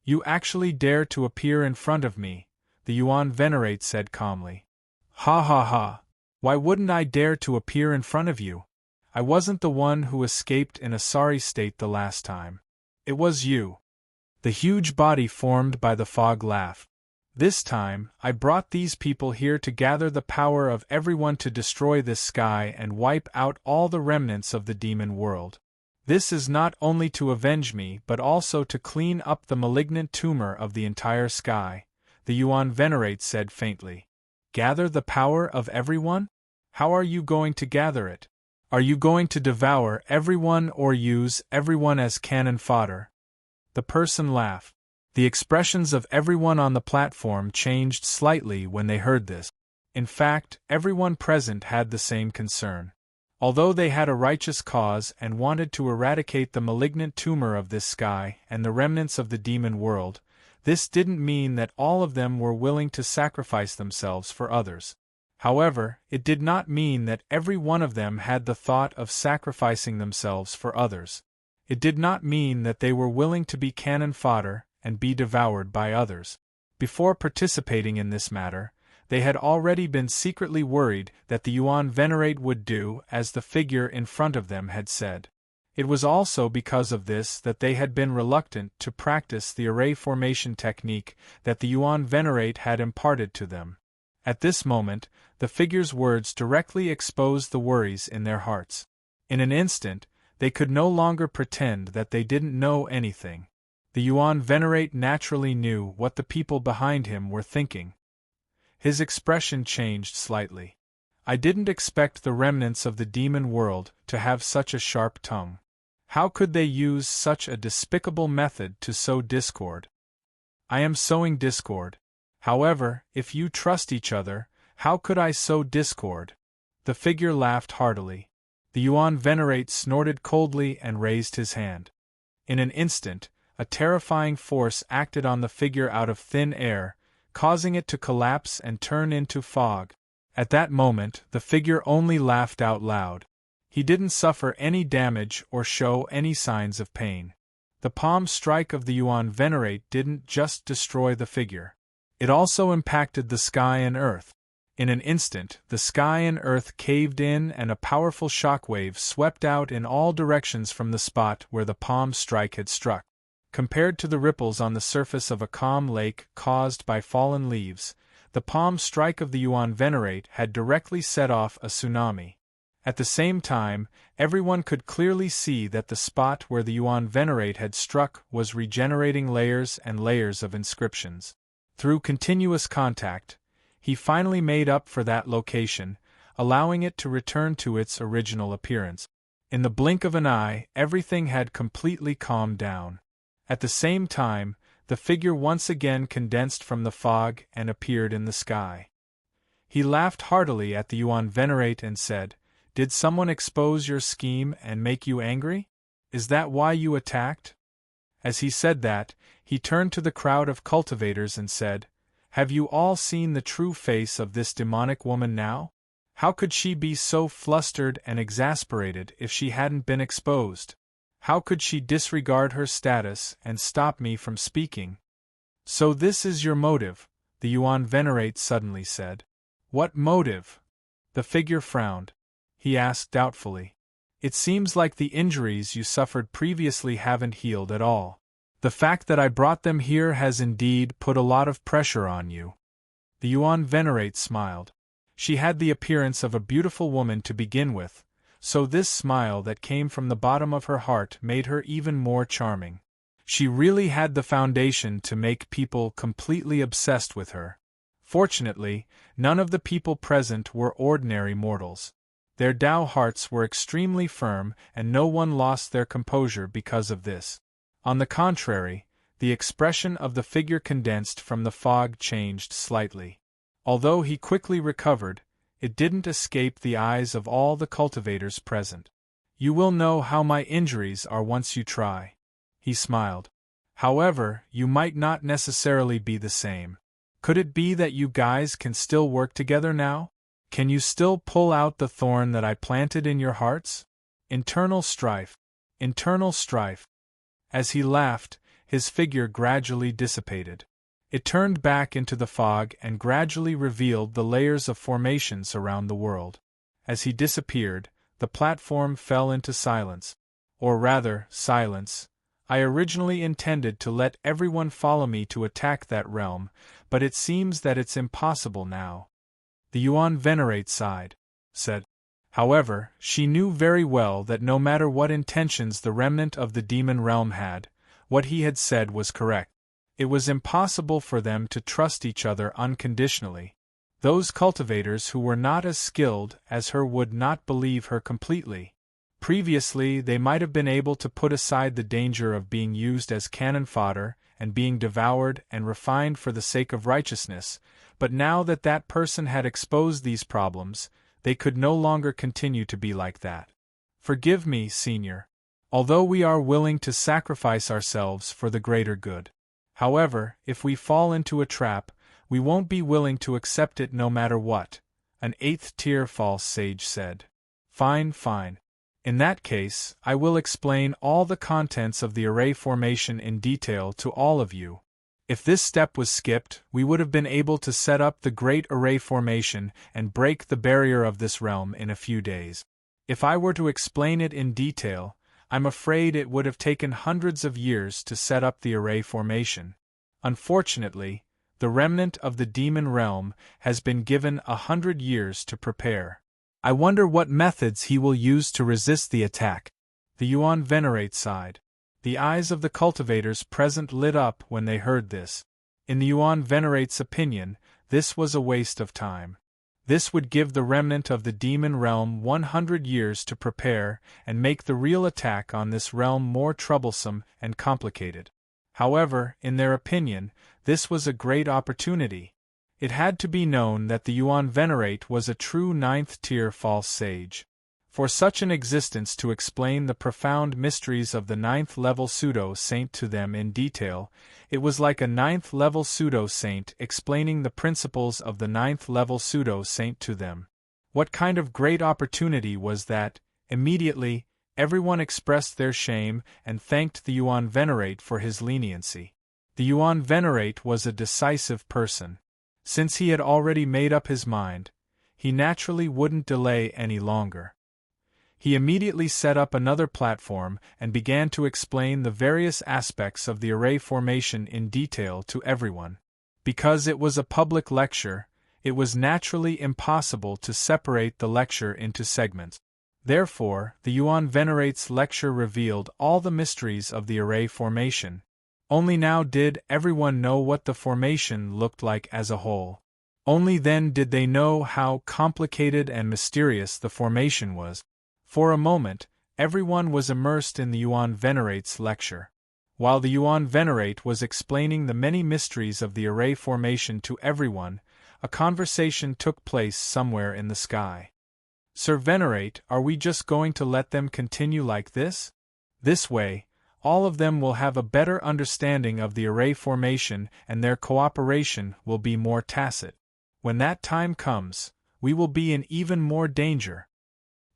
You actually dare to appear in front of me, the Yuan Venerate said calmly. Ha ha ha! Why wouldn't I dare to appear in front of you? I wasn't the one who escaped in a sorry state the last time. It was you. The huge body formed by the fog laughed. This time, I brought these people here to gather the power of everyone to destroy this sky and wipe out all the remnants of the demon world. This is not only to avenge me but also to clean up the malignant tumor of the entire sky, the Yuan Venerate said faintly. Gather the power of everyone? How are you going to gather it? Are you going to devour everyone or use everyone as cannon fodder? The person laughed. The expressions of everyone on the platform changed slightly when they heard this. In fact, everyone present had the same concern. Although they had a righteous cause and wanted to eradicate the malignant tumor of this sky and the remnants of the demon world, this didn't mean that all of them were willing to sacrifice themselves for others. However, it did not mean that every one of them had the thought of sacrificing themselves for others. It did not mean that they were willing to be cannon fodder and be devoured by others. Before participating in this matter, they had already been secretly worried that the Yuan Venerate would do as the figure in front of them had said. It was also because of this that they had been reluctant to practice the array formation technique that the Yuan Venerate had imparted to them. At this moment, the figure's words directly exposed the worries in their hearts. In an instant, they could no longer pretend that they didn't know anything. The Yuan Venerate naturally knew what the people behind him were thinking. His expression changed slightly. I didn't expect the remnants of the demon world to have such a sharp tongue. How could they use such a despicable method to sow discord? I am sowing discord. However, if you trust each other, how could I sow discord? The figure laughed heartily. The Yuan Venerate snorted coldly and raised his hand. In an instant, a terrifying force acted on the figure out of thin air, causing it to collapse and turn into fog. At that moment, the figure only laughed out loud. He didn't suffer any damage or show any signs of pain. The palm strike of the Yuan Venerate didn't just destroy the figure. It also impacted the sky and earth. In an instant, the sky and earth caved in and a powerful shockwave swept out in all directions from the spot where the palm strike had struck. Compared to the ripples on the surface of a calm lake caused by fallen leaves, the palm strike of the Yuan Venerate had directly set off a tsunami. At the same time, everyone could clearly see that the spot where the Yuan Venerate had struck was regenerating layers and layers of inscriptions. Through continuous contact, he finally made up for that location, allowing it to return to its original appearance. In the blink of an eye, everything had completely calmed down. At the same time, the figure once again condensed from the fog and appeared in the sky. He laughed heartily at the Yuan Venerate and said, "Did someone expose your scheme and make you angry? Is that why you attacked?" As he said that, he turned to the crowd of cultivators and said, "Have you all seen the true face of this demonic woman now? How could she be so flustered and exasperated if she hadn't been exposed? How could she disregard her status and stop me from speaking?" "So this is your motive," the Yuan Venerate suddenly said. "What motive?" The figure frowned. He asked doubtfully. "It seems like the injuries you suffered previously haven't healed at all. The fact that I brought them here has indeed put a lot of pressure on you." The Yuan Venerate smiled. She had the appearance of a beautiful woman to begin with, so this smile that came from the bottom of her heart made her even more charming. She really had the foundation to make people completely obsessed with her. Fortunately, none of the people present were ordinary mortals. Their Tao hearts were extremely firm and no one lost their composure because of this. On the contrary, the expression of the figure condensed from the fog changed slightly. Although he quickly recovered, it didn't escape the eyes of all the cultivators present. "You will know how my injuries are once you try." He smiled. "However, you might not necessarily be the same. Could it be that you guys can still work together now? Can you still pull out the thorn that I planted in your hearts? Internal strife. Internal strife." As he laughed, his figure gradually dissipated. It turned back into the fog and gradually revealed the layers of formations around the world. As he disappeared, the platform fell into silence. Or rather, silence. I originally intended to let everyone follow me to attack that realm, but it seems that it's impossible now. The Yuan Venerate sighed. Said. However, she knew very well that no matter what intentions the remnant of the demon realm had, what he had said was correct. It was impossible for them to trust each other unconditionally. Those cultivators who were not as skilled as her would not believe her completely. Previously, they might have been able to put aside the danger of being used as cannon fodder and being devoured and refined for the sake of righteousness, but now that that person had exposed these problems, they could no longer continue to be like that. "Forgive me, Senior. Although we are willing to sacrifice ourselves for the greater good. However, if we fall into a trap, we won't be willing to accept it no matter what," an 8th-tier false sage said. "Fine, fine. In that case, I will explain all the contents of the array formation in detail to all of you. If this step was skipped, we would have been able to set up the great array formation and break the barrier of this realm in a few days. If I were to explain it in detail, I'm afraid it would have taken hundreds of years to set up the array formation. Unfortunately, the remnant of the demon realm has been given 100 years to prepare. I wonder what methods he will use to resist the attack." The Yuan Venerate sighed. The eyes of the cultivators present lit up when they heard this. In the Yuan Venerate's opinion, this was a waste of time. This would give the remnant of the demon realm 100 years to prepare and make the real attack on this realm more troublesome and complicated. However, in their opinion, this was a great opportunity. It had to be known that the Yuan Venerate was a true 9th-tier false sage. For such an existence to explain the profound mysteries of the 9th-level pseudo-saint to them in detail, it was like a 9th-level pseudo-saint explaining the principles of the 9th-level pseudo-saint to them. What kind of great opportunity was that? Immediately, everyone expressed their shame and thanked the Yuan Venerate for his leniency. The Yuan Venerate was a decisive person. Since he had already made up his mind, he naturally wouldn't delay any longer. He immediately set up another platform and began to explain the various aspects of the array formation in detail to everyone. Because it was a public lecture, it was naturally impossible to separate the lecture into segments. Therefore, the Yuan Venerate's lecture revealed all the mysteries of the array formation. Only now did everyone know what the formation looked like as a whole. Only then did they know how complicated and mysterious the formation was. For a moment, everyone was immersed in the Yuan Venerate's lecture. While the Yuan Venerate was explaining the many mysteries of the array formation to everyone, a conversation took place somewhere in the sky. "Sir Venerate, are we just going to let them continue like this? This way, all of them will have a better understanding of the array formation and their cooperation will be more tacit. When that time comes, we will be in even more danger."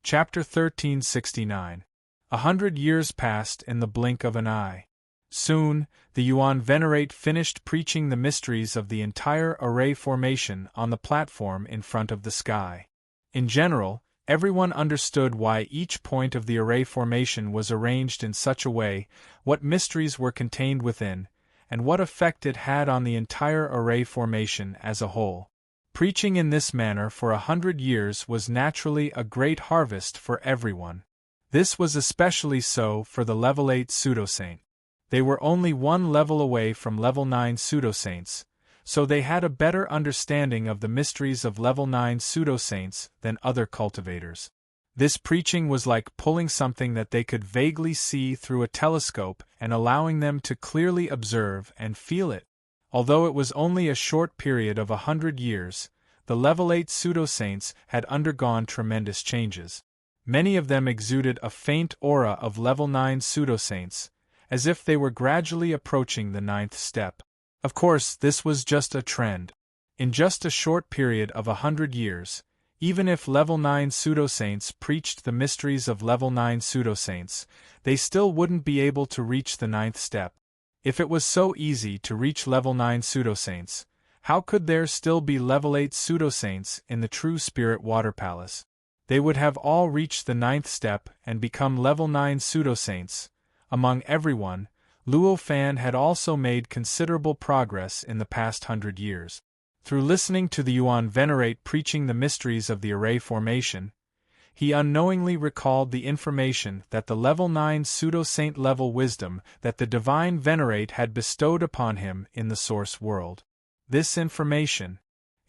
Chapter 1369. 100 years passed in the blink of an eye. Soon, the Yuan Venerate finished preaching the mysteries of the entire array formation on the platform in front of the sky. In general, everyone understood why each point of the array formation was arranged in such a way, what mysteries were contained within, and what effect it had on the entire array formation as a whole. Preaching in this manner for 100 years was naturally a great harvest for everyone. This was especially so for the level 8 pseudo-saint. They were only one level away from level 9 pseudo-saints, so they had a better understanding of the mysteries of level 9 pseudo-saints than other cultivators. This preaching was like pulling something that they could vaguely see through a telescope and allowing them to clearly observe and feel it. Although it was only a short period of 100 years, the level 8 pseudo-saints had undergone tremendous changes. Many of them exuded a faint aura of level 9 pseudo-saints, as if they were gradually approaching the 9th step. Of course, this was just a trend. In just a short period of 100 years, even if level 9 pseudo-saints preached the mysteries of level 9 pseudo-saints, they still wouldn't be able to reach the 9th step. If it was so easy to reach level 9 pseudo-saints, how could there still be level 8 pseudo-saints in the True Spirit Water Palace? They would have all reached the 9th step and become level 9 pseudo-saints. Among everyone, Luo Fan had also made considerable progress in the past 100 years. Through listening to the Yuan Venerate preaching the mysteries of the array formation, he unknowingly recalled the information that the level 9 pseudo-saint level wisdom that the Divine Venerate had bestowed upon him in the Source World. This information,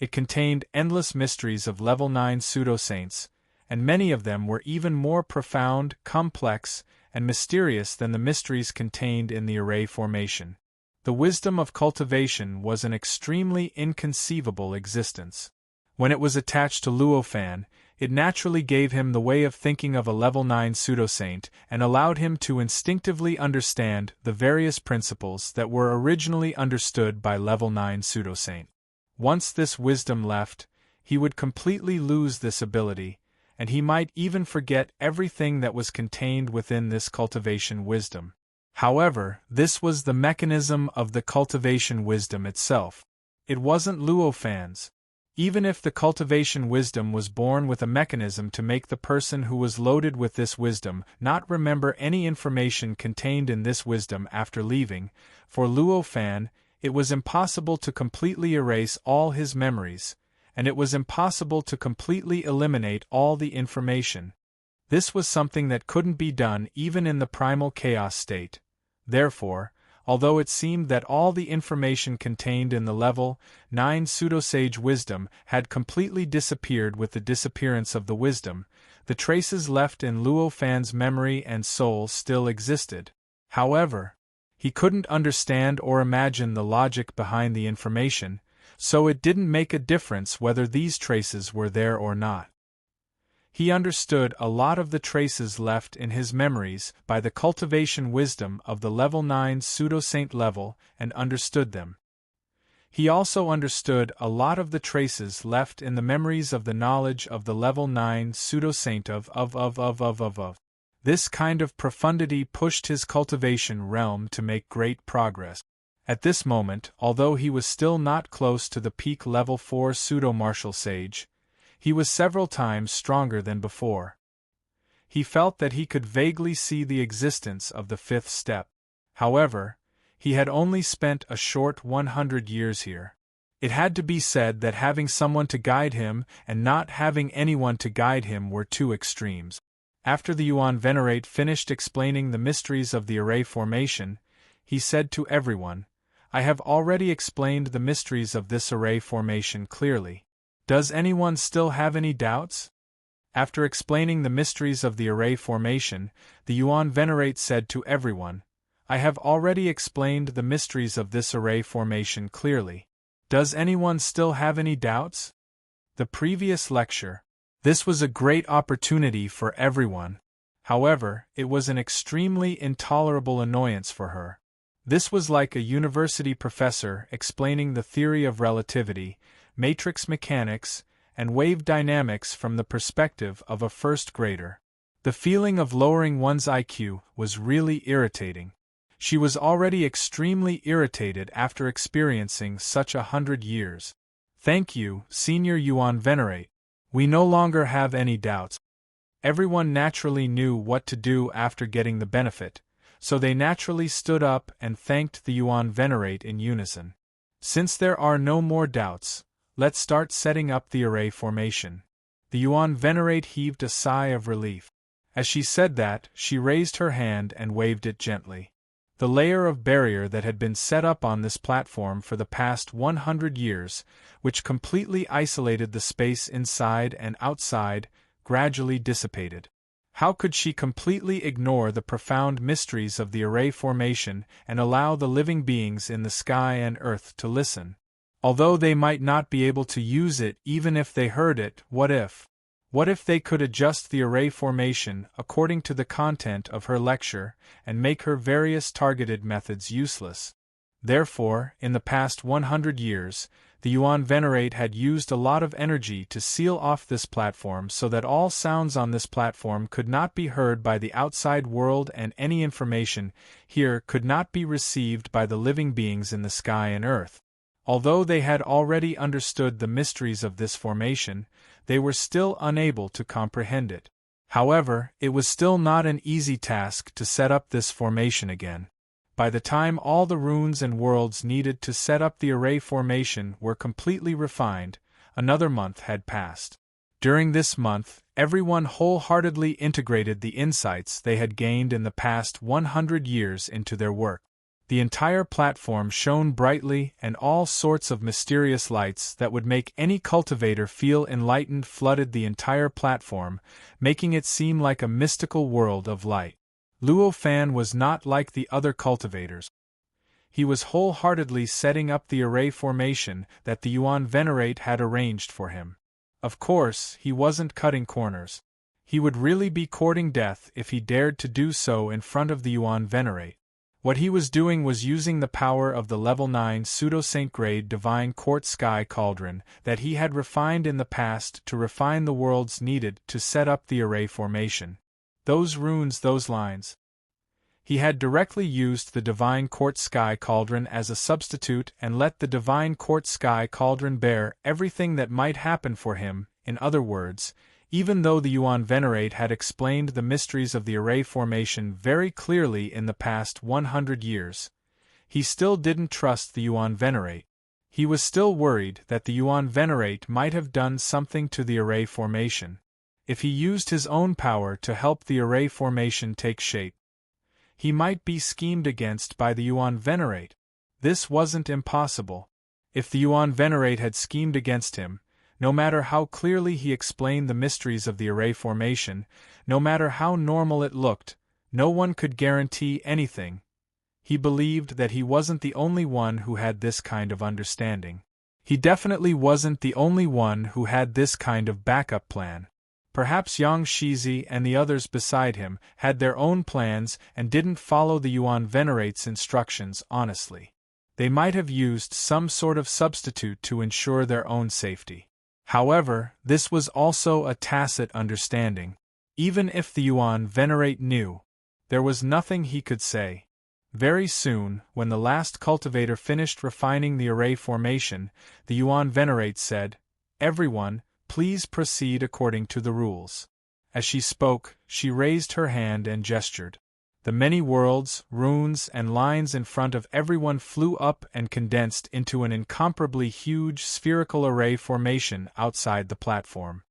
it contained endless mysteries of level 9 pseudo-saints, and many of them were even more profound, complex, and mysterious than the mysteries contained in the array formation. The wisdom of cultivation was an extremely inconceivable existence. When it was attached to Luo Fan, it naturally gave him the way of thinking of a level 9 pseudo-saint and allowed him to instinctively understand the various principles that were originally understood by level 9 pseudo-saint. Once this wisdom left, he would completely lose this ability, and he might even forget everything that was contained within this cultivation wisdom. However, this was the mechanism of the cultivation wisdom itself. It wasn't Luo Fan's. Even if the cultivation wisdom was born with a mechanism to make the person who was loaded with this wisdom not remember any information contained in this wisdom after leaving, for Luo Fan, it was impossible to completely erase all his memories, and it was impossible to completely eliminate all the information. This was something that couldn't be done even in the primal chaos state. Therefore, although it seemed that all the information contained in the level 9 pseudo-sage wisdom had completely disappeared with the disappearance of the wisdom, the traces left in Luo Fan's memory and soul still existed. However, he couldn't understand or imagine the logic behind the information, so it didn't make a difference whether these traces were there or not. He understood a lot of the traces left in his memories by the cultivation wisdom of the level 9 pseudo-saint level and understood them. He also understood a lot of the traces left in the memories of the knowledge of the level 9 pseudo-saint of. This kind of profundity pushed his cultivation realm to make great progress. At this moment, although he was still not close to the peak level 4 pseudo-martial sage, he was several times stronger than before. He felt that he could vaguely see the existence of the fifth step. However, he had only spent a short 100 years here. It had to be said that having someone to guide him and not having anyone to guide him were two extremes. After the Yuan Venerate finished explaining the mysteries of the array formation, he said to everyone, "I have already explained the mysteries of this array formation clearly. Does anyone still have any doubts?" After explaining the mysteries of the array formation, the Yuan Venerate said to everyone, "I have already explained the mysteries of this array formation clearly. Does anyone still have any doubts?" The previous lecture. This was a great opportunity for everyone. However, it was an extremely intolerable annoyance for her. This was like a university professor explaining the theory of relativity, matrix mechanics, and wave dynamics from the perspective of a first grader. The feeling of lowering one's IQ was really irritating. She was already extremely irritated after experiencing such 100 years. "Thank you, Senior Yuan Venerate. We no longer have any doubts." Everyone naturally knew what to do after getting the benefit, so they naturally stood up and thanked the Yuan Venerate in unison. "Since there are no more doubts, let's start setting up the array formation." The Yuan Venerate heaved a sigh of relief. As she said that, she raised her hand and waved it gently. The layer of barrier that had been set up on this platform for the past 100 years, which completely isolated the space inside and outside, gradually dissipated. How could she completely ignore the profound mysteries of the array formation and allow the living beings in the sky and earth to listen? Although they might not be able to use it even if they heard it, what if? What if they could adjust the array formation according to the content of her lecture and make her various targeted methods useless? Therefore, in the past 100 years, the Yuan Venerate had used a lot of energy to seal off this platform so that all sounds on this platform could not be heard by the outside world and any information here could not be received by the living beings in the sky and earth. Although they had already understood the mysteries of this formation, they were still unable to comprehend it. However, it was still not an easy task to set up this formation again. By the time all the runes and worlds needed to set up the array formation were completely refined, another month had passed. During this month, everyone wholeheartedly integrated the insights they had gained in the past 100 years into their work. The entire platform shone brightly, and all sorts of mysterious lights that would make any cultivator feel enlightened flooded the entire platform, making it seem like a mystical world of light. Luo Fan was not like the other cultivators. He was wholeheartedly setting up the array formation that the Yuan Venerate had arranged for him. Of course, he wasn't cutting corners. He would really be courting death if he dared to do so in front of the Yuan Venerate. What he was doing was using the power of the level 9 pseudo-saint grade divine quartz sky cauldron that he had refined in the past to refine the worlds needed to set up the array formation. Those runes, those lines. He had directly used the divine quartz sky cauldron as a substitute and let the divine quartz sky cauldron bear everything that might happen for him. In other words, even though the Yuan Venerate had explained the mysteries of the array formation very clearly in the past 100 years, he still didn't trust the Yuan Venerate. He was still worried that the Yuan Venerate might have done something to the array formation. If he used his own power to help the array formation take shape, he might be schemed against by the Yuan Venerate. This wasn't impossible. If the Yuan Venerate had schemed against him, no matter how clearly he explained the mysteries of the array formation, no matter how normal it looked, no one could guarantee anything. He believed that he wasn't the only one who had this kind of understanding. He definitely wasn't the only one who had this kind of backup plan. Perhaps Yang Shizi and the others beside him had their own plans and didn't follow the Yuan Venerate's instructions honestly. They might have used some sort of substitute to ensure their own safety. However, this was also a tacit understanding. Even if the Yuan Venerate knew, there was nothing he could say. Very soon, when the last cultivator finished refining the array formation, the Yuan Venerate said, "Everyone, please proceed according to the rules." As she spoke, she raised her hand and gestured. The many worlds, runes, and lines in front of everyone flew up and condensed into an incomparably huge spherical array formation outside the platform.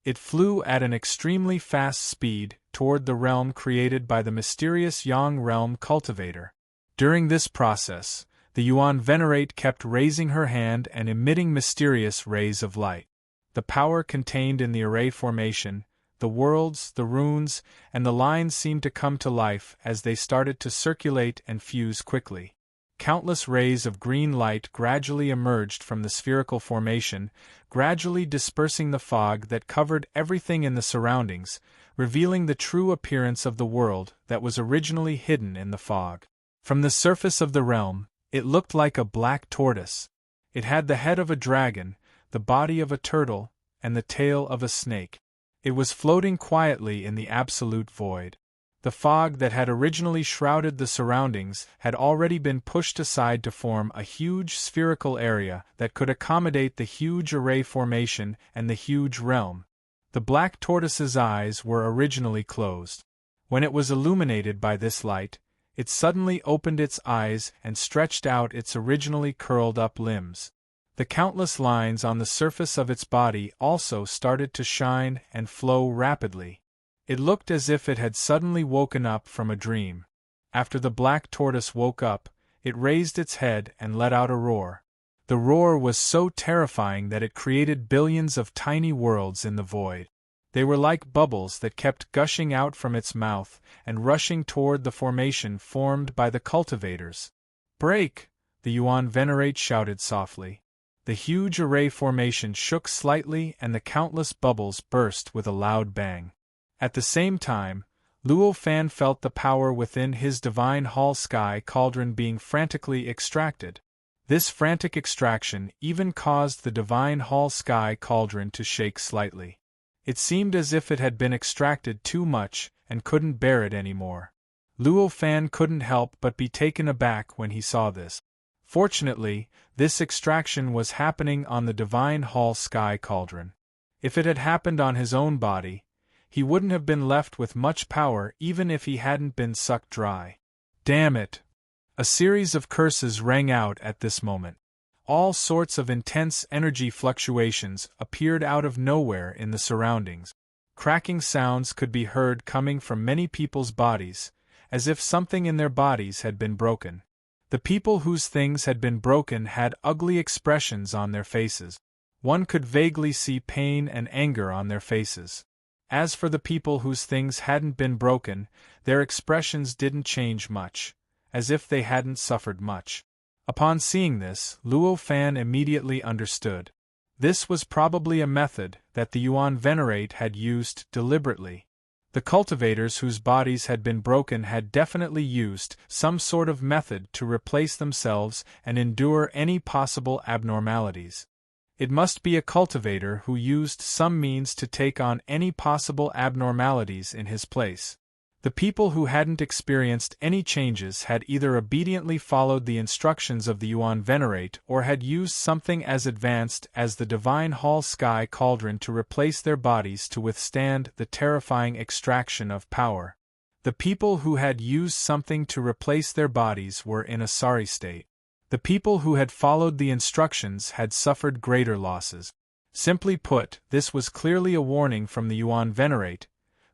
It flew at an extremely fast speed toward the realm created by the mysterious Yang realm cultivator. During this process, the Yuan Venerate kept raising her hand and emitting mysterious rays of light. The power contained in the array formation, the worlds, the runes, and the lines seemed to come to life as they started to circulate and fuse quickly. Countless rays of green light gradually emerged from the spherical formation, gradually dispersing the fog that covered everything in the surroundings, revealing the true appearance of the world that was originally hidden in the fog. From the surface of the realm, it looked like a black tortoise. It had the head of a dragon, the body of a turtle, and the tail of a snake. It was floating quietly in the absolute void. The fog that had originally shrouded the surroundings had already been pushed aside to form a huge spherical area that could accommodate the huge array formation and the huge realm. The black tortoise's eyes were originally closed. When it was illuminated by this light, it suddenly opened its eyes and stretched out its originally curled-up limbs. The countless lines on the surface of its body also started to shine and flow rapidly. It looked as if it had suddenly woken up from a dream. After the black tortoise woke up, it raised its head and let out a roar. The roar was so terrifying that it created billions of tiny worlds in the void. They were like bubbles that kept gushing out from its mouth and rushing toward the formation formed by the cultivators. "Break!" the Yuan Venerate shouted softly. The huge array formation shook slightly and the countless bubbles burst with a loud bang. At the same time, Luo Fan felt the power within his divine hall sky cauldron being frantically extracted. This frantic extraction even caused the divine hall sky cauldron to shake slightly. It seemed as if it had been extracted too much and couldn't bear it anymore. Luo Fan couldn't help but be taken aback when he saw this. Fortunately, this extraction was happening on the divine hall sky cauldron. If it had happened on his own body, he wouldn't have been left with much power even if he hadn't been sucked dry. Damn it! A series of curses rang out at this moment. All sorts of intense energy fluctuations appeared out of nowhere in the surroundings. Cracking sounds could be heard coming from many people's bodies, as if something in their bodies had been broken. The people whose things had been broken had ugly expressions on their faces. One could vaguely see pain and anger on their faces. As for the people whose things hadn't been broken, their expressions didn't change much, as if they hadn't suffered much. Upon seeing this, Luo Fan immediately understood. This was probably a method that the Yuan Venerate had used deliberately. The cultivators whose bodies had been broken had definitely used some sort of method to replace themselves and endure any possible abnormalities. It must be a cultivator who used some means to take on any possible abnormalities in his place. The people who hadn't experienced any changes had either obediently followed the instructions of the Yuan Venerate or had used something as advanced as the divine hall sky cauldron to replace their bodies to withstand the terrifying extraction of power. The people who had used something to replace their bodies were in a sorry state. The people who had followed the instructions had suffered greater losses. Simply put, this was clearly a warning from the Yuan Venerate.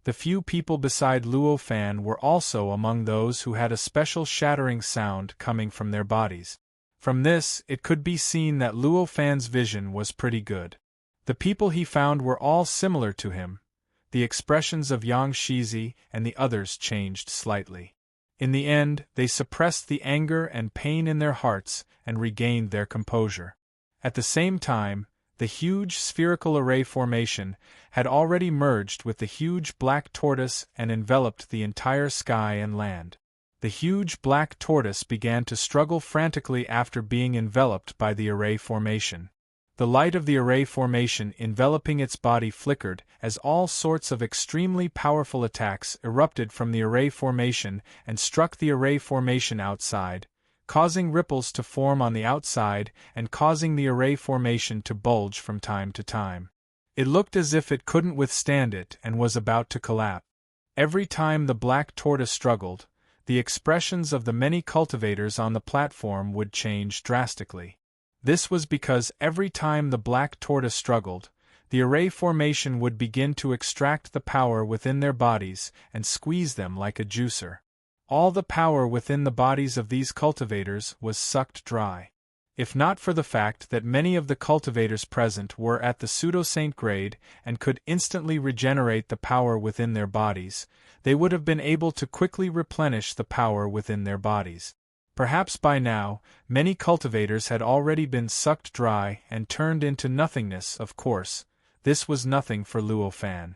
The few people beside Luo Fan were also among those who had a special shattering sound coming from their bodies. From this, it could be seen that Luo Fan's vision was pretty good. The people he found were all similar to him. The expressions of Yang Shizi and the others changed slightly. In the end, they suppressed the anger and pain in their hearts and regained their composure. At the same time, the huge spherical array formation had already merged with the huge black tortoise and enveloped the entire sky and land. The huge black tortoise began to struggle frantically after being enveloped by the array formation. The light of the array formation enveloping its body flickered as all sorts of extremely powerful attacks erupted from the array formation and struck the array formation outside, causing ripples to form on the outside and causing the array formation to bulge from time to time. It looked as if it couldn't withstand it and was about to collapse. Every time the black tortoise struggled, the expressions of the many cultivators on the platform would change drastically. This was because every time the black tortoise struggled, the array formation would begin to extract the power within their bodies and squeeze them like a juicer. All the power within the bodies of these cultivators was sucked dry. If not for the fact that many of the cultivators present were at the pseudo-saint grade and could instantly regenerate the power within their bodies, they would have been able to quickly replenish the power within their bodies. Perhaps by now, many cultivators had already been sucked dry and turned into nothingness. Of course, this was nothing for Luo Fan.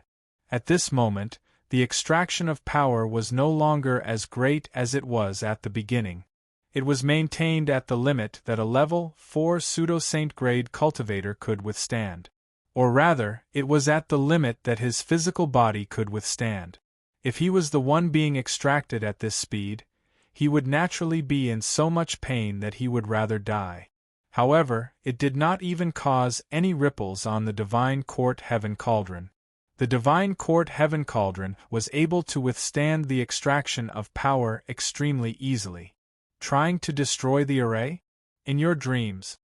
At this moment, the extraction of power was no longer as great as it was at the beginning. It was maintained at the limit that a level 4 pseudo-saint grade cultivator could withstand. Or rather, it was at the limit that his physical body could withstand. If he was the one being extracted at this speed, he would naturally be in so much pain that he would rather die. However, it did not even cause any ripples on the Divine Court Heaven Cauldron. The Divine Court Heaven Cauldron was able to withstand the extraction of power extremely easily. Trying to destroy the array? In your dreams.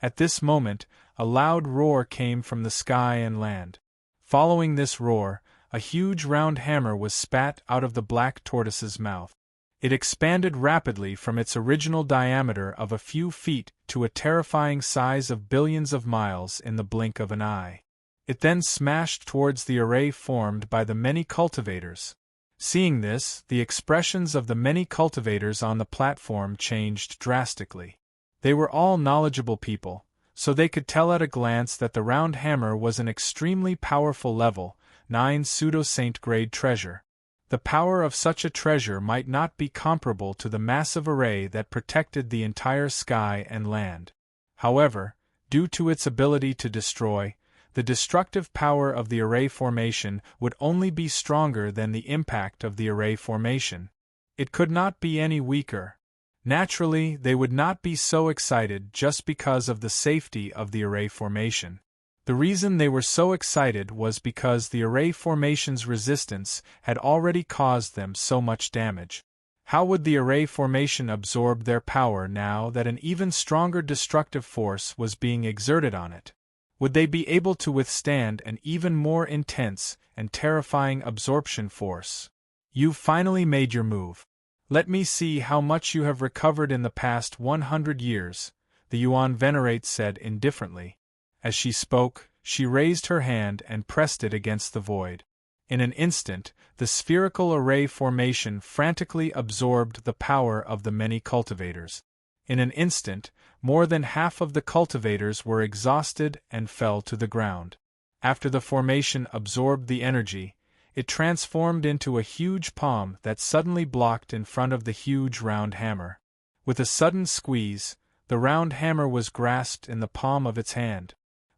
At this moment, a loud roar came from the sky and land. Following this roar, a huge round hammer was spat out of the black tortoise's mouth. It expanded rapidly from its original diameter of a few feet to a terrifying size of billions of miles in the blink of an eye. It then smashed towards the array formed by the many cultivators. Seeing this, the expressions of the many cultivators on the platform changed drastically. They were all knowledgeable people, so they could tell at a glance that the round hammer was an extremely powerful level 9 pseudo-saint grade treasure. The power of such a treasure might not be comparable to the massive array that protected the entire sky and land. However, due to its ability to destroy, the destructive power of the array formation would only be stronger than the impact of the array formation. It could not be any weaker. Naturally, they would not be so excited just because of the safety of the array formation. The reason they were so excited was because the array formation's resistance had already caused them so much damage. How would the array formation absorb their power now that an even stronger destructive force was being exerted on it? Would they be able to withstand an even more intense and terrifying absorption force? You've finally made your move. Let me see how much you have recovered in the past 100 years, the Yuan Venerate said indifferently. As she spoke, she raised her hand and pressed it against the void. In an instant, the spherical array formation frantically absorbed the power of the many cultivators. In an instant, more than half of the cultivators were exhausted and fell to the ground. After the formation absorbed the energy, it transformed into a huge palm that suddenly blocked in front of the huge round hammer. With a sudden squeeze, the round hammer was grasped in the palm of its hand.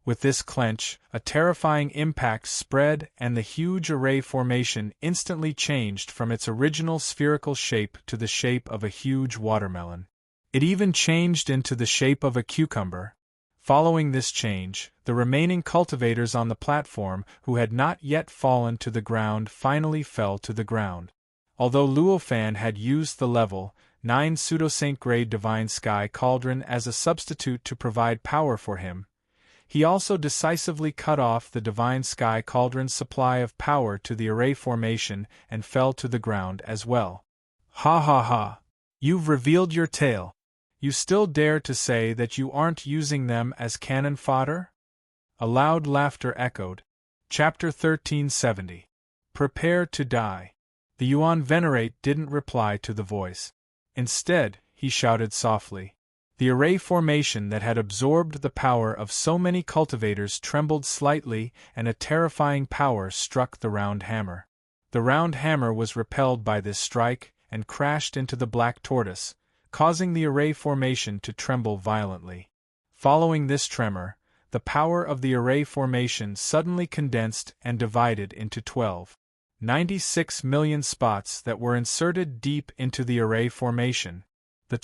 With this clench, a terrifying impact spread and the huge array formation instantly changed from its original spherical shape to the shape of a huge watermelon. It even changed into the shape of a cucumber. Following this change, the remaining cultivators on the platform who had not yet fallen to the ground finally fell to the ground. Although Luo Fan had used the level 9 pseudo-saint grade Divine Sky Cauldron as a substitute to provide power for him, he also decisively cut off the Divine Sky Cauldron's supply of power to the array formation and fell to the ground as well. Ha ha ha! You've revealed your tale. You still dare to say that you aren't using them as cannon fodder? A loud laughter echoed. Chapter 1370. Prepare to die. The Yuan Venerate didn't reply to the voice. Instead, he shouted softly. The array formation that had absorbed the power of so many cultivators trembled slightly, and a terrifying power struck the round hammer. The round hammer was repelled by this strike and crashed into the black tortoise, causing the array formation to tremble violently. Following this tremor, the power of the array formation suddenly condensed and divided into 96 million spots that were inserted deep into the array formation. The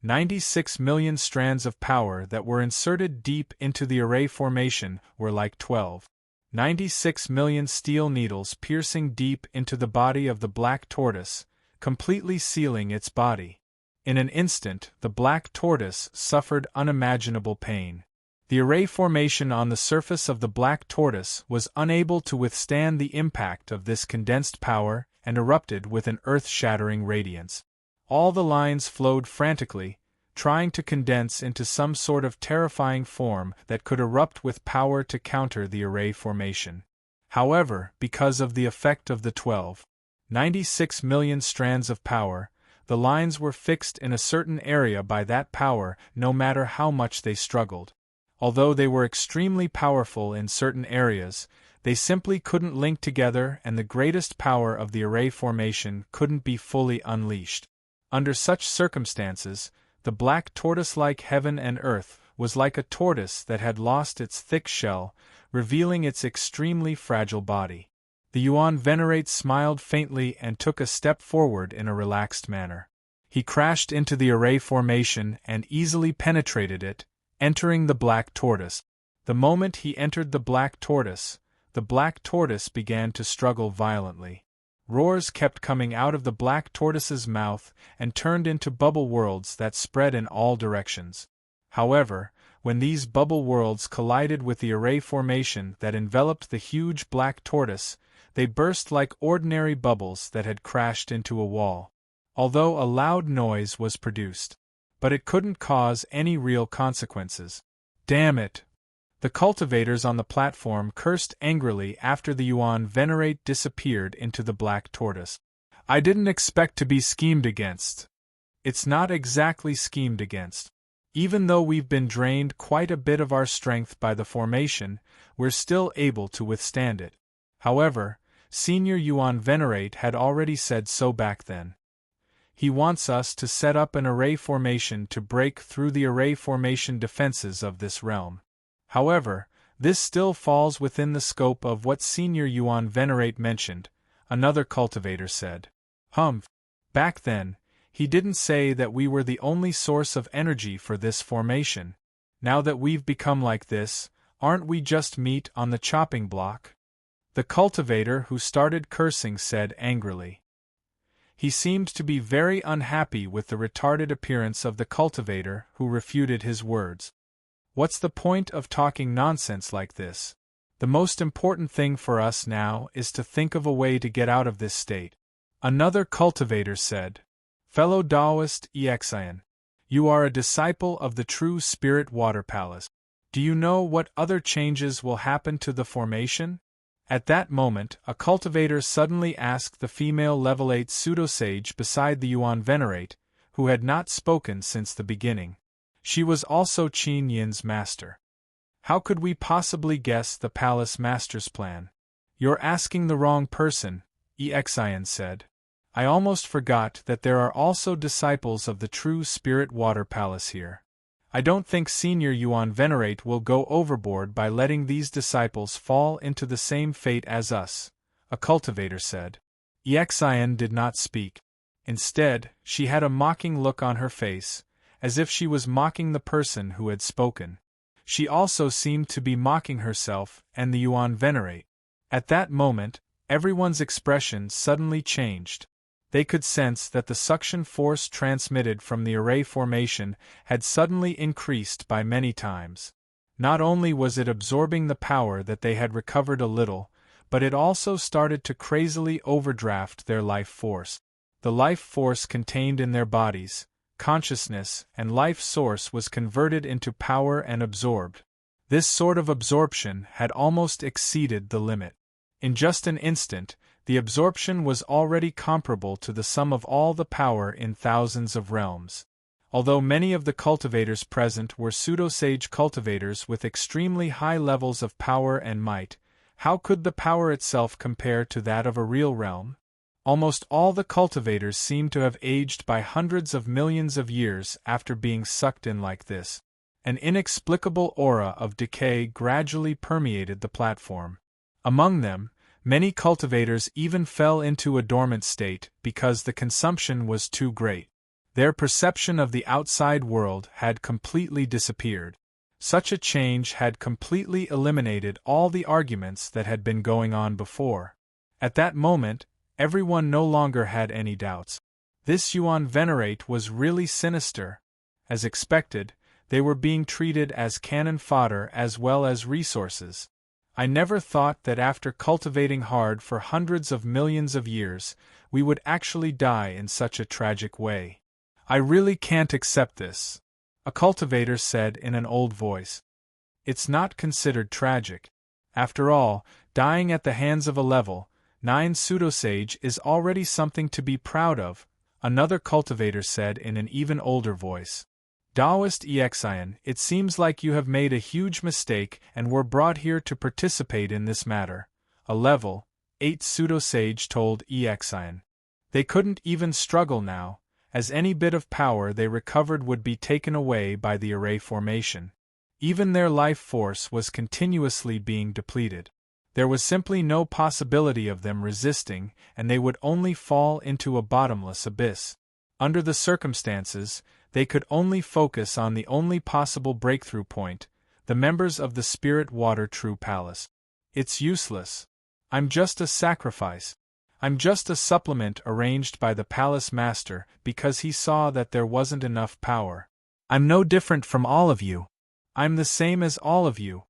96 million strands of power that were inserted deep into the array formation were like 96 million steel needles piercing deep into the body of the black tortoise, completely sealing its body. In an instant, the black tortoise suffered unimaginable pain. The array formation on the surface of the black tortoise was unable to withstand the impact of this condensed power and erupted with an earth-shattering radiance. All the lines flowed frantically, trying to condense into some sort of terrifying form that could erupt with power to counter the array formation. However, because of the effect of the 96 million strands of power, the lines were fixed in a certain area by that power no matter how much they struggled. Although they were extremely powerful in certain areas, they simply couldn't link together and the greatest power of the array formation couldn't be fully unleashed. Under such circumstances, the black tortoise-like heaven and earth was like a tortoise that had lost its thick shell, revealing its extremely fragile body. The unvenerate smiled faintly and took a step forward in a relaxed manner. He crashed into the array formation and easily penetrated it, entering the black tortoise. The moment he entered the black tortoise began to struggle violently. Roars kept coming out of the black tortoise's mouth and turned into bubble worlds that spread in all directions. However, when these bubble worlds collided with the array formation that enveloped the huge black tortoise, they burst like ordinary bubbles that had crashed into a wall. Although a loud noise was produced, but it couldn't cause any real consequences. Damn it! The cultivators on the platform cursed angrily after the unvenerate disappeared into the black tortoise. I didn't expect to be schemed against. It's not exactly schemed against. Even though we've been drained quite a bit of our strength by the formation, we're still able to withstand it. However, Senior Unvenerate had already said so back then. He wants us to set up an array formation to break through the array formation defenses of this realm. However, this still falls within the scope of what Senior Unvenerate mentioned, another cultivator said. Back then, he didn't say that we were the only source of energy for this formation. Now that we've become like this, aren't we just meat on the chopping block? The cultivator who started cursing said angrily. He seemed to be very unhappy with the retarded appearance of the cultivator who refuted his words. What's the point of talking nonsense like this? The most important thing for us now is to think of a way to get out of this state. Another cultivator said, Fellow Taoist Exian, you are a disciple of the true Spirit Water Palace. Do you know what other changes will happen to the formation? At that moment, a cultivator suddenly asked the female level 8 pseudosage beside the Unvenerate, who had not spoken since the beginning. She was also Qin Yin's master. How could we possibly guess the palace master's plan? You're asking the wrong person, Exian said. I almost forgot that there are also disciples of the true Spirit Water Palace here. I don't think Senior Unvenerate will go overboard by letting these disciples fall into the same fate as us, a cultivator said. Exian did not speak. Instead, she had a mocking look on her face, as if she was mocking the person who had spoken. She also seemed to be mocking herself and the Unvenerate. At that moment, everyone's expression suddenly changed. They could sense that the suction force transmitted from the array formation had suddenly increased by many times. Not only was it absorbing the power that they had recovered a little, but it also started to crazily overdraft their life force. The life force contained in their bodies, consciousness, and life source was converted into power and absorbed. This sort of absorption had almost exceeded the limit. In just an instant, the absorption was already comparable to the sum of all the power in thousands of realms. Although many of the cultivators present were pseudosage cultivators with extremely high levels of power and might, how could the power itself compare to that of a real realm? Almost all the cultivators seemed to have aged by hundreds of millions of years after being sucked in like this. An inexplicable aura of decay gradually permeated the platform. Among them, many cultivators even fell into a dormant state because the consumption was too great. Their perception of the outside world had completely disappeared. Such a change had completely eliminated all the arguments that had been going on before. At that moment, everyone no longer had any doubts. This Yuan Venerate was really sinister. As expected, they were being treated as cannon fodder as well as resources. I never thought that after cultivating hard for hundreds of millions of years, we would actually die in such a tragic way. I really can't accept this, a cultivator said in an old voice. It's not considered tragic. After all, dying at the hands of a level 9 pseudosage is already something to be proud of, another cultivator said in an even older voice. Taoist Exian, it seems like you have made a huge mistake and were brought here to participate in this matter, a level 8 pseudosage told Exian. They couldn't even struggle now, as any bit of power they recovered would be taken away by the array formation. Even their life force was continuously being depleted. There was simply no possibility of them resisting, and they would only fall into a bottomless abyss. Under the circumstances, they could only focus on the only possible breakthrough point, the members of the Spirit Water True Palace. It's useless. I'm just a sacrifice. I'm just a supplement arranged by the palace master because he saw that there wasn't enough power. I'm no different from all of you. I'm the same as all of you.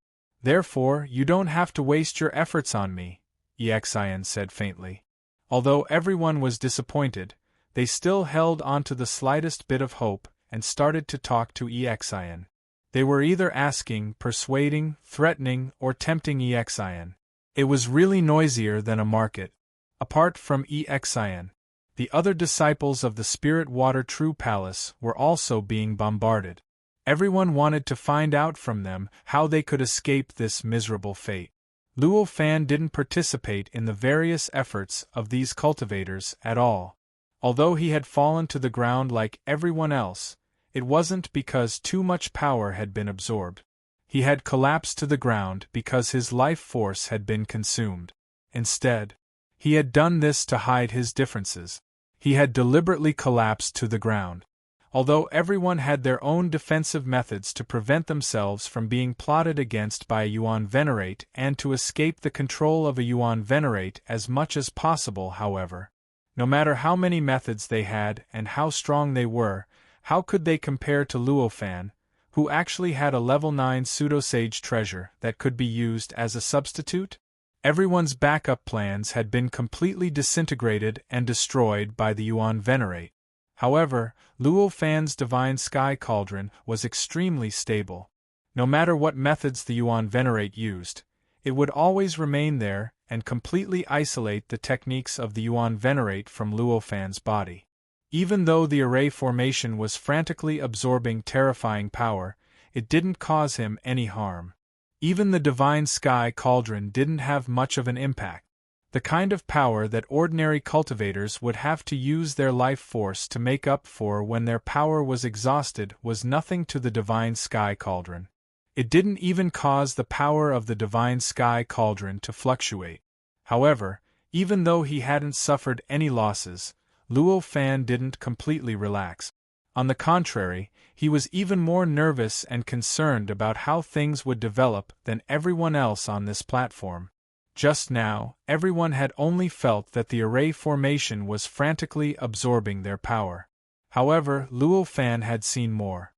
Therefore, you don't have to waste your efforts on me, Exian said faintly. Although everyone was disappointed, they still held on to the slightest bit of hope and started to talk to Exian. They were either asking, persuading, threatening, or tempting Exian. It was really noisier than a market. Apart from Exian, the other disciples of the Spirit Water True Palace were also being bombarded. Everyone wanted to find out from them how they could escape this miserable fate. Luo Fan didn't participate in the various efforts of these cultivators at all. Although he had fallen to the ground like everyone else, it wasn't because too much power had been absorbed. He had collapsed to the ground because his life force had been consumed. Instead, he had done this to hide his differences. He had deliberately collapsed to the ground. Although everyone had their own defensive methods to prevent themselves from being plotted against by a Yuan Venerate and to escape the control of a Yuan Venerate as much as possible, however, no matter how many methods they had and how strong they were, how could they compare to Luo Fan, who actually had a level 9 pseudosage treasure that could be used as a substitute? Everyone's backup plans had been completely disintegrated and destroyed by the Yuan Venerate. However, Luo Fan's Divine Sky Cauldron was extremely stable. No matter what methods the Yuan Venerate used, it would always remain there and completely isolate the techniques of the Yuan Venerate from Luo Fan's body. Even though the array formation was frantically absorbing terrifying power, it didn't cause him any harm. Even the Divine Sky Cauldron didn't have much of an impact. The kind of power that ordinary cultivators would have to use their life force to make up for when their power was exhausted was nothing to the Divine Sky Cauldron. It didn't even cause the power of the Divine Sky Cauldron to fluctuate. However, even though he hadn't suffered any losses, Luo Fan didn't completely relax. On the contrary, he was even more nervous and concerned about how things would develop than everyone else on this platform. Just now, everyone had only felt that the array formation was frantically absorbing their power. However, Luo Fan had seen more.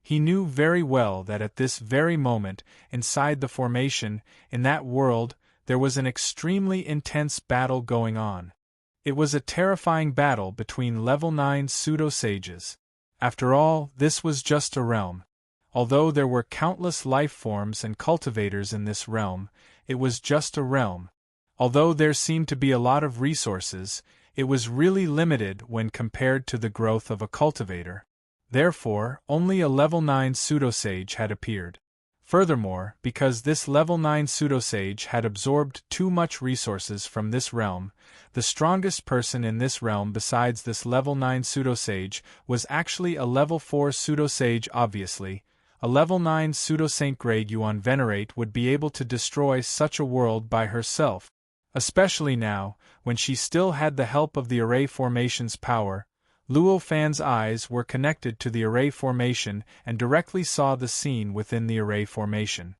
He knew very well that at this very moment, inside the formation, in that world, there was an extremely intense battle going on. It was a terrifying battle between level 9 pseudo-sages. After all, this was just a realm. Although there were countless life forms and cultivators in this realm, it was just a realm. Although there seemed to be a lot of resources, it was really limited when compared to the growth of a cultivator. Therefore, only a level 9 pseudosage had appeared. Furthermore, because this level 9 pseudosage had absorbed too much resources from this realm, the strongest person in this realm besides this level 9 pseudosage was actually a level 4 pseudosage. Obviously, a level 9 pseudo-saint grade Yuan Venerate would be able to destroy such a world by herself, especially now, when she still had the help of the array formation's power. Luo Fan's eyes were connected to the array formation and directly saw the scene within the array formation.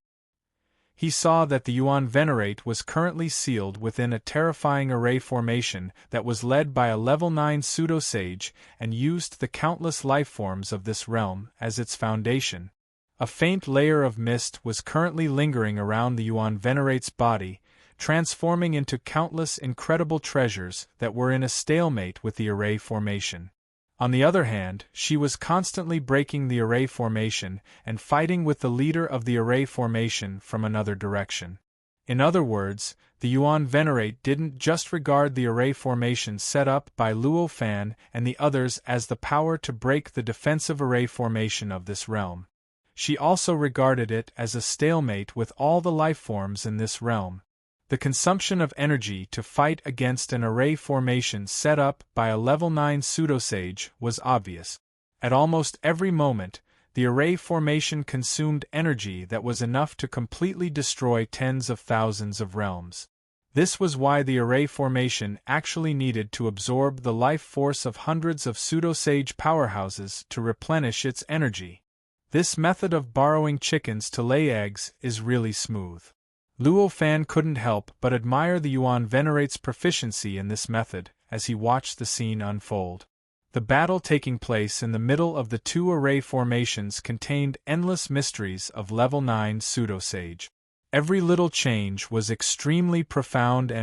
He saw that the Yuan Venerate was currently sealed within a terrifying array formation that was led by a level 9 pseudo-sage and used the countless lifeforms of this realm as its foundation. A faint layer of mist was currently lingering around the Yuan Venerate's body, transforming into countless incredible treasures that were in a stalemate with the array formation. On the other hand, she was constantly breaking the array formation and fighting with the leader of the array formation from another direction. In other words, the Yuan Venerate didn't just regard the array formation set up by Luo Fan and the others as the power to break the defensive array formation of this realm. She also regarded it as a stalemate with all the lifeforms in this realm. The consumption of energy to fight against an array formation set up by a level 9 pseudo-sage was obvious. At almost every moment, the array formation consumed energy that was enough to completely destroy tens of thousands of realms. This was why the array formation actually needed to absorb the life force of hundreds of pseudo-sage powerhouses to replenish its energy. This method of borrowing chickens to lay eggs is really smooth. Luo Fan couldn't help but admire the Yuan Venerate's proficiency in this method as he watched the scene unfold. The battle taking place in the middle of the two array formations contained endless mysteries of level 9 pseudo-sage. Every little change was extremely profound.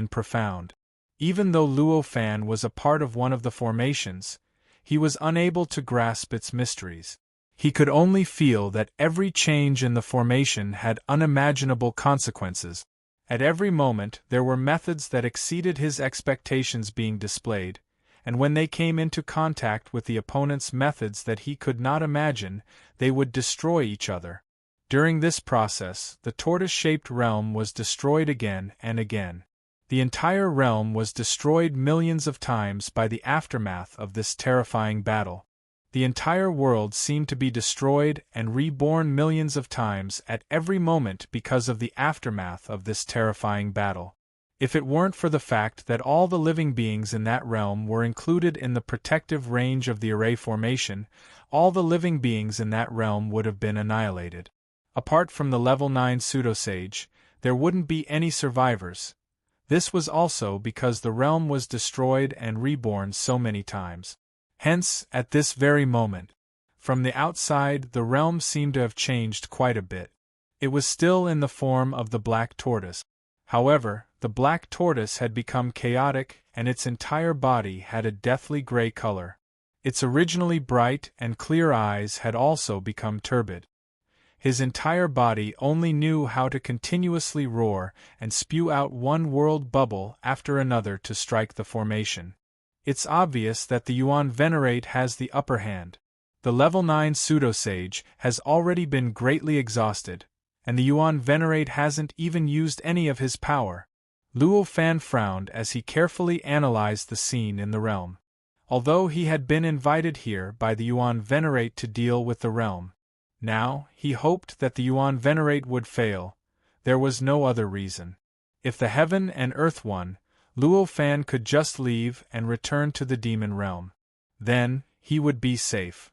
Even though Luo Fan was a part of one of the formations, he was unable to grasp its mysteries. He could only feel that every change in the formation had unimaginable consequences. At every moment there were methods that exceeded his expectations being displayed, and when they came into contact with the opponent's methods that he could not imagine, they would destroy each other. During this process, the tortoise-shaped realm was destroyed again and again. The entire realm was destroyed millions of times by the aftermath of this terrifying battle. The entire world seemed to be destroyed and reborn millions of times at every moment because of the aftermath of this terrifying battle. If it weren't for the fact that all the living beings in that realm were included in the protective range of the array formation, all the living beings in that realm would have been annihilated. Apart from the level 9 pseudo-sage, there wouldn't be any survivors. This was also because the realm was destroyed and reborn so many times. Hence, at this very moment, from the outside the realm seemed to have changed quite a bit. It was still in the form of the black tortoise. However, the black tortoise had become chaotic and its entire body had a deathly gray color. Its originally bright and clear eyes had also become turbid. His entire body only knew how to continuously roar and spew out one world bubble after another to strike the formation. It's obvious that the Yuan Venerate has the upper hand. The level 9 pseudo-sage has already been greatly exhausted, and the Yuan Venerate hasn't even used any of his power. Luo Fan frowned as he carefully analyzed the scene in the realm. Although he had been invited here by the Yuan Venerate to deal with the realm, now he hoped that the Yuan Venerate would fail. There was no other reason. If the Heaven and Earth won, Luo Fan could just leave and return to the demon realm. Then, he would be safe.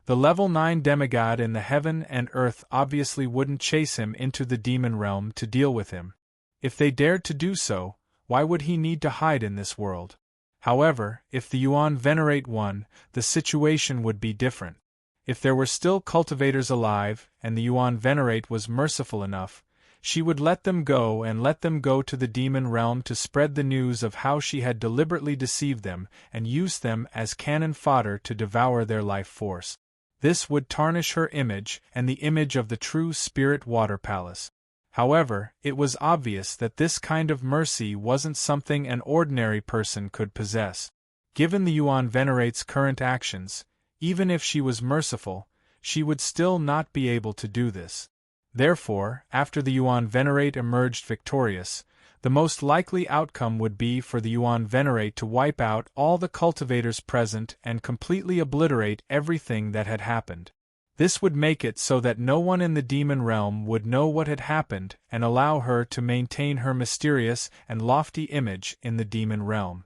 The level 9 demigod in the Heaven and Earth obviously wouldn't chase him into the demon realm to deal with him. If they dared to do so, why would he need to hide in this world? However, if the Yuan Venerate won, the situation would be different. If there were still cultivators alive, and the Yuan Venerate was merciful enough, she would let them go to the demon realm to spread the news of how she had deliberately deceived them and used them as cannon fodder to devour their life force. This would tarnish her image and the image of the true Spirit Water Palace. However, it was obvious that this kind of mercy wasn't something an ordinary person could possess. Given the Yuan Venerate's current actions, even if she was merciful, she would still not be able to do this. Therefore, after the Yuan Venerate emerged victorious, the most likely outcome would be for the Yuan Venerate to wipe out all the cultivators present and completely obliterate everything that had happened. This would make it so that no one in the demon realm would know what had happened and allow her to maintain her mysterious and lofty image in the demon realm.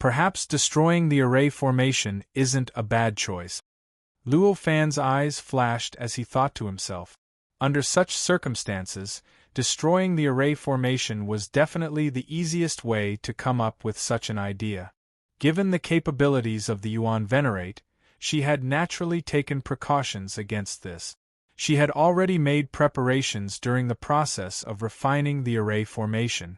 Perhaps destroying the array formation isn't a bad choice. Luo Fan's eyes flashed as he thought to himself. Under such circumstances, destroying the array formation was definitely the easiest way to come up with such an idea. Given the capabilities of the Yuan Venerate, she had naturally taken precautions against this. She had already made preparations during the process of refining the array formation.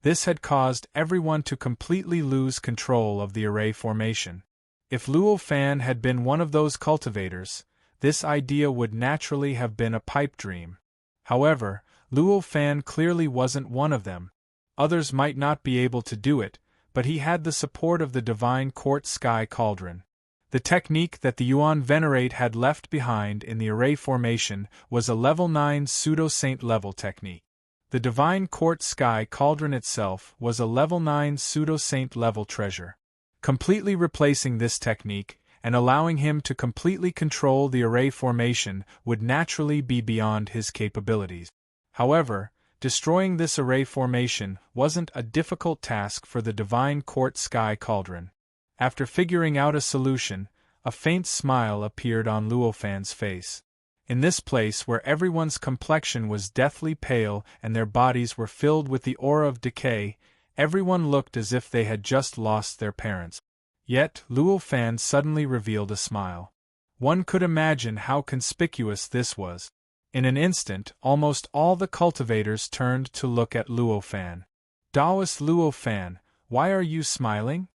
This had caused everyone to completely lose control of the array formation. If Luo Fan had been one of those cultivators, this idea would naturally have been a pipe dream. However, Luo Fan clearly wasn't one of them. Others might not be able to do it, but he had the support of the divine court sky cauldron. The technique that the Yuan Venerate had left behind in the array formation was a level 9 pseudo-saint level technique. The divine court sky cauldron itself was a level 9 pseudo-saint level treasure. Completely replacing this technique and allowing him to completely control the array formation would naturally be beyond his capabilities. However, destroying this array formation wasn't a difficult task for the divine court sky cauldron. After figuring out a solution, a faint smile appeared on Luo Fan's face. In this place where everyone's complexion was deathly pale and their bodies were filled with the aura of decay, everyone looked as if they had just lost their parents. Yet, Luo Fan suddenly revealed a smile. One could imagine how conspicuous this was. In an instant, almost all the cultivators turned to look at Luo Fan. Taoist Luo Fan, why are you smiling?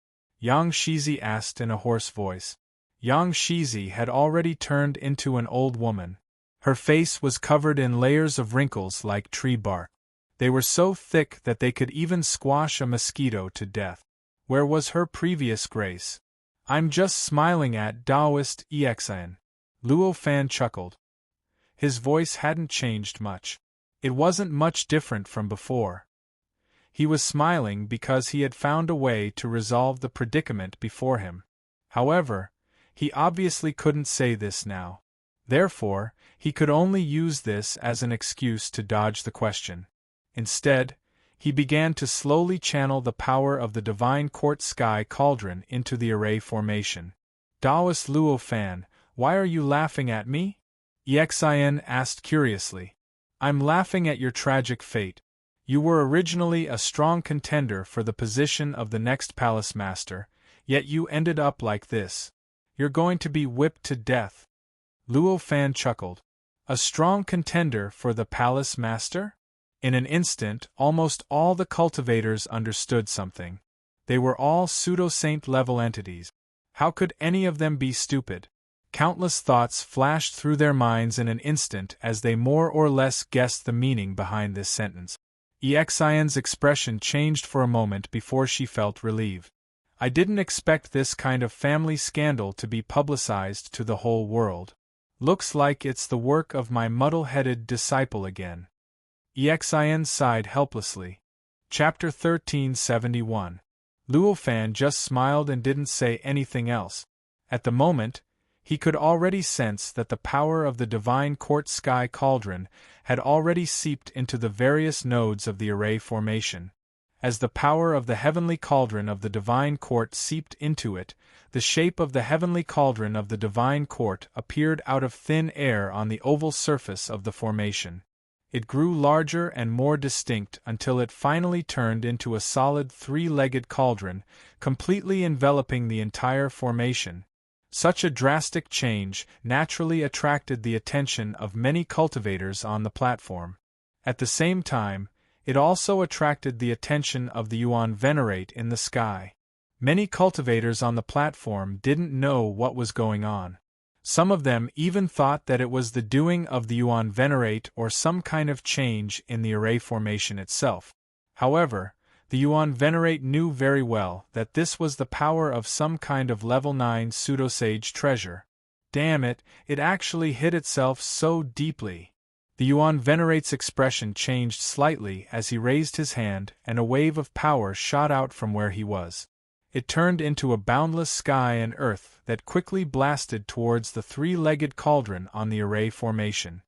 Yang Shizi asked in a hoarse voice. Yang Shizi had already turned into an old woman. Her face was covered in layers of wrinkles like tree bark. They were so thick that they could even squash a mosquito to death. Where was her previous grace? I'm just smiling at Taoist Exin. Luo Fan chuckled. His voice hadn't changed much. It wasn't much different from before. He was smiling because he had found a way to resolve the predicament before him. However, he obviously couldn't say this now. Therefore, he could only use this as an excuse to dodge the question. Instead, he began to slowly channel the power of the divine court sky cauldron into the array formation. Taoist Luo Fan, why are you laughing at me? Exin asked curiously. I'm laughing at your tragic fate. You were originally a strong contender for the position of the next palace master, yet you ended up like this. You're going to be whipped to death. Luo Fan chuckled. A strong contender for the palace master? In an instant, almost all the cultivators understood something. They were all pseudo-saint level entities. How could any of them be stupid? Countless thoughts flashed through their minds in an instant as they more or less guessed the meaning behind this sentence. Exin's expression changed for a moment before she felt relieved. I didn't expect this kind of family scandal to be publicized to the whole world. Looks like it's the work of my muddle-headed disciple again. Exin sighed helplessly. Chapter 1371. Luo Fan just smiled and didn't say anything else. At the moment, he could already sense that the power of the divine court sky cauldron had already seeped into the various nodes of the array formation. As the power of the heavenly cauldron of the divine court seeped into it, the shape of the heavenly cauldron of the divine court appeared out of thin air on the oval surface of the formation. It grew larger and more distinct until it finally turned into a solid three-legged cauldron, completely enveloping the entire formation. Such a drastic change naturally attracted the attention of many cultivators on the platform. At the same time, it also attracted the attention of the Yuan Venerate in the sky. Many cultivators on the platform didn't know what was going on. Some of them even thought that it was the doing of the Yuan Venerate or some kind of change in the array formation itself. However, the Yuan Venerate knew very well that this was the power of some kind of level 9 pseudo-sage treasure. Damn it, it actually hid itself so deeply. The Yuan Venerate's expression changed slightly as he raised his hand and a wave of power shot out from where he was. It turned into a boundless sky and earth that quickly blasted towards the three-legged cauldron on the array formation.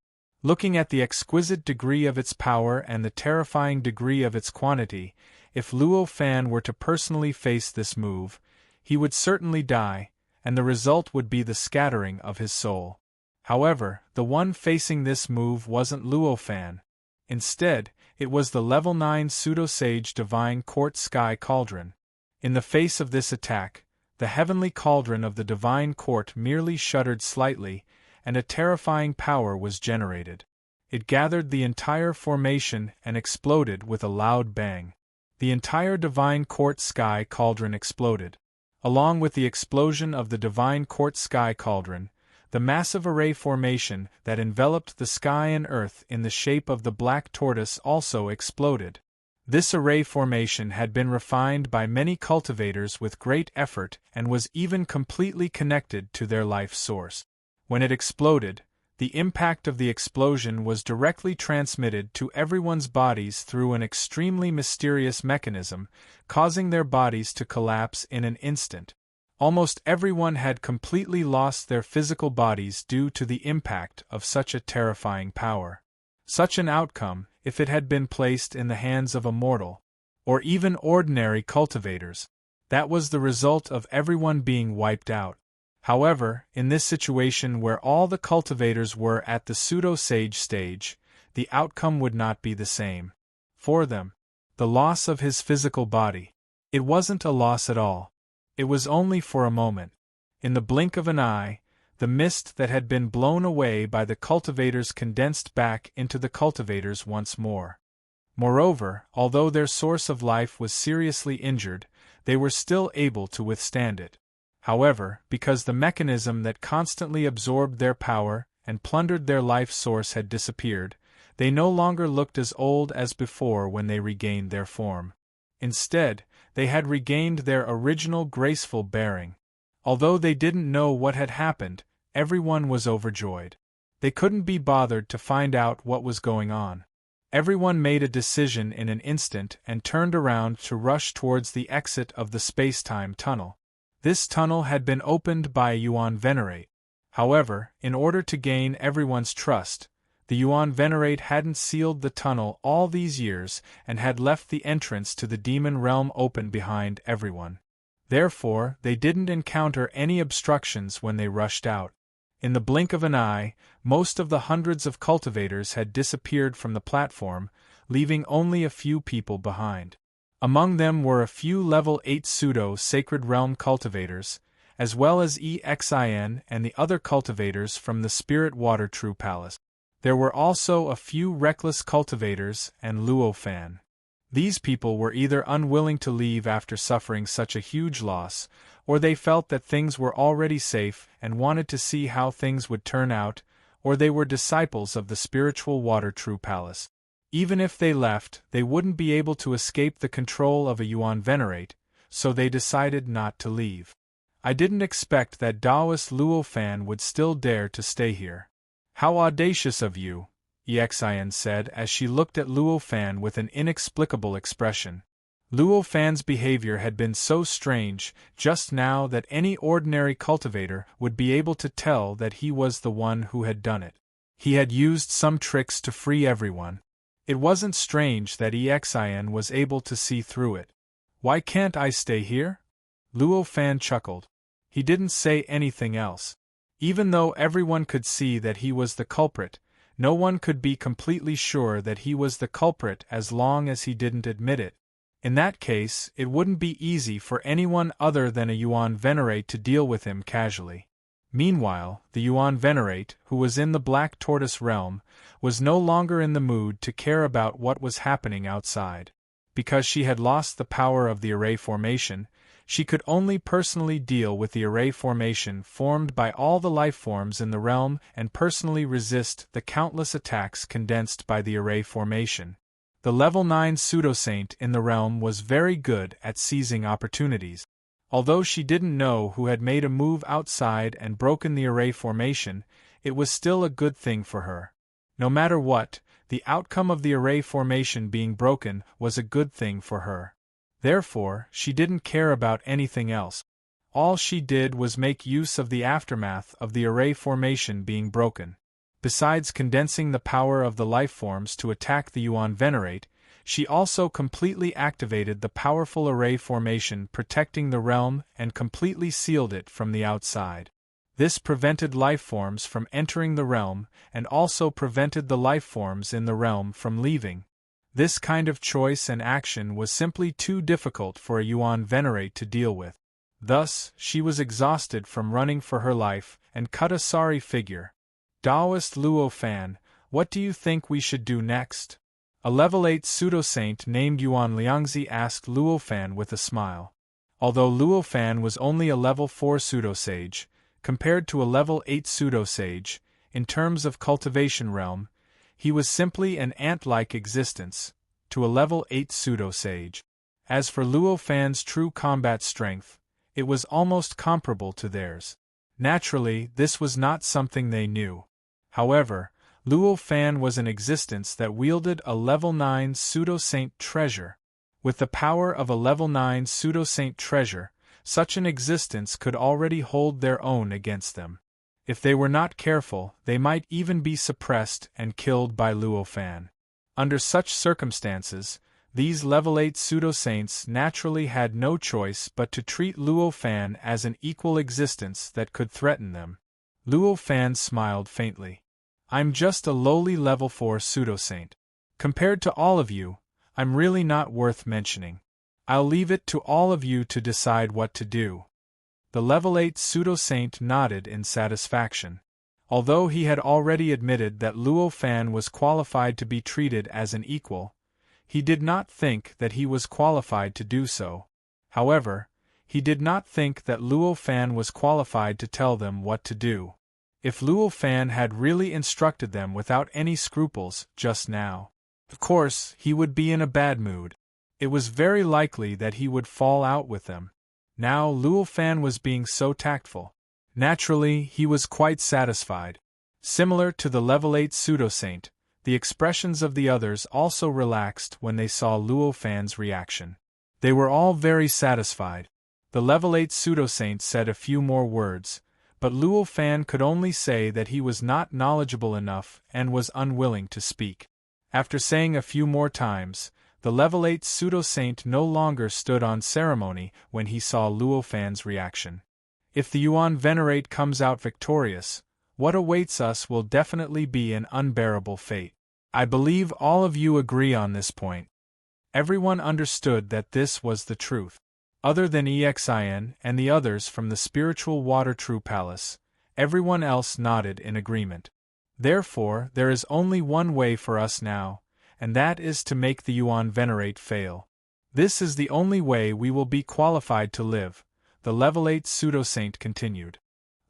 Looking at the exquisite degree of its power and the terrifying degree of its quantity, If Luo Fan were to personally face this move, he would certainly die, and the result would be the scattering of his soul. However, the one facing this move wasn't Luo Fan. Instead, it was the level 9 pseudo-sage divine court sky cauldron. In the face of this attack, the heavenly cauldron of the divine court merely shuddered slightly, and a terrifying power was generated. It gathered the entire formation and exploded with a loud bang. The entire divine court sky cauldron exploded. Along with the explosion of the divine court sky cauldron, the massive array formation that enveloped the sky and earth in the shape of the black tortoise also exploded. This array formation had been refined by many cultivators with great effort and was even completely connected to their life source. When it exploded, the impact of the explosion was directly transmitted to everyone's bodies through an extremely mysterious mechanism, causing their bodies to collapse in an instant. Almost everyone had completely lost their physical bodies due to the impact of such a terrifying power. Such an outcome, if it had been placed in the hands of a mortal, or even ordinary cultivators, that was the result of everyone being wiped out. However, in this situation where all the cultivators were at the pseudo-sage stage, the outcome would not be the same. For them, the loss of his physical body, it wasn't a loss at all. It was only for a moment. In the blink of an eye, the mist that had been blown away by the cultivators condensed back into the cultivators once more. Moreover, although their source of life was seriously injured, they were still able to withstand it. However, because the mechanism that constantly absorbed their power and plundered their life source had disappeared, they no longer looked as old as before when they regained their form. Instead, they had regained their original graceful bearing. Although they didn't know what had happened, everyone was overjoyed. They couldn't be bothered to find out what was going on. Everyone made a decision in an instant and turned around to rush towards the exit of the space-time tunnel. This tunnel had been opened by Yuan Venerate. However, in order to gain everyone's trust, the Yuan Venerate hadn't sealed the tunnel all these years and had left the entrance to the demon realm open behind everyone. Therefore, they didn't encounter any obstructions when they rushed out. In the blink of an eye, most of the hundreds of cultivators had disappeared from the platform, leaving only a few people behind. Among them were a few level 8 pseudo-sacred realm cultivators, as well as EXIN and the other cultivators from the Spirit Water True Palace. There were also a few reckless cultivators and Luo Fan. These people were either unwilling to leave after suffering such a huge loss, or they felt that things were already safe and wanted to see how things would turn out, or they were disciples of the Spiritual Water True Palace. Even if they left, they wouldn't be able to escape the control of a Yuan Venerate, so they decided not to leave. I didn't expect that Taoist Luo Fan would still dare to stay here. How audacious of you, Exin said as she looked at Luo Fan with an inexplicable expression. Luo Fan's behavior had been so strange just now that any ordinary cultivator would be able to tell that he was the one who had done it. He had used some tricks to free everyone. It wasn't strange that Exin was able to see through it. Why can't I stay here? Luo Fan chuckled. He didn't say anything else. Even though everyone could see that he was the culprit, no one could be completely sure that he was the culprit as long as he didn't admit it. In that case, it wouldn't be easy for anyone other than a Yuan Venerate to deal with him casually. Meanwhile, the Yuan Venerate, who was in the Black Tortoise realm, was no longer in the mood to care about what was happening outside. Because she had lost the power of the array formation, she could only personally deal with the array formation formed by all the life forms in the realm and personally resist the countless attacks condensed by the array formation. The level 9 pseudo-saint in the realm was very good at seizing opportunities. Although she didn't know who had made a move outside and broken the array formation, it was still a good thing for her. No matter what, the outcome of the array formation being broken was a good thing for her. Therefore, she didn't care about anything else. All she did was make use of the aftermath of the array formation being broken. Besides condensing the power of the life forms to attack the Yuan Venerate, she also completely activated the powerful array formation protecting the realm and completely sealed it from the outside. This prevented life forms from entering the realm and also prevented the life forms in the realm from leaving. This kind of choice and action was simply too difficult for a Yuan Venerate to deal with. Thus, she was exhausted from running for her life and cut a sorry figure. Taoist Luo Fan, what do you think we should do next? A level 8 pseudo-saint named Yuan Liangzi asked Luo Fan with a smile. Although Luo Fan was only a level 4 pseudo-sage, compared to a level 8 pseudo-sage, in terms of cultivation realm, he was simply an ant-like existence, to a level 8 pseudo-sage. As for Luo Fan's true combat strength, it was almost comparable to theirs. Naturally, this was not something they knew. However, Luo Fan was an existence that wielded a level 9 pseudo-saint treasure. With the power of a level 9 pseudo-saint treasure, such an existence could already hold their own against them. If they were not careful, they might even be suppressed and killed by Luo Fan. Under such circumstances, these level 8 pseudo-saints naturally had no choice but to treat Luo Fan as an equal existence that could threaten them. Luo Fan smiled faintly. I'm just a lowly level 4 pseudo-saint. Compared to all of you, I'm really not worth mentioning. I'll leave it to all of you to decide what to do. The level 8 pseudo-saint nodded in satisfaction. Although he had already admitted that Luo Fan was qualified to be treated as an equal, he did not think that he was qualified to do so. However, he did not think that Luo Fan was qualified to tell them what to do. If Luo Fan had really instructed them without any scruples just now, of course, he would be in a bad mood. It was very likely that he would fall out with them. Now Luo Fan was being so tactful. Naturally, he was quite satisfied. Similar to the level 8 pseudo-saint, the expressions of the others also relaxed when they saw Luo Fan's reaction. They were all very satisfied. The level 8 pseudo-saint said a few more words, but Luo Fan could only say that he was not knowledgeable enough and was unwilling to speak. After saying a few more times, the level 8 pseudo-saint no longer stood on ceremony when he saw Luo Fan's reaction. If the Yuan Venerate comes out victorious, what awaits us will definitely be an unbearable fate. I believe all of you agree on this point. Everyone understood that this was the truth. Other than Exin and the others from the spiritual Water True Palace, everyone else nodded in agreement. Therefore, there is only one way for us now, and that is to make the Yuan Venerate fail. This is the only way we will be qualified to live, the level 8 pseudo-saint continued.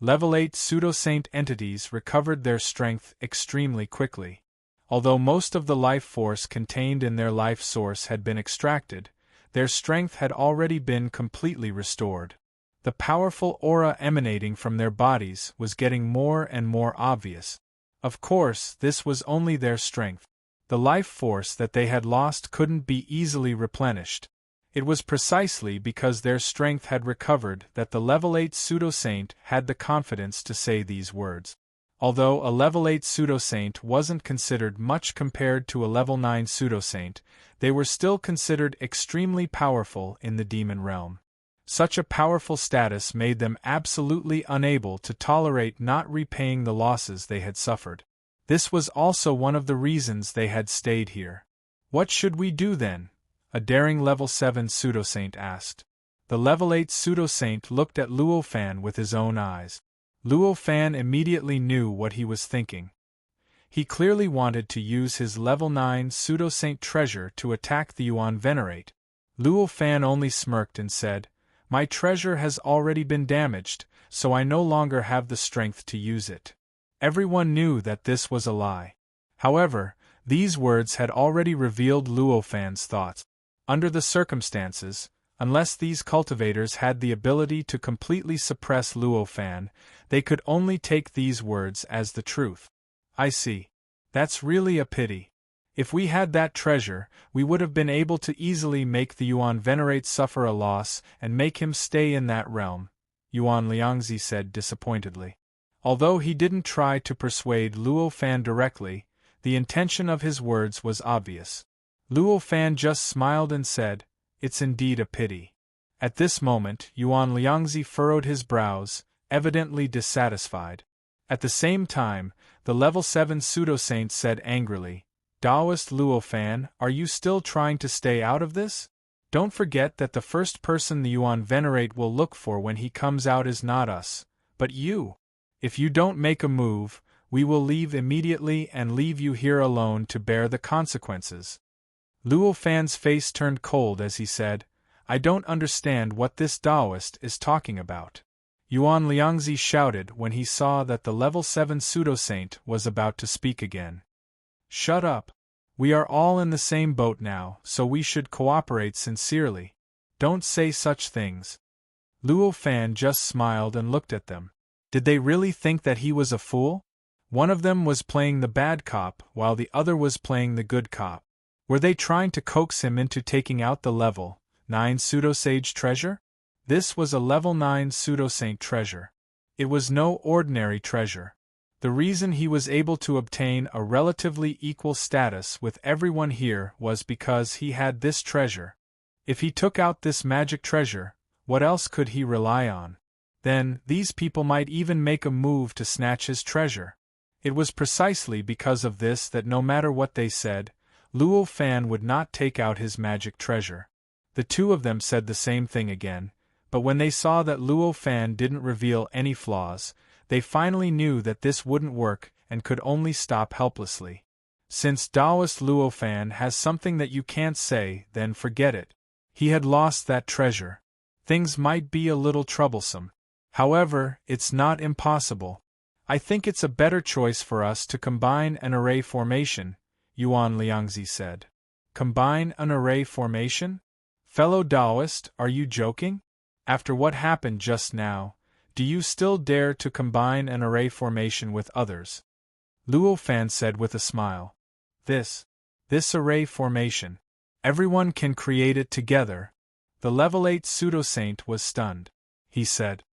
Level 8 pseudo-saint entities recovered their strength extremely quickly. Although most of the life force contained in their life source had been extracted, their strength had already been completely restored. The powerful aura emanating from their bodies was getting more and more obvious. Of course, this was only their strength. The life force that they had lost couldn't be easily replenished. It was precisely because their strength had recovered that the level 8 pseudo-saint had the confidence to say these words. Although a level 8 pseudo-saint wasn't considered much compared to a level 9 pseudo-saint, they were still considered extremely powerful in the demon realm. Such a powerful status made them absolutely unable to tolerate not repaying the losses they had suffered. This was also one of the reasons they had stayed here. What should we do then? A daring level 7 pseudo-saint asked. The level 8 pseudo-saint looked at Luo Fan with his own eyes. Luo Fan immediately knew what he was thinking. He clearly wanted to use his level 9 pseudo-saint treasure to attack the Yuan Venerate. Luo Fan only smirked and said, "My treasure has already been damaged, so I no longer have the strength to use it." Everyone knew that this was a lie. However, these words had already revealed Luo Fan's thoughts. Under the circumstances, unless these cultivators had the ability to completely suppress Luo Fan, they could only take these words as the truth. I see. That's really a pity. If we had that treasure, we would have been able to easily make the Yuan Venerate suffer a loss and make him stay in that realm, Yuan Liangzi said disappointedly. Although he didn't try to persuade Luo Fan directly, the intention of his words was obvious. Luo Fan just smiled and said, "It's indeed a pity." At this moment, Yuan Liangzi furrowed his brows, evidently dissatisfied. At the same time, the level 7 pseudo-saint said angrily, "Taoist Luo Fan, are you still trying to stay out of this? Don't forget that the first person the Yuan Venerate will look for when he comes out is not us, but you. If you don't make a move, we will leave immediately and leave you here alone to bear the consequences." Luo Fan's face turned cold as he said, "I don't understand what this Taoist is talking about." Yuan Liangzi shouted when he saw that the level 7 pseudo-saint was about to speak again. "Shut up. We are all in the same boat now, so we should cooperate sincerely. Don't say such things." Luo Fan just smiled and looked at them. Did they really think that he was a fool? One of them was playing the bad cop while the other was playing the good cop. Were they trying to coax him into taking out the level 9 pseudo-sage treasure? This was a level 9 pseudo-saint treasure. It was no ordinary treasure. The reason he was able to obtain a relatively equal status with everyone here was because he had this treasure. If he took out this magic treasure, what else could he rely on? Then, these people might even make a move to snatch his treasure. It was precisely because of this that no matter what they said, Luo Fan would not take out his magic treasure. The two of them said the same thing again, but when they saw that Luo Fan didn't reveal any flaws, they finally knew that this wouldn't work and could only stop helplessly. Since Taoist Luo Fan has something that you can't say, then forget it. He had lost that treasure. Things might be a little troublesome. However, it's not impossible. I think it's a better choice for us to combine an array formation, Yuan Liangzi said. Combine an array formation? Fellow Taoist, are you joking? After what happened just now, do you still dare to combine an array formation with others? Luo Fan said with a smile. This array formation. Everyone can create it together. The level 8 pseudo-saint was stunned. He said,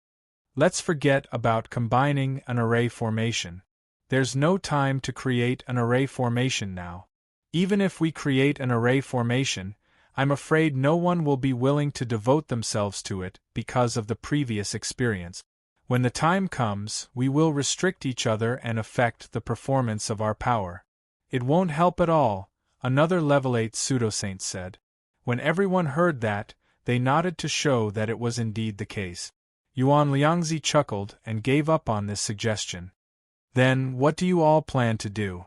"Let's forget about combining an array formation. There's no time to create an array formation now. Even if we create an array formation, I'm afraid no one will be willing to devote themselves to it because of the previous experience. When the time comes, we will restrict each other and affect the performance of our power. It won't help at all," another level 8 pseudo-saint said. When everyone heard that, they nodded to show that it was indeed the case. Yuan Liangzi chuckled and gave up on this suggestion. "Then, what do you all plan to do?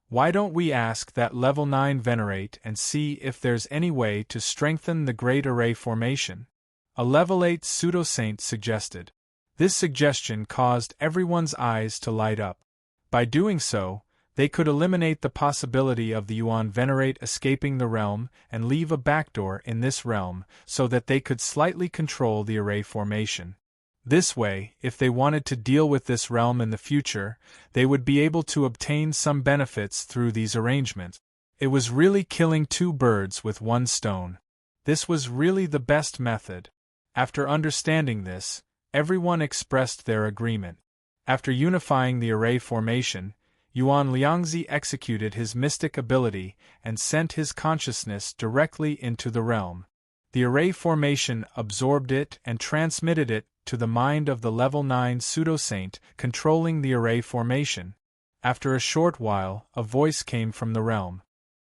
Why don't we ask that level 9 Venerate and see if there's any way to strengthen the Great Array formation?" A level 8 pseudo-saint suggested. This suggestion caused everyone's eyes to light up. By doing so, they could eliminate the possibility of the Yuan Venerate escaping the realm and leave a backdoor in this realm so that they could slightly control the array formation. This way, if they wanted to deal with this realm in the future, they would be able to obtain some benefits through these arrangements. It was really killing two birds with one stone. This was really the best method. After understanding this, everyone expressed their agreement. After unifying the array formation, Yuan Liangzi executed his mystic ability and sent his consciousness directly into the realm. The array formation absorbed it and transmitted it to the mind of the level 9 pseudo-saint controlling the array formation. After a short while, a voice came from the realm.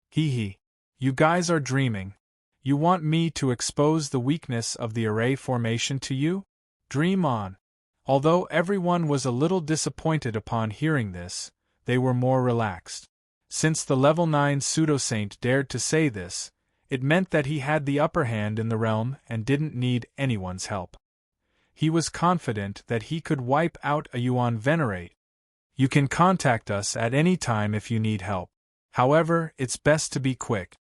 "Hee. You guys are dreaming. You want me to expose the weakness of the array formation to you? Dream on." Although everyone was a little disappointed upon hearing this, they were more relaxed. Since the level 9 pseudo-saint dared to say this, it meant that he had the upper hand in the realm and didn't need anyone's help. He was confident that he could wipe out a Yuan Venerate. "You can contact us at any time if you need help. However, it's best to be quick.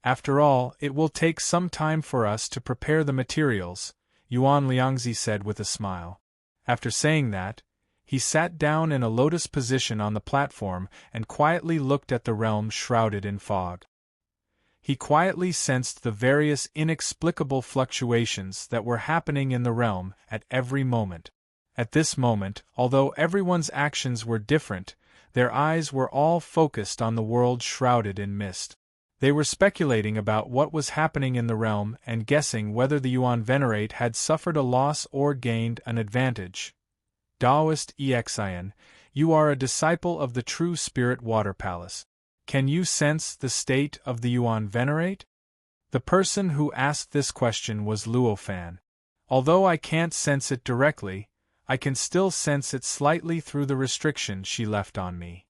After all, it will take some time for us to prepare the materials," Yuan Liangzi said with a smile. After saying that, he sat down in a lotus position on the platform and quietly looked at the realm shrouded in fog. He quietly sensed the various inexplicable fluctuations that were happening in the realm at every moment. At this moment, although everyone's actions were different, their eyes were all focused on the world shrouded in mist. They were speculating about what was happening in the realm and guessing whether the Yuan Venerate had suffered a loss or gained an advantage. Taoist Exin, you are a disciple of the true Spirit Water Palace. Can you sense the state of the Yuan Venerate? The person who asked this question was Luo Fan. Although I can't sense it directly, I can still sense it slightly through the restriction she left on me.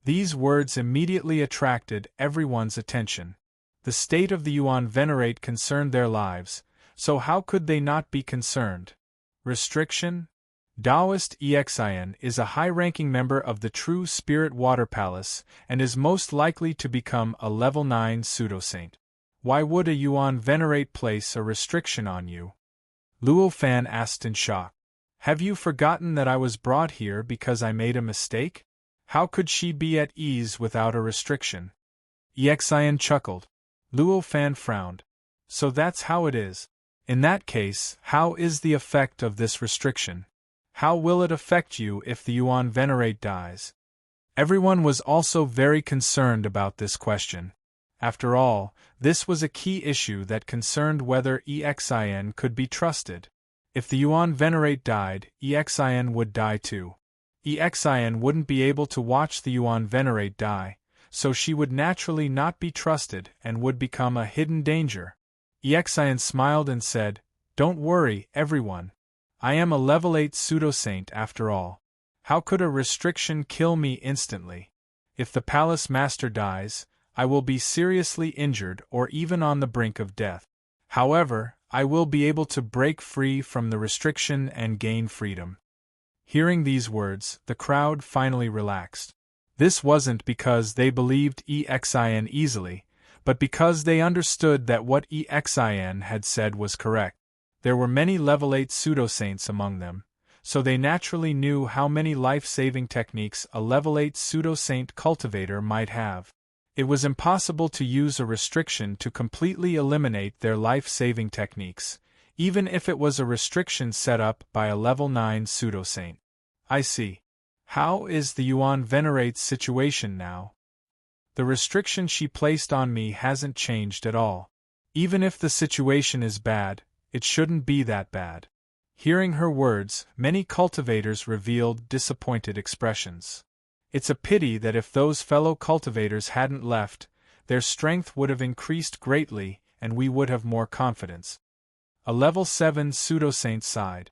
These words immediately attracted everyone's attention. The state of the Yuan Venerate concerned their lives, so how could they not be concerned? Restriction? Taoist Exin is a high-ranking member of the True Spirit Water Palace and is most likely to become a level 9 pseudo-saint. Why would a Yuan Venerate place a restriction on you? Luo Fan asked in shock. Have you forgotten that I was brought here because I made a mistake? How could she be at ease without a restriction? Exin chuckled. Luo Fan frowned. So that's how it is. In that case, how is the effect of this restriction? How will it affect you if the Yuan Venerate dies? Everyone was also very concerned about this question. After all, this was a key issue that concerned whether Exin could be trusted. If the Yuan Venerate died, Exin would die too. Exin wouldn't be able to watch the Yuan Venerate die, so she would naturally not be trusted and would become a hidden danger. Exin smiled and said, "Don't worry, everyone. I am a level 8 pseudo-saint after all. How could a restriction kill me instantly? If the palace master dies, I will be seriously injured or even on the brink of death. However, I will be able to break free from the restriction and gain freedom." Hearing these words, the crowd finally relaxed. This wasn't because they believed Exin easily, but because they understood that what Exin had said was correct. There were many level 8 pseudo-saints among them, so they naturally knew how many life-saving techniques a level 8 pseudo-saint cultivator might have. It was impossible to use a restriction to completely eliminate their life-saving techniques, even if it was a restriction set up by a level 9 pseudo-saint. I see. How is the Yuan Venerate's situation now? The restriction she placed on me hasn't changed at all. Even if the situation is bad, it shouldn't be that bad. Hearing her words, many cultivators revealed disappointed expressions. It's a pity that if those fellow cultivators hadn't left, their strength would have increased greatly and we would have more confidence. A level 7 pseudo-saint sighed.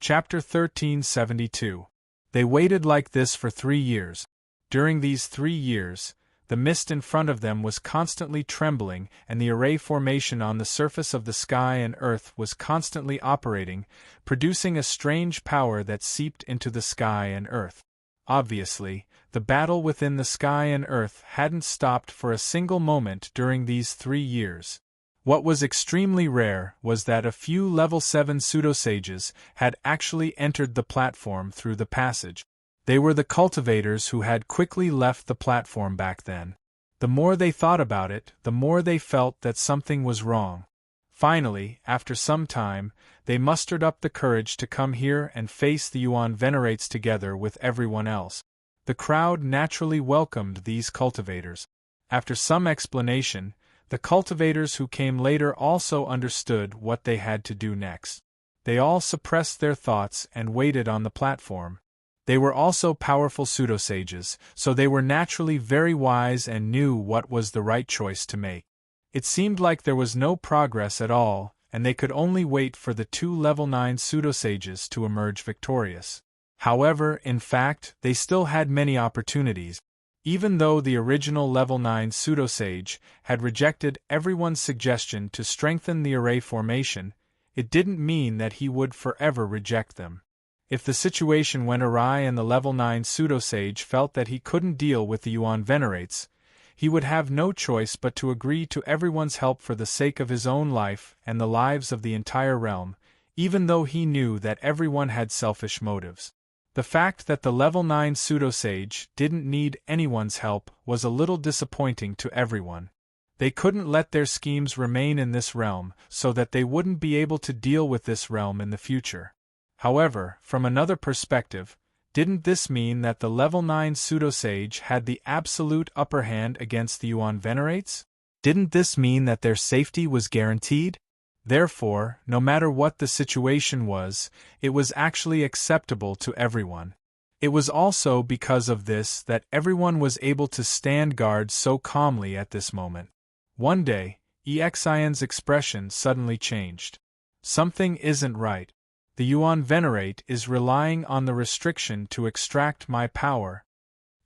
Chapter 1372. They waited like this for 3 years. During these 3 years, the mist in front of them was constantly trembling and the array formation on the surface of the sky and earth was constantly operating, producing a strange power that seeped into the sky and earth. Obviously, the battle within the sky and earth hadn't stopped for a single moment during these 3 years. What was extremely rare was that a few level 7 pseudo-sages had actually entered the platform through the passage. They were the cultivators who had quickly left the platform back then. The more they thought about it, the more they felt that something was wrong. Finally, after some time, they mustered up the courage to come here and face the Yuan Venerates together with everyone else. The crowd naturally welcomed these cultivators. After some explanation, the cultivators who came later also understood what they had to do next. They all suppressed their thoughts and waited on the platform. They were also powerful pseudo-sages, so they were naturally very wise and knew what was the right choice to make. It seemed like there was no progress at all, and they could only wait for the 2 level 9 pseudo-sages to emerge victorious. However, in fact, they still had many opportunities. Even though the original level 9 pseudo-sage had rejected everyone's suggestion to strengthen the array formation, it didn't mean that he would forever reject them. If the situation went awry and the level 9 pseudo-sage felt that he couldn't deal with the Yuan Venerates, he would have no choice but to agree to everyone's help for the sake of his own life and the lives of the entire realm, even though he knew that everyone had selfish motives. The fact that the level 9 pseudo-sage didn't need anyone's help was a little disappointing to everyone. They couldn't let their schemes remain in this realm so that they wouldn't be able to deal with this realm in the future. However, from another perspective, didn't this mean that the level 9 pseudo-sage had the absolute upper hand against the Yuan Venerates? Didn't this mean that their safety was guaranteed? Therefore, no matter what the situation was, it was actually acceptable to everyone. It was also because of this that everyone was able to stand guard so calmly at this moment. One day, Exion's expression suddenly changed. Something isn't right. The Yuan Venerate is relying on the restriction to extract my power.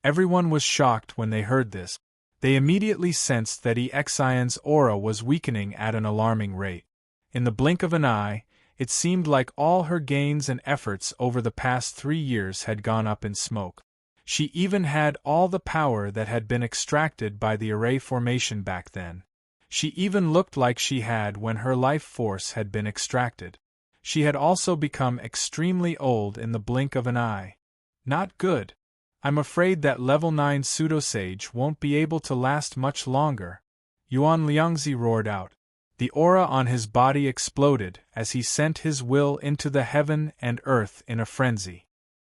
Everyone was shocked when they heard this. They immediately sensed that Exion's aura was weakening at an alarming rate. In the blink of an eye, it seemed like all her gains and efforts over the past 3 years had gone up in smoke. She even had all the power that had been extracted by the array formation back then. She even looked like she had when her life force had been extracted. She had also become extremely old in the blink of an eye. Not good. I'm afraid that level 9 pseudo-sage won't be able to last much longer. Yuan Liangzi roared out. The aura on his body exploded as he sent his will into the heaven and earth in a frenzy.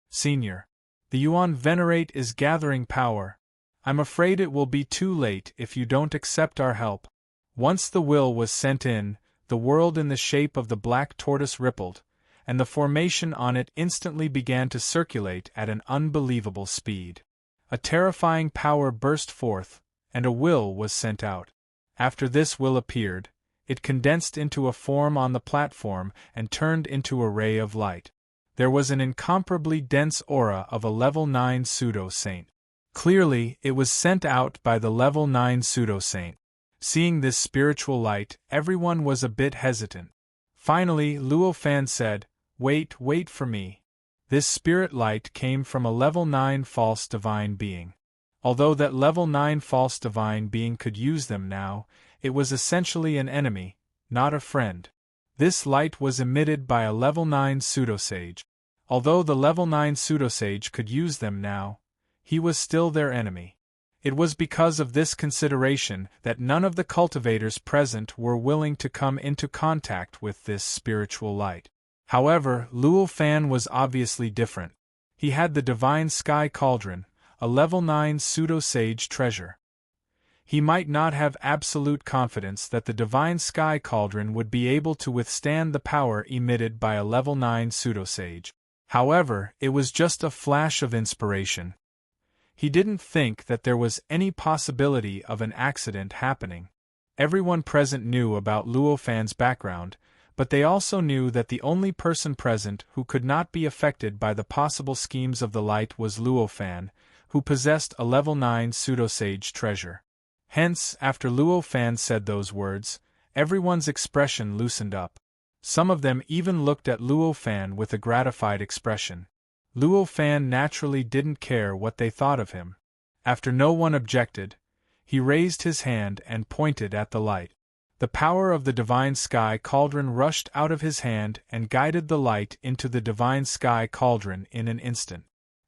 Senior, the Yuan Venerate is gathering power. I'm afraid it will be too late if you don't accept our help. Once the will was sent in, the world in the shape of the black tortoise rippled, and the formation on it instantly began to circulate at an unbelievable speed. A terrifying power burst forth, and a will was sent out. After this will appeared, it condensed into a form on the platform and turned into a ray of light. There was an incomparably dense aura of a level 9 pseudo-saint. Clearly, it was sent out by the level 9 pseudo-saint. Seeing this spiritual light, everyone was a bit hesitant. Finally, Luo Fan said, wait for me. This spirit light came from a level 9 false divine being. Although that level 9 false divine being could use them now, it was essentially an enemy, not a friend. This light was emitted by a level 9 pseudo-sage. Although the level 9 pseudo-sage could use them now, he was still their enemy. It was because of this consideration that none of the cultivators present were willing to come into contact with this spiritual light. However, Luo Fan was obviously different. He had the Divine Sky Cauldron, a level 9 pseudo-sage treasure. He might not have absolute confidence that the Divine Sky Cauldron would be able to withstand the power emitted by a level 9 pseudo-sage. However, it was just a flash of inspiration. He didn't think that there was any possibility of an accident happening. Everyone present knew about Luo Fan's background, but they also knew that the only person present who could not be affected by the possible schemes of the light was Luo Fan, who possessed a level 9 pseudo-sage treasure. Hence, after Luo Fan said those words, everyone's expression loosened up. Some of them even looked at Luo Fan with a gratified expression. Luo Fan naturally didn't care what they thought of him. After no one objected, he raised his hand and pointed at the light. The power of the Divine Sky Cauldron rushed out of his hand and guided the light into the Divine Sky Cauldron in an instant.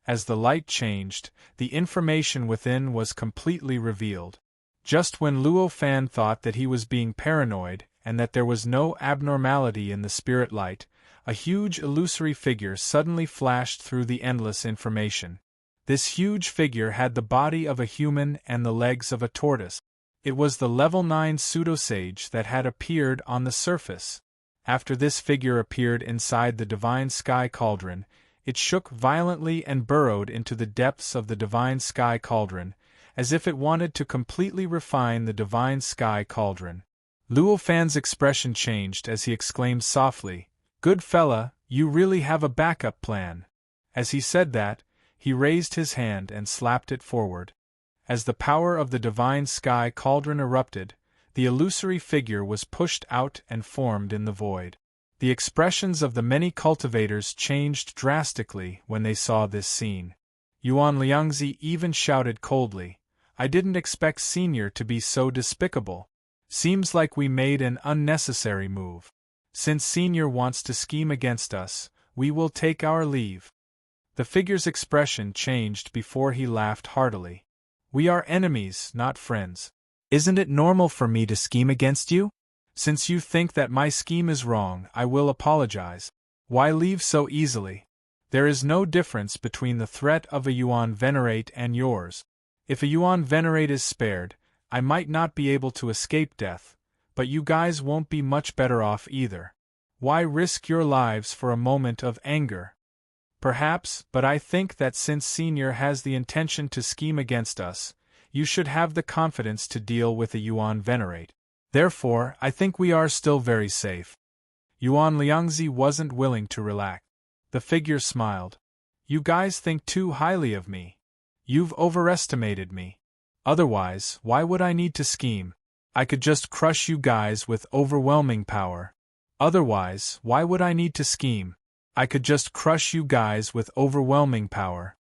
As the light changed, the information within was completely revealed. Just when Luo Fan thought that he was being paranoid and that there was no abnormality in the spirit light, a huge illusory figure suddenly flashed through the endless information. This huge figure had the body of a human and the legs of a tortoise. It was the level 9 pseudo-sage that had appeared on the surface. After this figure appeared inside the Divine Sky Cauldron, it shook violently and burrowed into the depths of the Divine Sky Cauldron, as if it wanted to completely refine the Divine Sky Cauldron. Luo Fan's expression changed as he exclaimed softly, "Good fella, you really have a backup plan." As he said that, he raised his hand and slapped it forward. As the power of the Divine Sky Cauldron erupted, the illusory figure was pushed out and formed in the void. The expressions of the many cultivators changed drastically when they saw this scene. Yuan Liangzi even shouted coldly, "I didn't expect Senior to be so despicable. Seems like we made an unnecessary move. Since Senior wants to scheme against us, we will take our leave." The figure's expression changed before he laughed heartily. "We are enemies, not friends. Isn't it normal for me to scheme against you? Since you think that my scheme is wrong, I will apologize. Why leave so easily? There is no difference between the threat of a Yuan Venerate and yours. If a Yuan Venerate is spared, I might not be able to escape death, but you guys won't be much better off either. Why risk your lives for a moment of anger? Perhaps, but I think that since Senior has the intention to scheme against us, you should have the confidence to deal with a Yuan Venerate. Therefore, I think we are still very safe. Yuan Liangzi wasn't willing to relax. The figure smiled. You guys think too highly of me. You've overestimated me. Otherwise, why would I need to scheme? I could just crush you guys with overwhelming power. Otherwise, why would I need to scheme? I could just crush you guys with overwhelming power.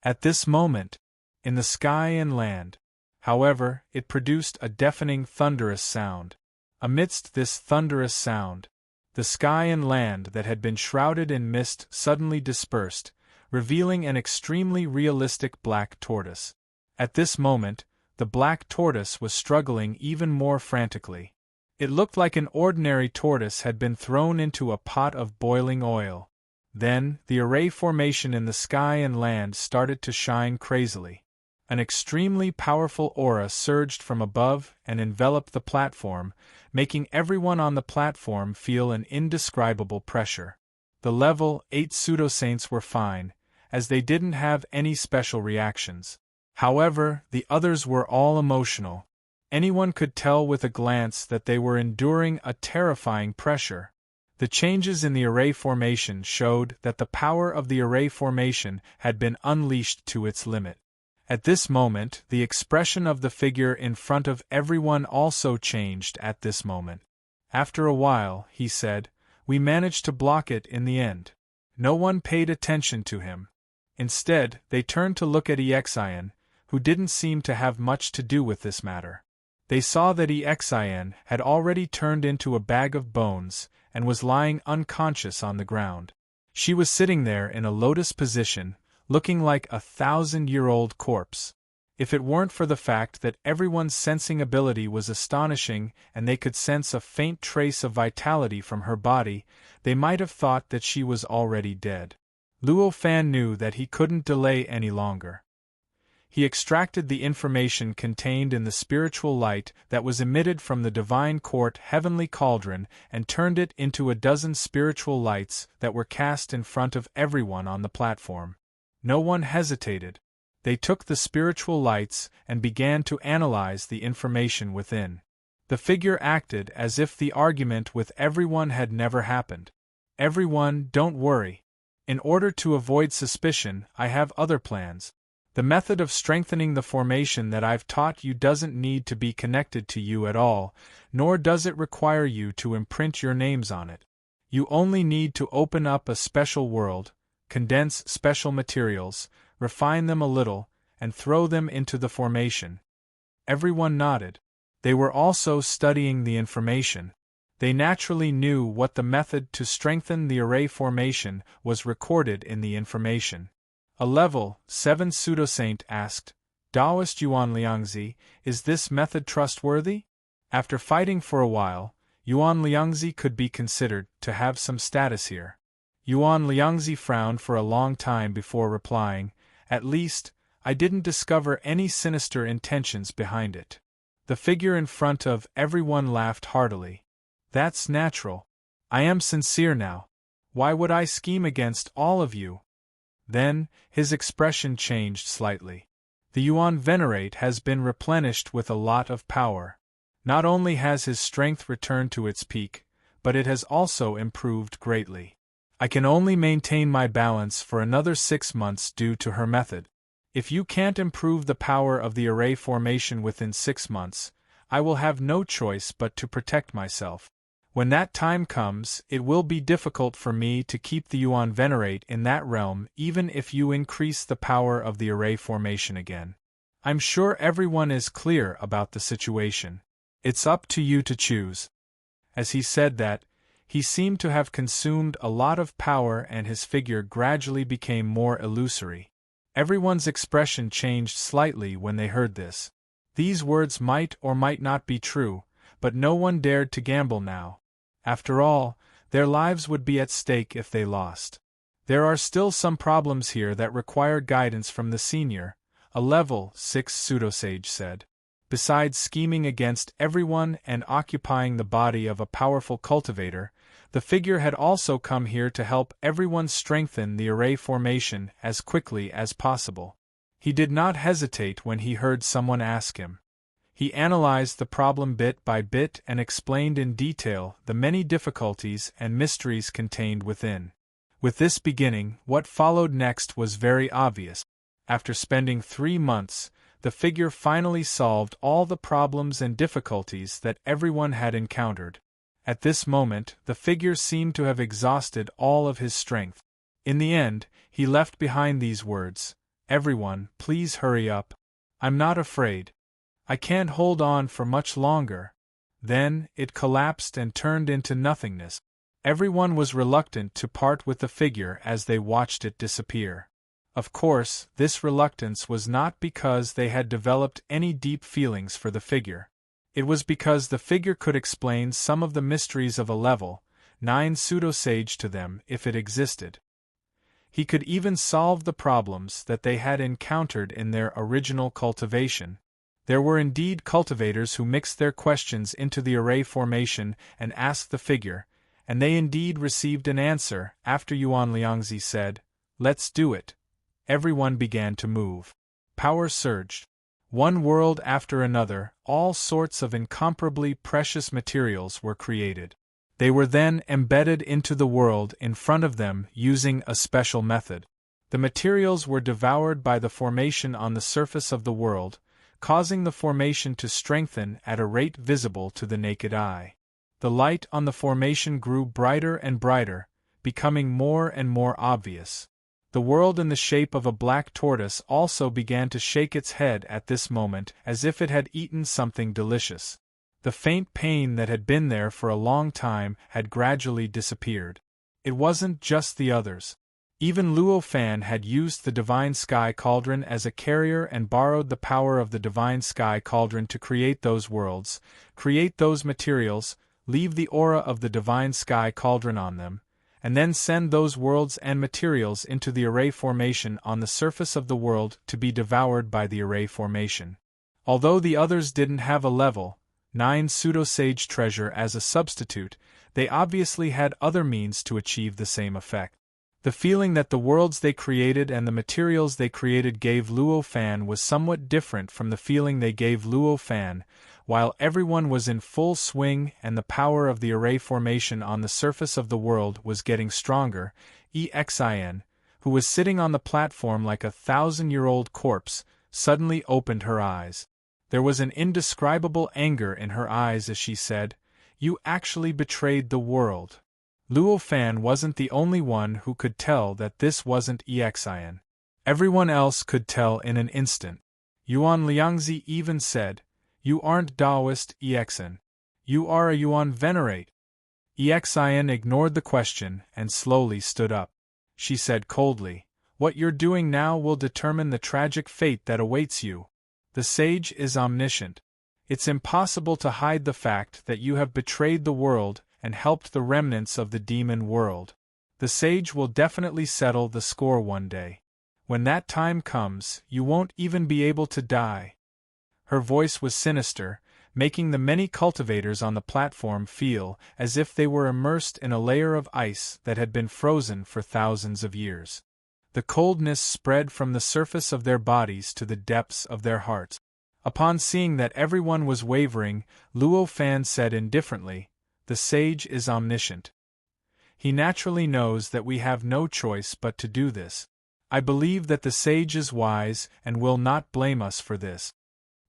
At this moment, in the sky and land, however, it produced a deafening thunderous sound. Amidst this thunderous sound, the sky and land that had been shrouded in mist suddenly dispersed, revealing an extremely realistic black tortoise. At this moment, the black tortoise was struggling even more frantically. It looked like an ordinary tortoise had been thrown into a pot of boiling oil. Then, the array formation in the sky and land started to shine crazily. An extremely powerful aura surged from above and enveloped the platform, making everyone on the platform feel an indescribable pressure. The level 8 pseudo-saints were fine, as they didn't have any special reactions. However, the others were all emotional. Anyone could tell with a glance that they were enduring a terrifying pressure. The changes in the array formation showed that the power of the array formation had been unleashed to its limit. At this moment, the expression of the figure in front of everyone also changed at this moment. After a while, he said, "We managed to block it in the end." No one paid attention to him. Instead, they turned to look at Exin, who didn't seem to have much to do with this matter. They saw that Exin had already turned into a bag of bones and was lying unconscious on the ground. She was sitting there in a lotus position, looking like a 1,000-year-old corpse. If it weren't for the fact that everyone's sensing ability was astonishing and they could sense a faint trace of vitality from her body, they might have thought that she was already dead. Luo Fan knew that he couldn't delay any longer. He extracted the information contained in the spiritual light that was emitted from the divine court heavenly cauldron and turned it into a dozen spiritual lights that were cast in front of everyone on the platform. No one hesitated. They took the spiritual lights and began to analyze the information within. The figure acted as if the argument with everyone had never happened. "Everyone, don't worry. In order to avoid suspicion, I have other plans. The method of strengthening the formation that I've taught you doesn't need to be connected to you at all, nor does it require you to imprint your names on it. You only need to open up a special world, condense special materials, refine them a little, and throw them into the formation." Everyone nodded. They were also studying the information. They naturally knew what the method to strengthen the array formation was recorded in the information. A level 7 pseudo-saint asked, "Taoist Yuan Liangzi, is this method trustworthy?" After fighting for a while, Yuan Liangzi could be considered to have some status here. Yuan Liangzi frowned for a long time before replying, "At least, I didn't discover any sinister intentions behind it." The figure in front of everyone laughed heartily. "That's natural. I am sincere now. Why would I scheme against all of you?" Then, his expression changed slightly. "The Yuan Venerate has been replenished with a lot of power. Not only has his strength returned to its peak, but it has also improved greatly. I can only maintain my balance for another 6 months due to her method. If you can't improve the power of the array formation within 6 months, I will have no choice but to protect myself. When that time comes, it will be difficult for me to keep the Yuan Venerate in that realm even if you increase the power of the array formation again. I'm sure everyone is clear about the situation. It's up to you to choose." As he said that, he seemed to have consumed a lot of power and his figure gradually became more illusory. Everyone's expression changed slightly when they heard this. These words might or might not be true, but no one dared to gamble now. After all, their lives would be at stake if they lost. "There are still some problems here that require guidance from the senior," a level 6 pseudosage said. Besides scheming against everyone and occupying the body of a powerful cultivator, the figure had also come here to help everyone strengthen the array formation as quickly as possible. He did not hesitate when he heard someone ask him. He analyzed the problem bit by bit and explained in detail the many difficulties and mysteries contained within. With this beginning, what followed next was very obvious. After spending 3 months, the figure finally solved all the problems and difficulties that everyone had encountered. At this moment, the figure seemed to have exhausted all of his strength. In the end, he left behind these words, "Everyone, please hurry up. I'm not afraid. I can't hold on for much longer." Then, it collapsed and turned into nothingness. Everyone was reluctant to part with the figure as they watched it disappear. Of course, this reluctance was not because they had developed any deep feelings for the figure. It was because the figure could explain some of the mysteries of a level 9 pseudo-sage to them if it existed. He could even solve the problems that they had encountered in their original cultivation. There were indeed cultivators who mixed their questions into the array formation and asked the figure, and they indeed received an answer after Yuan Liangzi said, "Let's do it." Everyone began to move. Power surged. One world after another, all sorts of incomparably precious materials were created. They were then embedded into the world in front of them using a special method. The materials were devoured by the formation on the surface of the world, causing the formation to strengthen at a rate visible to the naked eye. The light on the formation grew brighter and brighter, becoming more and more obvious. The world in the shape of a black tortoise also began to shake its head at this moment as if it had eaten something delicious. The faint pain that had been there for a long time had gradually disappeared. It wasn't just the others. Even Luo Fan had used the Divine Sky Cauldron as a carrier and borrowed the power of the Divine Sky Cauldron to create those worlds, create those materials, leave the aura of the Divine Sky Cauldron on them, and then send those worlds and materials into the array formation on the surface of the world to be devoured by the array formation. Although the others didn't have a level 9 pseudo-sage treasure as a substitute, they obviously had other means to achieve the same effect. The feeling that the worlds they created and the materials they created gave Luo Fan was somewhat different from the feeling they gave Luo Fan, while everyone was in full swing and the power of the array formation on the surface of the world was getting stronger. Exin, who was sitting on the platform like a 1,000-year-old corpse, suddenly opened her eyes. There was an indescribable anger in her eyes as she said, "You actually betrayed the world." Luo Fan wasn't the only one who could tell that this wasn't Exin. Everyone else could tell in an instant. Yuan Liangzi even said, "You aren't Taoist, Exin. You are a Yuan Venerate." Exin ignored the question and slowly stood up. She said coldly, "What you're doing now will determine the tragic fate that awaits you. The sage is omniscient. It's impossible to hide the fact that you have betrayed the world and helped the remnants of the demon world. The sage will definitely settle the score one day. When that time comes, you won't even be able to die." Her voice was sinister, making the many cultivators on the platform feel as if they were immersed in a layer of ice that had been frozen for thousands of years. The coldness spread from the surface of their bodies to the depths of their hearts. Upon seeing that everyone was wavering, Luo Fan said indifferently, "The sage is omniscient. He naturally knows that we have no choice but to do this. I believe that the sage is wise and will not blame us for this."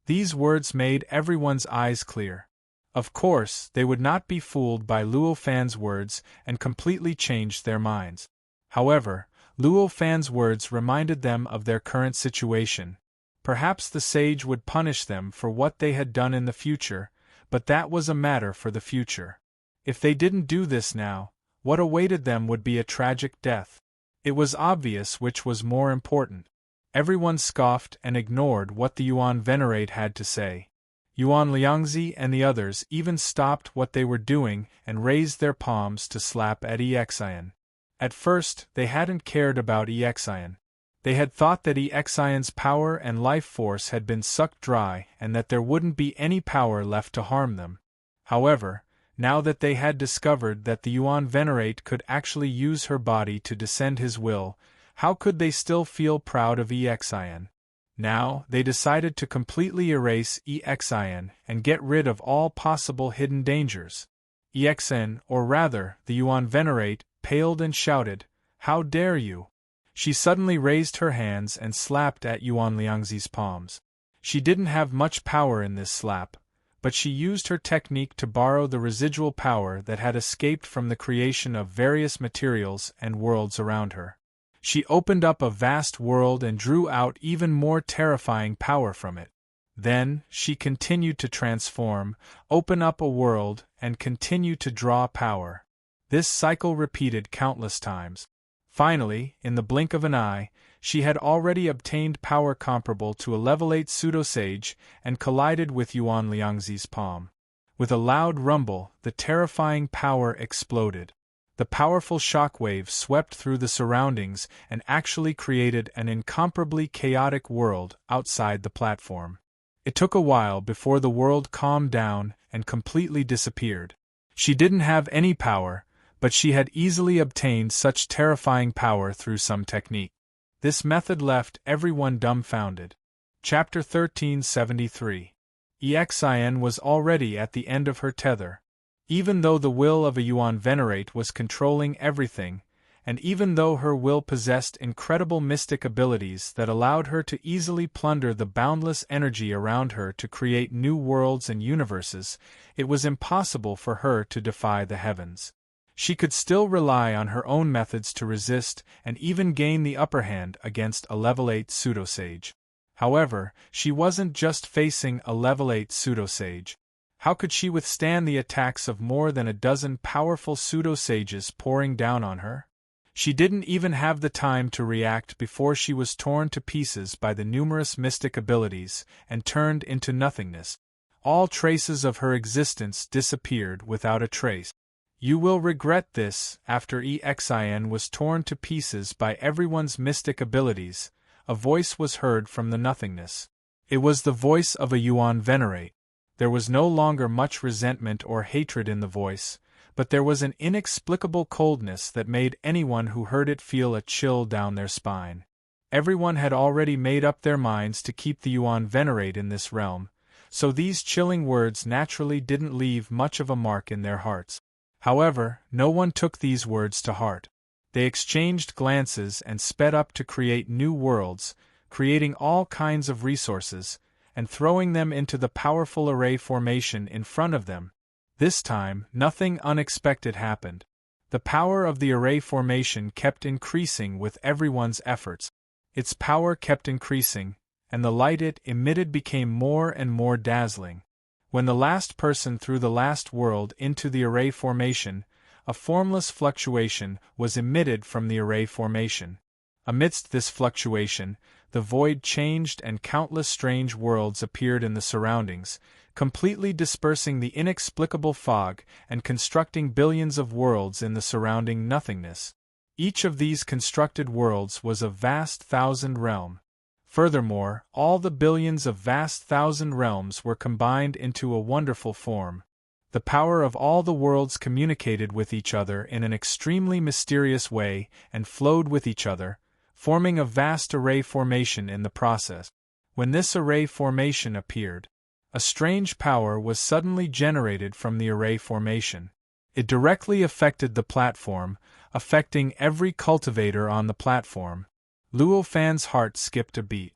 These words made everyone's eyes clear. Of course, they would not be fooled by Luo Fan's words and completely changed their minds. However, Luo Fan's words reminded them of their current situation. Perhaps the sage would punish them for what they had done in the future, but that was a matter for the future. If they didn't do this now, what awaited them would be a tragic death. It was obvious which was more important. Everyone scoffed and ignored what the Yuan Venerate had to say. Yuan Liangzi and the others even stopped what they were doing and raised their palms to slap at Exin. At first, they hadn't cared about Exin. They had thought that Exion's power and life force had been sucked dry and that there wouldn't be any power left to harm them. However, now that they had discovered that the Yuan Venerate could actually use her body to descend his will, how could they still feel proud of Exion? Now, they decided to completely erase Exion and get rid of all possible hidden dangers. Exen, or rather, the Yuan Venerate, paled and shouted, "How dare you!" She suddenly raised her hands and slapped at Yuan Liangzi's palms. She didn't have much power in this slap, but she used her technique to borrow the residual power that had escaped from the creation of various materials and worlds around her. She opened up a vast world and drew out even more terrifying power from it. Then, she continued to transform, open up a world, and continue to draw power. This cycle repeated countless times. Finally, in the blink of an eye, she had already obtained power comparable to a level 8 pseudo-sage and collided with Yuan Liangzi's palm. With a loud rumble, the terrifying power exploded. The powerful shockwave swept through the surroundings and actually created an incomparably chaotic world outside the platform. It took a while before the world calmed down and completely disappeared. She didn't have any power, but she had easily obtained such terrifying power through some technique. This method left everyone dumbfounded. Chapter 1373. Exion was already at the end of her tether. Even though the will of a Yuan Venerate was controlling everything, and even though her will possessed incredible mystic abilities that allowed her to easily plunder the boundless energy around her to create new worlds and universes, it was impossible for her to defy the heavens. She could still rely on her own methods to resist and even gain the upper hand against a level 8 pseudo-sage. However, she wasn't just facing a level 8 pseudo-sage. How could she withstand the attacks of more than a dozen powerful pseudo-sages pouring down on her? She didn't even have the time to react before she was torn to pieces by the numerous mystic abilities and turned into nothingness. All traces of her existence disappeared without a trace. "You will regret this." After Exion was torn to pieces by everyone's mystic abilities, a voice was heard from the nothingness. It was the voice of a Yuan Venerate. There was no longer much resentment or hatred in the voice, but there was an inexplicable coldness that made anyone who heard it feel a chill down their spine. Everyone had already made up their minds to keep the Yuan Venerate in this realm, so these chilling words naturally didn't leave much of a mark in their hearts. However, no one took these words to heart. They exchanged glances and sped up to create new worlds, creating all kinds of resources, and throwing them into the powerful array formation in front of them. This time, nothing unexpected happened. The power of the array formation kept increasing with everyone's efforts. Its power kept increasing, and the light it emitted became more and more dazzling. When the last person threw the last world into the array formation, a formless fluctuation was emitted from the array formation. Amidst this fluctuation, the void changed and countless strange worlds appeared in the surroundings, completely dispersing the inexplicable fog and constructing billions of worlds in the surrounding nothingness. Each of these constructed worlds was a vast thousand realm. Furthermore, all the billions of vast thousand realms were combined into a wonderful form. The power of all the worlds communicated with each other in an extremely mysterious way and flowed with each other, forming a vast array formation in the process. When this array formation appeared, a strange power was suddenly generated from the array formation. It directly affected the platform, affecting every cultivator on the platform. Luo Fan's heart skipped a beat.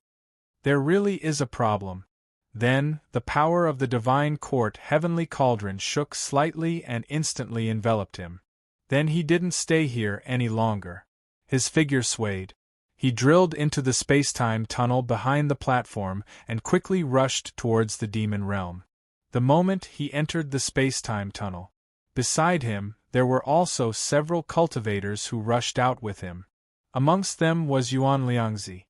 There really is a problem. Then, the power of the divine court heavenly cauldron shook slightly and instantly enveloped him. Then he didn't stay here any longer. His figure swayed. He drilled into the space-time tunnel behind the platform and quickly rushed towards the demon realm. The moment he entered the space-time tunnel, beside him, there were also several cultivators who rushed out with him. Amongst them was Yuan Liangzi.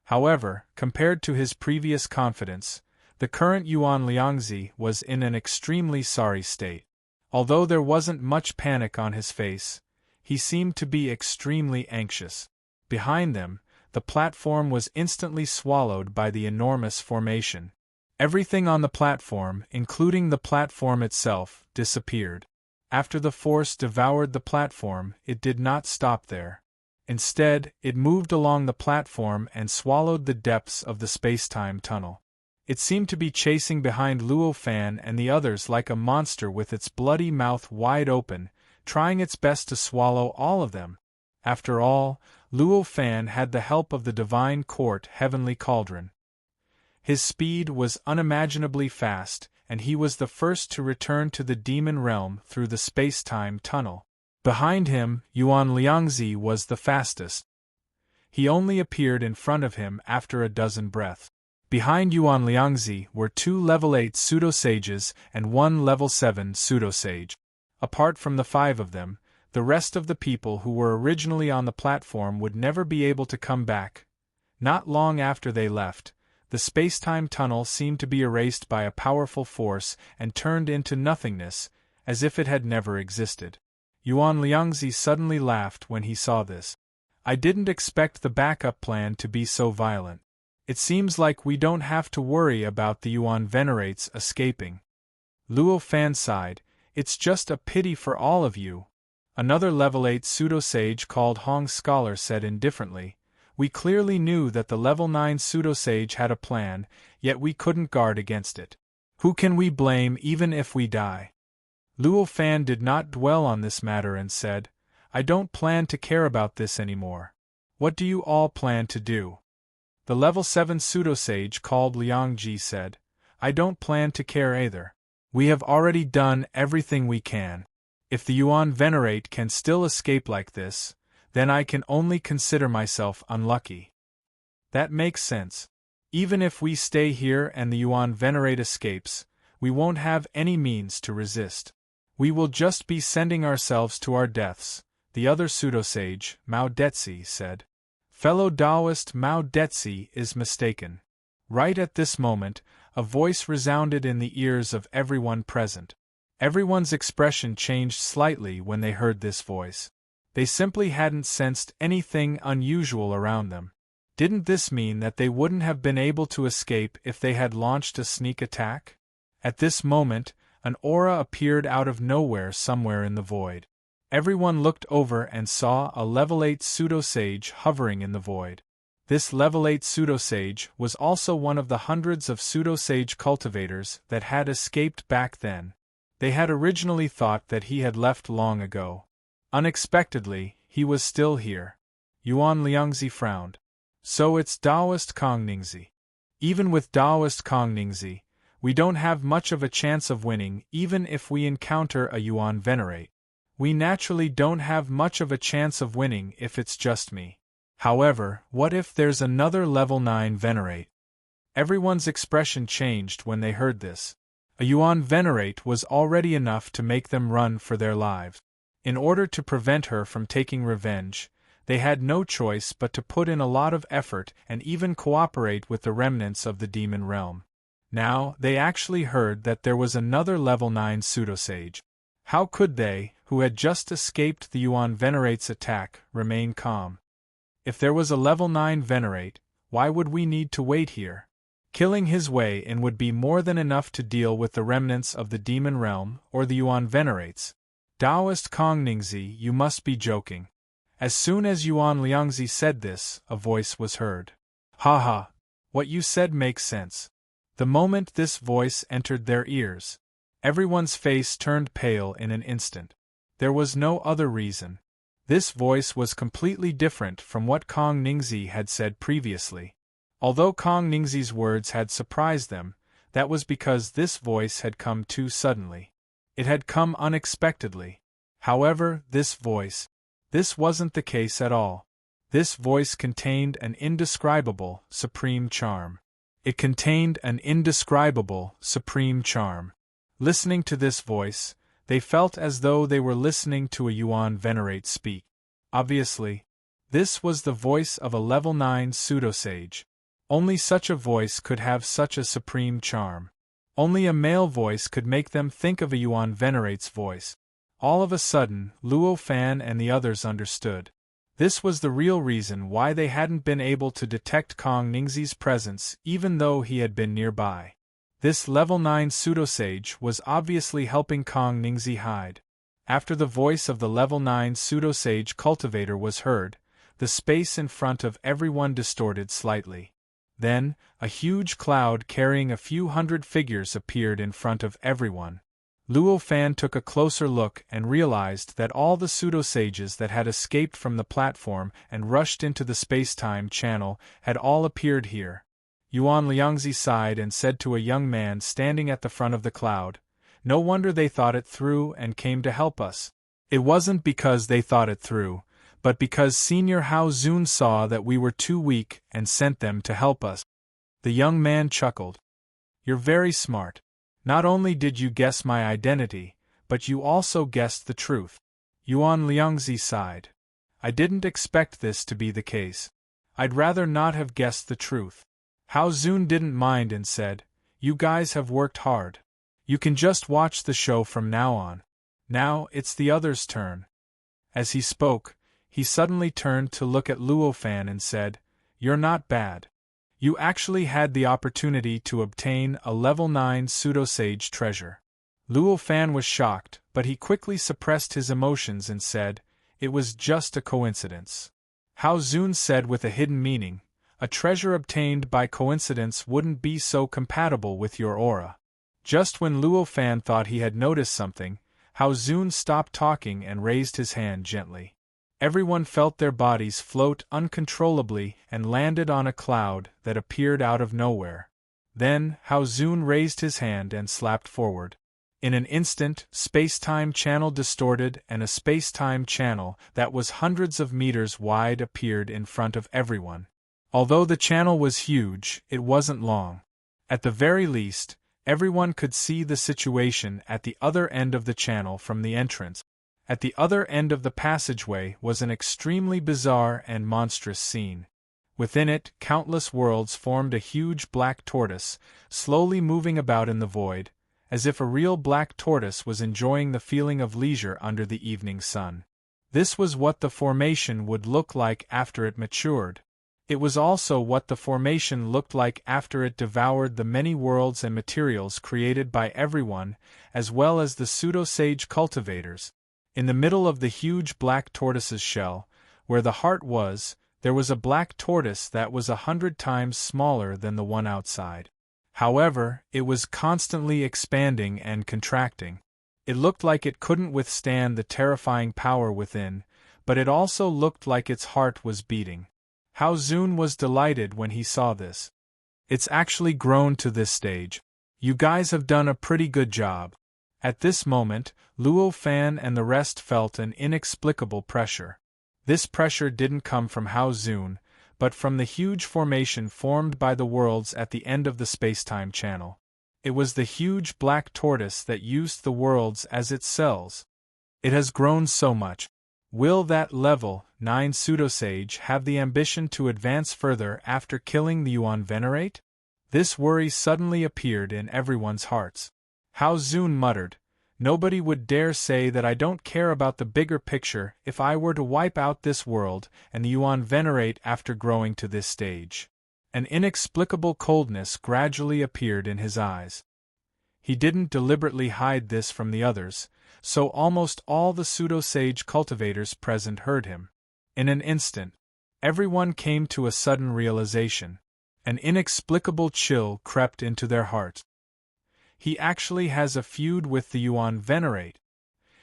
However, compared to his previous confidence, the current Yuan Liangzi was in an extremely sorry state. Although there wasn't much panic on his face, he seemed to be extremely anxious. Behind them, the platform was instantly swallowed by the enormous formation. Everything on the platform, including the platform itself, disappeared. After the force devoured the platform, it did not stop there. Instead, it moved along the platform and swallowed the depths of the space-time tunnel. It seemed to be chasing behind Luo Fan and the others like a monster with its bloody mouth wide open, trying its best to swallow all of them. After all, Luo Fan had the help of the Divine Court Heavenly Cauldron. His speed was unimaginably fast, and he was the first to return to the demon realm through the space-time tunnel. Behind him, Yuan Liangzi was the fastest. He only appeared in front of him after a dozen breaths. Behind Yuan Liangzi were 2 level 8 pseudo-sages and 1 level 7 pseudo-sage. Apart from the 5 of them, the rest of the people who were originally on the platform would never be able to come back. Not long after they left, the space-time tunnel seemed to be erased by a powerful force and turned into nothingness, as if it had never existed. Yuan Liangzi suddenly laughed when he saw this. I didn't expect the backup plan to be so violent. It seems like we don't have to worry about the Yuan Venerates escaping. Luo Fan sighed. It's just a pity for all of you. Another level 8 pseudo-sage called Hong Scholar said indifferently. We clearly knew that the level 9 pseudo-sage had a plan, yet we couldn't guard against it. Who can we blame even if we die? Luo Fan did not dwell on this matter and said, I don't plan to care about this anymore. What do you all plan to do? The level 7 pseudo-sage called Liang Ji said, I don't plan to care either. We have already done everything we can. If the Yuan Venerate can still escape like this, then I can only consider myself unlucky. That makes sense. Even if we stay here and the Yuan Venerate escapes, we won't have any means to resist. We will just be sending ourselves to our deaths, the other pseudo-sage, Mao Detzi, said. Fellow Taoist Mao Detzi is mistaken. Right at this moment, a voice resounded in the ears of everyone present. Everyone's expression changed slightly when they heard this voice. They simply hadn't sensed anything unusual around them. Didn't this mean that they wouldn't have been able to escape if they had launched a sneak attack? At this moment, an aura appeared out of nowhere somewhere in the void. Everyone looked over and saw a level 8 pseudo-sage hovering in the void. This level 8 pseudo-sage was also one of the hundreds of pseudo-sage cultivators that had escaped back then. They had originally thought that he had left long ago. Unexpectedly, he was still here. Yuan Liangzi frowned. So it's Taoist Kong Ningzi. Even with Taoist Kong Ningzi, we don't have much of a chance of winning even if we encounter a Yuan Venerate. We naturally don't have much of a chance of winning if it's just me. However, what if there's another level 9 Venerate? Everyone's expression changed when they heard this. A Yuan Venerate was already enough to make them run for their lives. In order to prevent her from taking revenge, they had no choice but to put in a lot of effort and even cooperate with the remnants of the demon realm. Now, they actually heard that there was another level 9 pseudo-sage. How could they, who had just escaped the Yuan Venerate's attack, remain calm? If there was a level 9 Venerate, why would we need to wait here? Killing his way in would be more than enough to deal with the remnants of the demon realm or the Yuan Venerates. Taoist Kong Ningzi, you must be joking. As soon as Yuan Liangzi said this, a voice was heard. Ha ha! What you said makes sense. The moment this voice entered their ears, everyone's face turned pale in an instant. There was no other reason. This voice was completely different from what Kong Ningzi had said previously. Although Kong Ningzi's words had surprised them, that was because this voice had come too suddenly. It had come unexpectedly. However, this wasn't the case at all. This voice contained an indescribable, supreme charm. It contained an indescribable, supreme charm. Listening to this voice, they felt as though they were listening to a Yuan Venerate speak. Obviously, this was the voice of a level 9 pseudo-sage. Only such a voice could have such a supreme charm. Only a male voice could make them think of a Yuan Venerate's voice. All of a sudden, Luo Fan and the others understood. This was the real reason why they hadn't been able to detect Kong Ningxi's presence even though he had been nearby. This level 9 pseudosage was obviously helping Kong Ningxi hide. After the voice of the level 9 pseudosage cultivator was heard, the space in front of everyone distorted slightly. Then, a huge cloud carrying a few hundred figures appeared in front of everyone. Luo Fan took a closer look and realized that all the pseudosages that had escaped from the platform and rushed into the space-time channel had all appeared here. Yuan Liangzi sighed and said to a young man standing at the front of the cloud, "No wonder they thought it through and came to help us. It wasn't because they thought it through, but because Senior Hao Zun saw that we were too weak and sent them to help us." The young man chuckled. "You're very smart. Not only did you guess my identity, but you also guessed the truth." Yuan Liangzi sighed. "I didn't expect this to be the case. I'd rather not have guessed the truth." Hao Zun didn't mind and said, "You guys have worked hard. You can just watch the show from now on. Now it's the others' turn." As he spoke, he suddenly turned to look at Luo Fan and said, "You're not bad. You actually had the opportunity to obtain a level 9 pseudosage treasure." Luo Fan was shocked, but he quickly suppressed his emotions and said, "It was just a coincidence." Hao Zun said with a hidden meaning, "A treasure obtained by coincidence wouldn't be so compatible with your aura." Just when Luo Fan thought he had noticed something, Hao Zun stopped talking and raised his hand gently. Everyone felt their bodies float uncontrollably and landed on a cloud that appeared out of nowhere. Then, Hao Zun raised his hand and slapped forward. In an instant, space-time channel distorted and a space-time channel that was hundreds of meters wide appeared in front of everyone. Although the channel was huge, it wasn't long. At the very least, everyone could see the situation at the other end of the channel from the entrance. At the other end of the passageway was an extremely bizarre and monstrous scene. Within it, countless worlds formed a huge black tortoise, slowly moving about in the void, as if a real black tortoise was enjoying the feeling of leisure under the evening sun. This was what the formation would look like after it matured. It was also what the formation looked like after it devoured the many worlds and materials created by everyone, as well as the pseudo-sage cultivators. In the middle of the huge black tortoise's shell, where the heart was, there was a black tortoise that was 100 times smaller than the one outside. However, it was constantly expanding and contracting. It looked like it couldn't withstand the terrifying power within, but it also looked like its heart was beating. Hao Zun was delighted when he saw this. "It's actually grown to this stage. You guys have done a pretty good job." At this moment, Luo Fan and the rest felt an inexplicable pressure. This pressure didn't come from Hao Zun, but from the huge formation formed by the worlds at the end of the spacetime channel. It was the huge black tortoise that used the worlds as its cells. It has grown so much. Will that level 9 pseudosage have the ambition to advance further after killing the Yuan Venerate? This worry suddenly appeared in everyone's hearts. Hao Zun muttered, "Nobody would dare say that I don't care about the bigger picture if I were to wipe out this world and the Yuan Venerate after growing to this stage." An inexplicable coldness gradually appeared in his eyes. He didn't deliberately hide this from the others, so almost all the pseudo-sage cultivators present heard him. In an instant, everyone came to a sudden realization. An inexplicable chill crept into their hearts. He actually has a feud with the Yuan Venerate.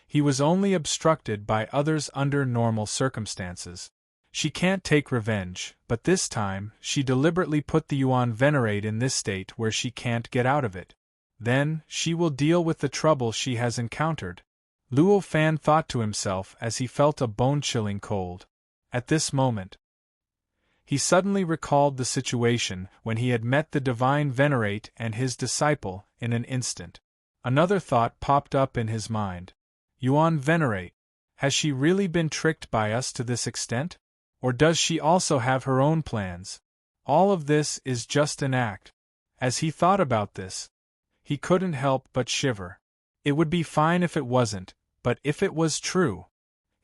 He was only obstructed by others under normal circumstances. She can't take revenge, but this time, she deliberately put the Yuan Venerate in this state where she can't get out of it. Then, she will deal with the trouble she has encountered. Luo Fan thought to himself as he felt a bone-chilling cold. At this moment, he suddenly recalled the situation when he had met the Divine Venerate and his disciple in an instant. Another thought popped up in his mind. Yuan Venerate, has she really been tricked by us to this extent? Or does she also have her own plans? All of this is just an act. As he thought about this, he couldn't help but shiver. It would be fine if it wasn't, but if it was true,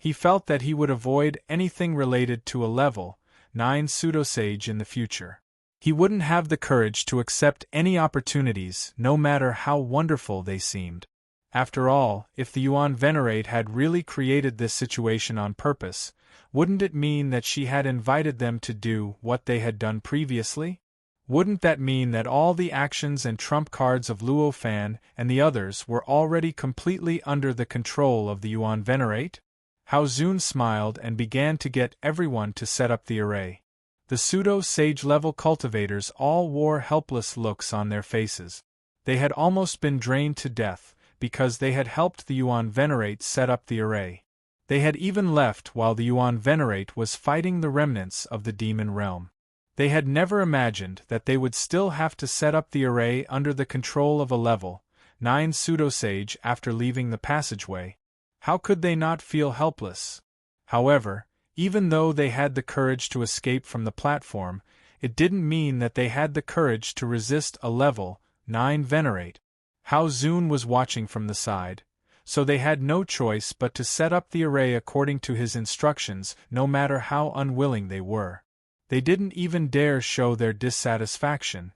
He felt that he would avoid anything related to a level 9 pseudosage in the future. He wouldn't have the courage to accept any opportunities, no matter how wonderful they seemed. After all, if the Yuan Venerate had really created this situation on purpose, wouldn't it mean that she had invited them to do what they had done previously? Wouldn't that mean that all the actions and trump cards of Luo Fan and the others were already completely under the control of the Yuan Venerate? Hao Zun smiled and began to get everyone to set up the array. The pseudo-sage level cultivators all wore helpless looks on their faces. They had almost been drained to death, because they had helped the Yuan Venerate set up the array. They had even left while the Yuan Venerate was fighting the remnants of the demon realm. They had never imagined that they would still have to set up the array under the control of a level 9 pseudosage after leaving the passageway. How could they not feel helpless? However, even though they had the courage to escape from the platform, it didn't mean that they had the courage to resist a level 9 Venerate. Hao Zun was watching from the side, so they had no choice but to set up the array according to his instructions, no matter how unwilling they were. They didn't even dare show their dissatisfaction.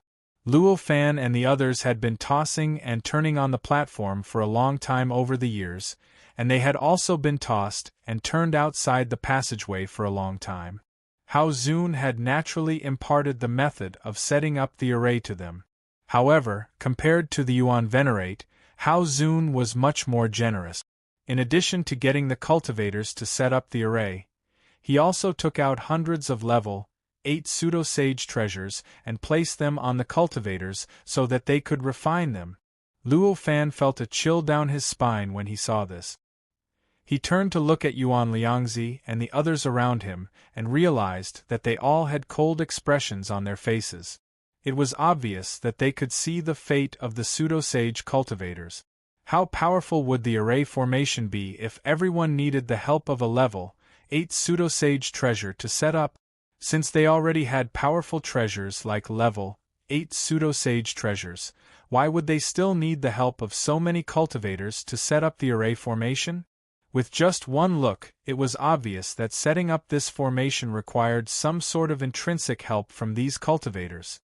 Luo Fan and the others had been tossing and turning on the platform for a long time over the years, and they had also been tossed and turned outside the passageway for a long time. Hao Zun had naturally imparted the method of setting up the array to them. However, compared to the Yuan Venerate, Hao Zun was much more generous. In addition to getting the cultivators to set up the array, he also took out hundreds of level 8 pseudo-sage treasures and placed them on the cultivators so that they could refine them. Luo Fan felt a chill down his spine when he saw this. He turned to look at Yuan Liangzi and the others around him and realized that they all had cold expressions on their faces. It was obvious that they could see the fate of the pseudo-sage cultivators. How powerful would the array formation be if everyone needed the help of a level 8 pseudo-sage treasure to set up? Since they already had powerful treasures like level 8 pseudo-sage treasures, why would they still need the help of so many cultivators to set up the array formation? With just one look, it was obvious that setting up this formation required some sort of intrinsic help from these cultivators.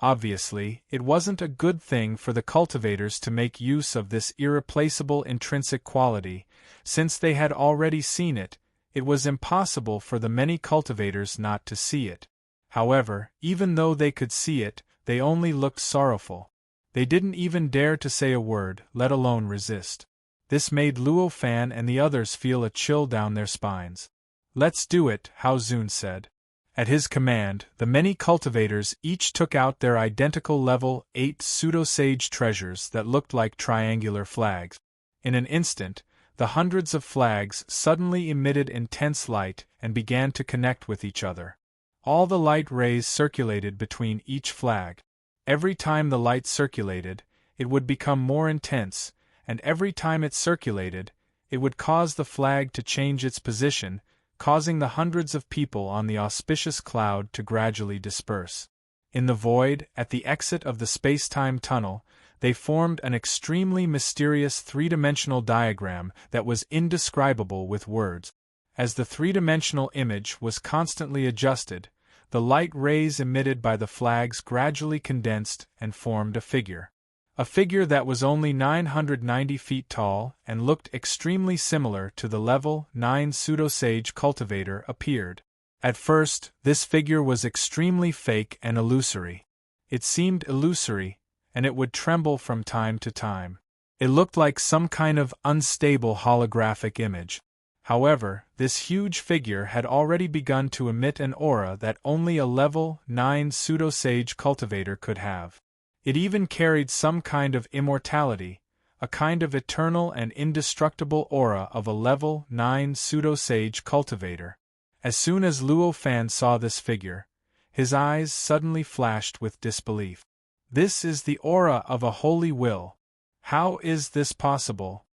Obviously, it wasn't a good thing for the cultivators to make use of this irreplaceable intrinsic quality. Since they had already seen it, it was impossible for the many cultivators not to see it. However, even though they could see it, they only looked sorrowful. They didn't even dare to say a word, let alone resist. This made Luo Fan and the others feel a chill down their spines. "Let's do it," Hao Zun said. At his command, the many cultivators each took out their identical level 8 pseudo-sage treasures that looked like triangular flags. In an instant, the hundreds of flags suddenly emitted intense light and began to connect with each other. All the light rays circulated between each flag. Every time the light circulated, it would become more intense, and every time it circulated, it would cause the flag to change its position, causing the hundreds of people on the auspicious cloud to gradually disperse. In the void, at the exit of the space-time tunnel, they formed an extremely mysterious three-dimensional diagram that was indescribable with words. As the three-dimensional image was constantly adjusted, the light rays emitted by the flags gradually condensed and formed a figure. A figure that was only 990 feet tall and looked extremely similar to the level 9 pseudo-sage cultivator appeared. At first, this figure was extremely fake and illusory. It seemed illusory, and it would tremble from time to time. It looked like some kind of unstable holographic image. However, this huge figure had already begun to emit an aura that only a level 9 pseudo-sage cultivator could have. It even carried some kind of immortality, a kind of eternal and indestructible aura of a level 9 pseudo-sage cultivator. As soon as Luo Fan saw this figure, his eyes suddenly flashed with disbelief. "This is the aura of a holy will. How is this possible?"